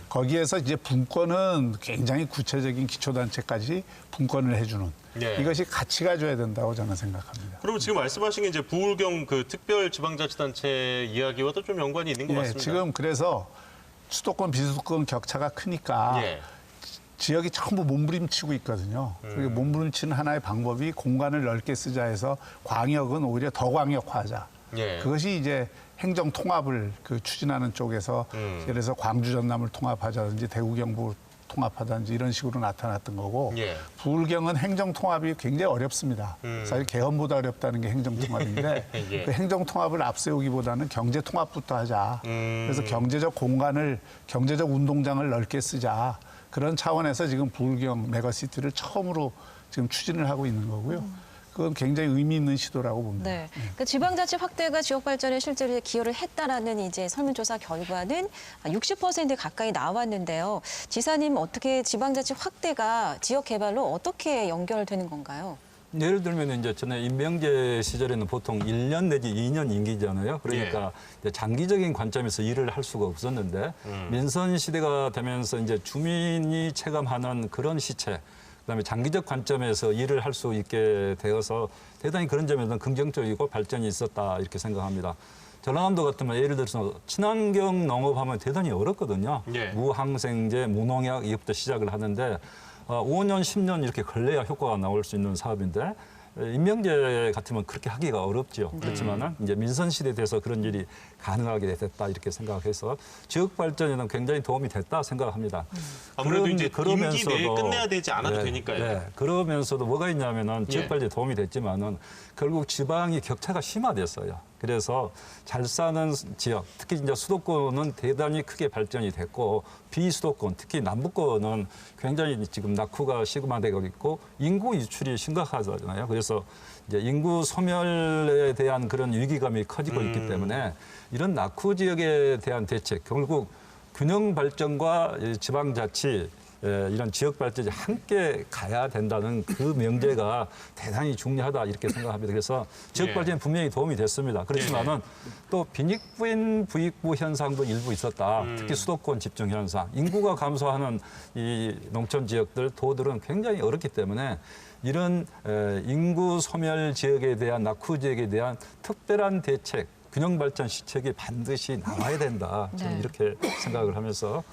거기에서 이제 분권은 굉장히 구체적인 기초단체까지 분권을 해주는 이것이 같이 가져야 된다고 저는 생각합니다. 그럼 지금 말씀하신 게 이제 부울경 그 특별지방자치단체 이야기와도 좀 연관이 있는 것 같습니다. 지금 그래서 수도권 비수도권 격차가 크니까 지역이 전부 몸부림치고 있거든요. 그리고 몸부림치는 하나의 방법이 공간을 넓게 쓰자 해서 광역은 오히려 더 광역화하자. 그것이 이제 행정 통합을 추진하는 쪽에서 예를 들어서 광주 전남을 통합하자든지 대구 경북 통합하든지 이런 식으로 나타났던 거고 부울경은 행정 통합이 굉장히 어렵습니다. 사실 개헌보다 어렵다는 게 행정 통합인데 그 행정 통합을 앞세우기보다는 경제 통합부터 하자. 그래서 경제적 공간을 경제적 운동장을 넓게 쓰자. 그런 차원에서 지금 부울경 메가시티를 처음으로 지금 추진을 하고 있는 거고요. 그건 굉장히 의미 있는 시도라고 봅니다. 네. 그 지방자치 확대가 지역 발전에 실제로 기여를 했다라는 이제 설문조사 결과는 60% 가까이 나왔는데요. 지사님 어떻게 지방자치 확대가 지역 개발로 어떻게 연결되는 건가요? 예를 들면 이제 전에 임명제 시절에는 보통 1년 내지 2년 임기잖아요. 그러니까 이제 장기적인 관점에서 일을 할 수가 없었는데 민선 시대가 되면서 이제 주민이 체감하는 그런 시체 그다음에 장기적 관점에서 일을 할 수 있게 되어서 대단히 그런 점에서는 긍정적이고 발전이 있었다 이렇게 생각합니다. 전라남도 같으면 예를 들어서 친환경 농업하면 대단히 어렵거든요. 무항생제, 무농약 이것부터 시작을 하는데 5년, 10년 이렇게 걸려야 효과가 나올 수 있는 사업인데 임명제 같으면 그렇게 하기가 어렵죠. 그렇지만은 이제 민선 시대에 돼서 그런 일이 가능하게 됐다 이렇게 생각해서 지역 발전에는 굉장히 도움이 됐다 생각합니다. 아무래도 이제 임기 내에 끝내야 되지 않아도 되니까요. 그러면서도 뭐가 있냐면은 지역 발전에 도움이 됐지만은 결국 지방이 격차가 심화됐어요. 그래서 잘 사는 지역, 특히 이제 수도권은 대단히 크게 발전이 됐고 비수도권, 특히 남부권은 굉장히 지금 낙후가 시그마되고 있고 인구 유출이 심각하잖아요. 그래서 이제 인구 소멸에 대한 그런 위기감이 커지고 있기 때문에 이런 낙후 지역에 대한 대책, 결국 균형 발전과 지방자치 이런 지역 발전이 함께 가야 된다는 그 명제가 대단히 중요하다 이렇게 생각합니다. 그래서 지역 발전에 분명히 도움이 됐습니다. 그렇지만은 또 빈익빈 부익부 현상도 일부 있었다. 특히 수도권 집중 현상, 인구가 감소하는 이 농촌 지역들, 도들은 굉장히 어렵기 때문에 이런 인구 소멸 지역에 대한 낙후 지역에 대한 특별한 대책, 균형 발전 시책이 반드시 나와야 된다. 저는 이렇게 생각을 하면서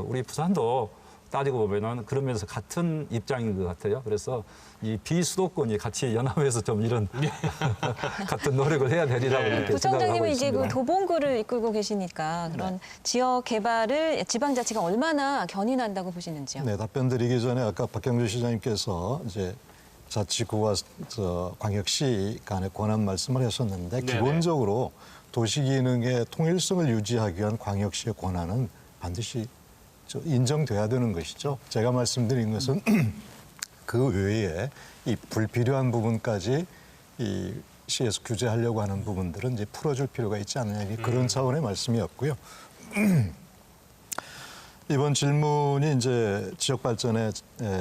우리 부산도 따지고 보면은 그러면서 같은 입장인 것 같아요. 그래서 이 비수도권이 같이 연합해서 좀 이런 같은 노력을 해야 되리라고 이렇게 생각을 하고 부총장님은 있습니다. 이제 그 도봉구를 이끌고 계시니까 그런 지역 개발을 지방자치가 얼마나 견인한다고 보시는지요? 네, 답변 드리기 전에 아까 박경주 시장님께서 이제 자치구와 광역시 간의 권한 말씀을 하셨는데 기본적으로 도시기능의 통일성을 유지하기 위한 광역시의 권한은 반드시 인정돼야 되는 것이죠. 제가 말씀드린 것은 그 외에 이 불필요한 부분까지 이 시에서 규제하려고 하는 부분들은 이제 풀어줄 필요가 있지 않느냐 그런 차원의 말씀이었고요. 이번 질문이 이제 지역 발전에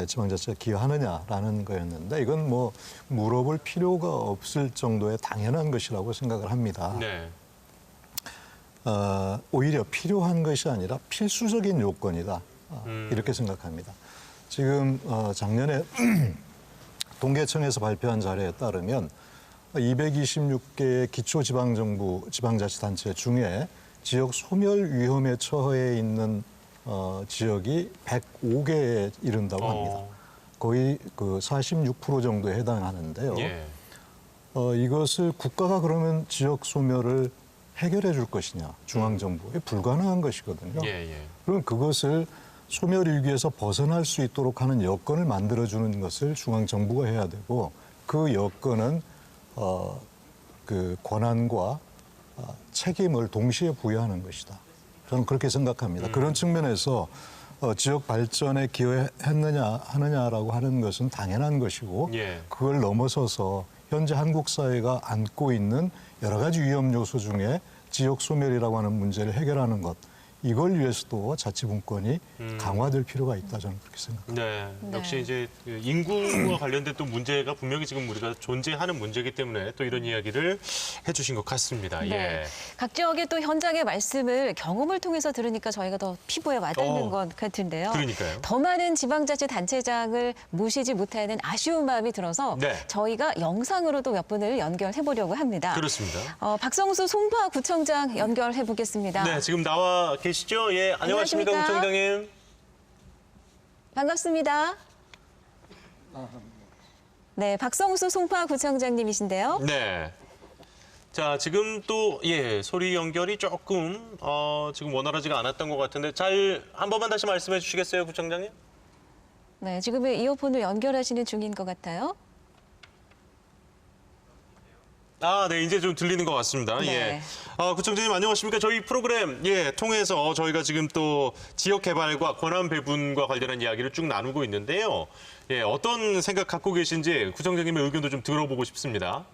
지방자치가 기여하느냐라는 거였는데 이건 뭐 물어볼 필요가 없을 정도의 당연한 것이라고 생각을 합니다. 네. 오히려 필요한 것이 아니라 필수적인 요건이다. 이렇게 생각합니다. 지금 작년에 통계청에서 발표한 자료에 따르면 226개의 기초지방정부 지방자치단체 중에 지역 소멸 위험에 처해 있는 지역이 105개에 이른다고 합니다. 거의 그 46% 정도에 해당하는데요. 예. 이것을 국가가 그러면 지역 소멸을 해결해 줄 것이냐, 중앙정부에 불가능한 것이거든요. 그럼 그것을 소멸 위기에서 벗어날 수 있도록 하는 여건을 만들어주는 것을 중앙정부가 해야 되고 그 여건은 그 권한과 책임을 동시에 부여하는 것이다. 저는 그렇게 생각합니다. 그런 측면에서 지역 발전에 기여했느냐 하느냐라고 하는 것은 당연한 것이고 그걸 넘어서서 현재 한국 사회가 안고 있는 여러 가지 위험 요소 중에 지역 소멸이라고 하는 문제를 해결하는 것 이걸 위해서도 자치분권이 강화될 필요가 있다 저는 그렇게 생각합니다. 네, 역시 이제 인구와 관련된 또 문제가 분명히 지금 우리가 존재하는 문제이기 때문에 또 이런 이야기를 해주신 것 같습니다. 네. 예. 각 지역의 또 현장의 말씀을 경험을 통해서 들으니까 저희가 더 피부에 와닿는 것 같은데요. 그러니까요. 더 많은 지방자치단체장을 모시지 못하는 아쉬운 마음이 들어서 저희가 영상으로도 몇 분을 연결해 보려고 합니다. 그렇습니다. 박성수 송파구청장 연결해 보겠습니다. 네, 지금 나와 계시죠? 예, 안녕하십니까, 구청장님. 반갑습니다. 네, 박성수 송파구청장님이신데요. 네. 자, 지금 또 소리 연결이 조금 지금 원활하지가 않았던 것 같은데 잘 한 번만 다시 말씀해 주시겠어요, 구청장님? 네, 지금 이어폰을 연결하시는 중인 것 같아요. 네, 이제 좀 들리는 것 같습니다. 네. 예. 구청장님 안녕하십니까? 저희 프로그램 통해서 저희가 지금 또 지역 개발과 권한 배분과 관련한 이야기를 쭉 나누고 있는데요. 예, 어떤 생각 갖고 계신지 구청장님의 의견도 좀 들어보고 싶습니다.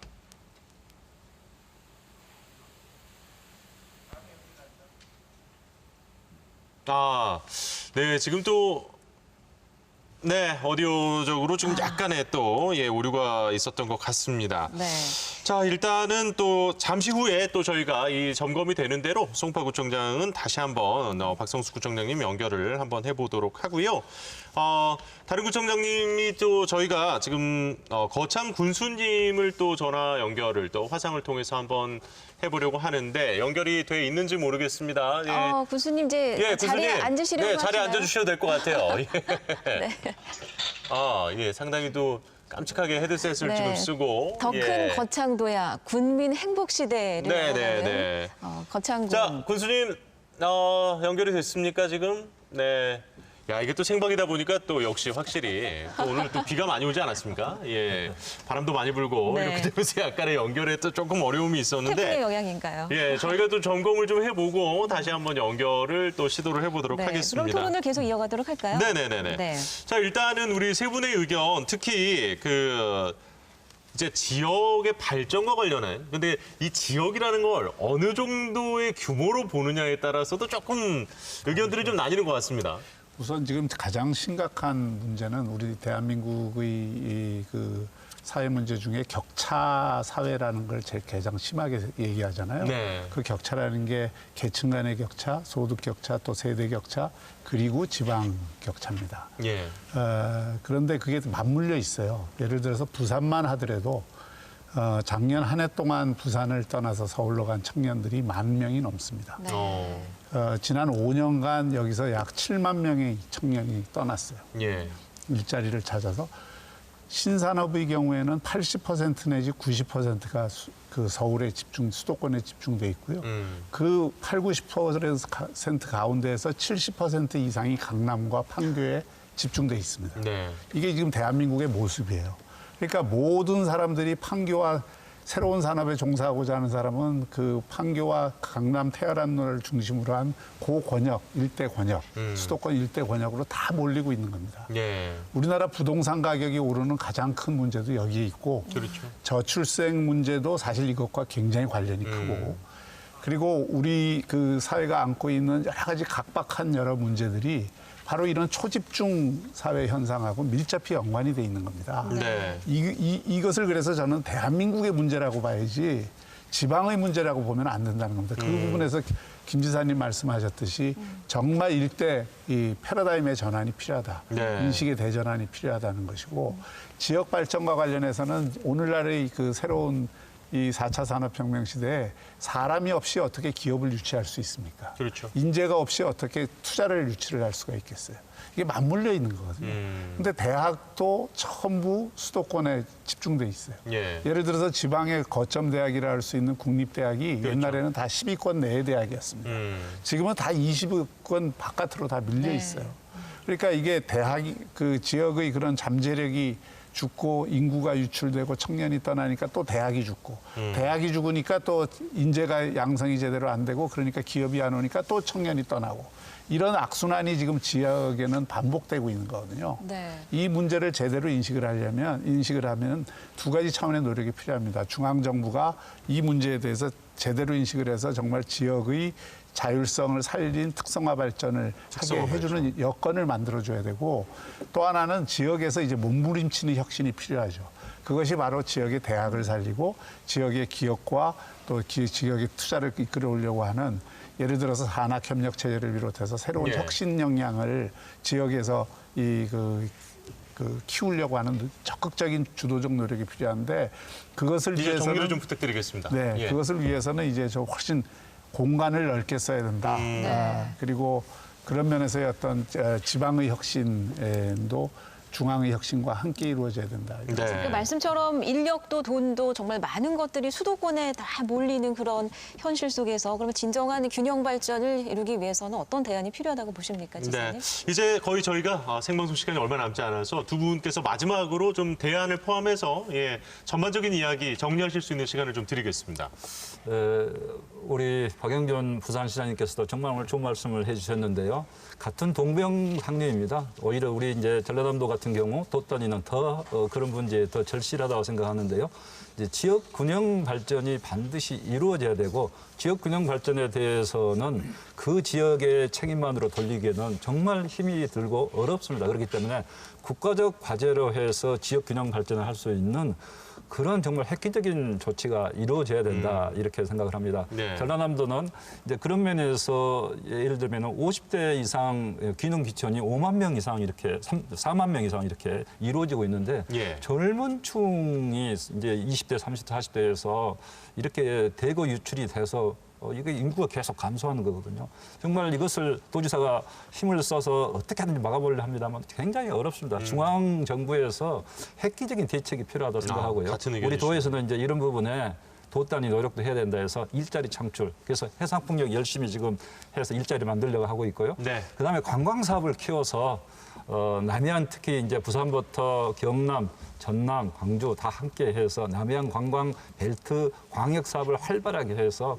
네, 지금 또 오디오적으로 지금 약간의 또 오류가 있었던 것 같습니다. 네. 자, 일단은 또 잠시 후에 또 저희가 이 점검이 되는 대로 송파구청장은 다시 한번 박성수 구청장님 연결을 한번 해보도록 하고요. 다른 구청장님이 또 저희가 지금 거창 군수님을 또 전화 연결을 또 화상을 통해서 한번 해보려고 하는데 연결이 돼 있는지 모르겠습니다. 예. 군수님 이제 자리에 앉으시려고 하시나요? 자리에 앉아주셔도 될 것 같아요. 상당히 또 깜찍하게 헤드셋을 지금 쓰고 더 큰 거창도야 군민 행복 시대를 열어가는 거창군. 자, 군수님 연결이 됐습니까 지금? 네. 야, 이게 또 생방이다 보니까 또 역시 확실히 또 오늘 또 비가 많이 오지 않았습니까? 예. 바람도 많이 불고 이렇게 되면서 약간의 연결에 또 조금 어려움이 있었는데. 태풍의 영향인가요? 예, 저희가 또 점검을 좀 해보고 다시 한번 연결을 또 시도를 해보도록 하겠습니다. 그럼 토론을 계속 이어가도록 할까요? 네네네네. 네. 자, 일단은 우리 세 분의 의견, 특히 이제 지역의 발전과 관련한, 근데 이 지역이라는 걸 어느 정도의 규모로 보느냐에 따라서도 조금 의견들이 좀 나뉘는 것 같습니다. 우선 지금 가장 심각한 문제는 우리 대한민국의 그 사회 문제 중에 격차 사회라는 걸 제일 가장 심하게 얘기하잖아요. 네. 그 격차라는 게 계층 간의 격차, 소득 격차, 또 세대 격차, 그리고 지방 격차입니다. 예. 그런데 그게 맞물려 있어요. 예를 들어서 부산만 하더라도 작년 한 해 동안 부산을 떠나서 서울로 간 청년들이 10,000명이 넘습니다. 네. 지난 5년간 여기서 약 7만 명의 청년이 떠났어요. 예. 일자리를 찾아서. 신산업의 경우에는 80% 내지 90%가 그 서울에 수도권에 집중돼 있고요. 그 8, 90% 가운데에서 70% 이상이 강남과 판교에 집중돼 있습니다. 네. 이게 지금 대한민국의 모습이에요. 그러니까 모든 사람들이 판교와 새로운 산업에 종사하고자 하는 사람은 그 판교와 강남 테헤란로를 중심으로 한 고권역, 일대 권역, 수도권 일대 권역으로 다 몰리고 있는 겁니다. 예. 우리나라 부동산 가격이 오르는 가장 큰 문제도 여기에 있고 그렇죠. 저출생 문제도 사실 이것과 굉장히 관련이 크고 그리고 우리 그 사회가 안고 있는 여러 가지 각박한 여러 문제들이 바로 이런 초집중 사회 현상하고 밀접히 연관이 돼 있는 겁니다. 네. 이것을 그래서 저는 대한민국의 문제라고 봐야지 지방의 문제라고 보면 안 된다는 겁니다. 그 부분에서 김 지사님 말씀하셨듯이 정말 일대 이 패러다임의 전환이 필요하다. 네. 인식의 대전환이 필요하다는 것이고 지역 발전과 관련해서는 오늘날의 그 새로운 이 4차 산업혁명 시대에 사람이 없이 어떻게 기업을 유치할 수 있습니까? 그렇죠. 인재가 없이 어떻게 투자를 유치를 할 수가 있겠어요? 이게 맞물려 있는 거거든요. 근데 대학도 전부 수도권에 집중돼 있어요. 예. 예를 들어서 지방의 거점 대학이라 할 수 있는 국립대학이 그렇죠. 옛날에는 다 10위권 내의 대학이었습니다. 지금은 다 20위권 바깥으로 다 밀려 있어요. 그러니까 이게 대학이 그 지역의 그런 잠재력이 죽고 인구가 유출되고 청년이 떠나니까 또 대학이 죽고 대학이 죽으니까 또 인재가 양성이 제대로 안 되고 그러니까 기업이 안 오니까 또 청년이 떠나고 이런 악순환이 지금 지역에는 반복되고 있는 거거든요. 네. 이 문제를 제대로 인식을 하면 두 가지 차원의 노력이 필요합니다. 중앙정부가 이 문제에 대해서 제대로 인식을 해서 정말 지역의 자율성을 살린 특성화 발전을 하게 해주는 여건을 만들어줘야 되고 또 하나는 지역에서 이제 몸부림치는 혁신이 필요하죠. 그것이 바로 지역의 대학을 살리고 지역의 기업과 또 지역의 투자를 이끌어오려고 하는 예를 들어서 산학협력 체제를 비롯해서 새로운 예. 혁신 역량을 지역에서 키우려고 하는 적극적인 주도적 노력이 필요한데 그것을 이제 위해서는 정리를 좀 부탁드리겠습니다. 네, 예. 그것을 위해서는 이제 좀 훨씬 공간을 넓게 써야 된다. 그리고 그런 면에서의 어떤 지방의 혁신도 중앙의 혁신과 함께 이루어져야 된다. 그 말씀처럼 인력도 돈도 정말 많은 것들이 수도권에 다 몰리는 그런 현실 속에서 그러면 진정한 균형 발전을 이루기 위해서는 어떤 대안이 필요하다고 보십니까, 지사님? 네. 이제 거의 저희가 생방송 시간이 얼마 남지 않아서 두 분께서 마지막으로 좀 대안을 포함해서 전반적인 이야기 정리하실 수 있는 시간을 좀 드리겠습니다. 우리 박영준 부산시장님께서도 정말 오늘 좋은 말씀을 해주셨는데요. 같은 동병상련입니다. 오히려 우리 이제 전라남도 같은 경우 돛단위는 더 그런 문제에 더 절실하다고 생각하는데요. 이제 지역 균형 발전이 반드시 이루어져야 되고 지역 균형 발전에 대해서는 그 지역의 책임만으로 돌리기에는 정말 힘이 들고 어렵습니다. 그렇기 때문에 국가적 과제로 해서 지역 균형 발전을 할 수 있는 그런 정말 획기적인 조치가 이루어져야 된다 이렇게 생각을 합니다. 네. 전라남도는 이제 그런 면에서 예를 들면 50대 이상 기능 기천이 5만 명 이상 이렇게 4만 명 이상 이렇게 이루어지고 있는데 젊은 층이 이제 20대, 30대, 40대에서 이렇게 대거 유출이 돼서 이게 인구가 계속 감소하는 거거든요. 정말 이것을 도지사가 힘을 써서 어떻게 하든지 막아보려 합니다만 굉장히 어렵습니다. 중앙 정부에서 획기적인 대책이 필요하다고 생각하고요. 우리 도에서는 이제 이런 부분에 도 단위 노력도 해야 된다 해서 일자리 창출. 그래서 해상풍력 열심히 지금 해서 일자리 만들려고 하고 있고요. 그다음에 관광 사업을 키워서 남해안 특히 이제 부산부터 경남, 전남, 광주 다 함께 해서 남해안 관광 벨트 광역 사업을 활발하게 해서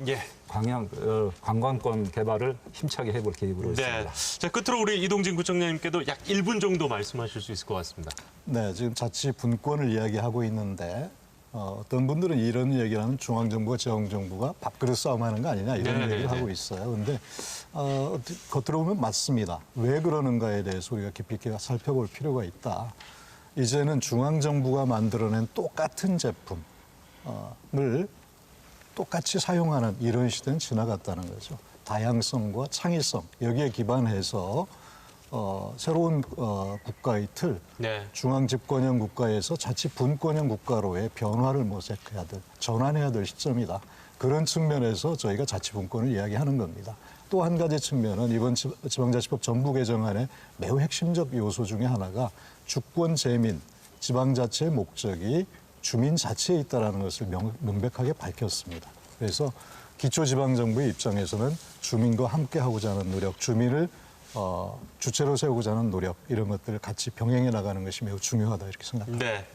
관광권 개발을 힘차게 해볼 계획으로 있습니다. 자, 끝으로 우리 이동진 구청장님께도 약 1분 정도 말씀하실 수 있을 것 같습니다. 네, 지금 자치 분권을 이야기하고 있는데 어떤 분들은 이런 얘기를 하면 중앙정부가 지방정부가 밥그릇 싸움하는 거 아니냐 이런 얘기를 하고 있어요. 그런데 겉으로 보면 맞습니다. 왜 그러는가에 대해서 우리가 깊이 있게 살펴볼 필요가 있다. 이제는 중앙정부가 만들어낸 똑같은 제품을 똑같이 사용하는 이런 시대는 지나갔다는 거죠. 다양성과 창의성 여기에 기반해서 새로운 국가의 틀, 중앙 집권형 국가에서 자치 분권형 국가로의 변화를 모색해야 될, 전환해야 될 시점이다. 그런 측면에서 저희가 자치 분권을 이야기하는 겁니다. 또 한 가지 측면은 이번 지방자치법 전부 개정안의 매우 핵심적 요소 중에 하나가 주권 재민, 지방자치의 목적이 주민자치에 있다는 것을 명백하게 밝혔습니다. 그래서 기초지방정부의 입장에서는 주민과 함께하고자 하는 노력, 주민을 주체로 세우고자 하는 노력 이런 것들을 같이 병행해 나가는 것이 매우 중요하다 이렇게 생각합니다. 네.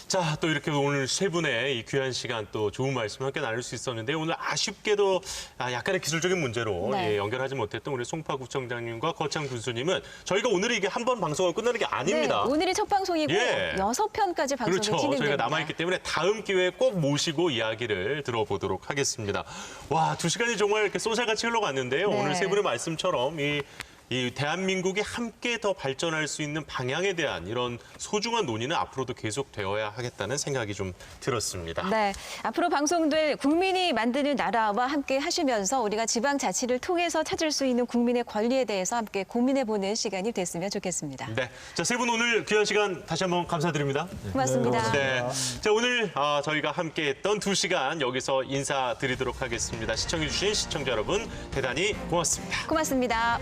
자, 또 이렇게 오늘 세 분의 이 귀한 시간 또 좋은 말씀 함께 나눌 수 있었는데 오늘 아쉽게도 약간의 기술적인 문제로 네. 연결하지 못했던 우리 송파구청장님과 거창 군수님은 저희가 오늘 이게 한 번 방송을 끝나는 게 아닙니다. 네, 오늘이 첫 방송이고 예. 6편까지 방송이 그렇죠. 진행됩니다. 저희가 남아있기 때문에 다음 기회에 꼭 모시고 이야기를 들어보도록 하겠습니다. 와, 2시간이 정말 이렇게 쏘살같이 흘러갔는데요. 네. 오늘 세 분의 말씀처럼 이 대한민국이 함께 더 발전할 수 있는 방향에 대한 이런 소중한 논의는 앞으로도 계속되어야 하겠다는 생각이 좀 들었습니다. 네, 앞으로 방송될 국민이 만드는 나라와 함께 하시면서 우리가 지방자치를 통해서 찾을 수 있는 국민의 권리에 대해서 함께 고민해보는 시간이 됐으면 좋겠습니다. 네, 자, 세 분 오늘 귀한 시간 다시 한번 감사드립니다. 고맙습니다. 네, 자, 오늘 저희가 함께했던 2시간 여기서 인사드리도록 하겠습니다. 시청해주신 시청자 여러분 대단히 고맙습니다. 고맙습니다.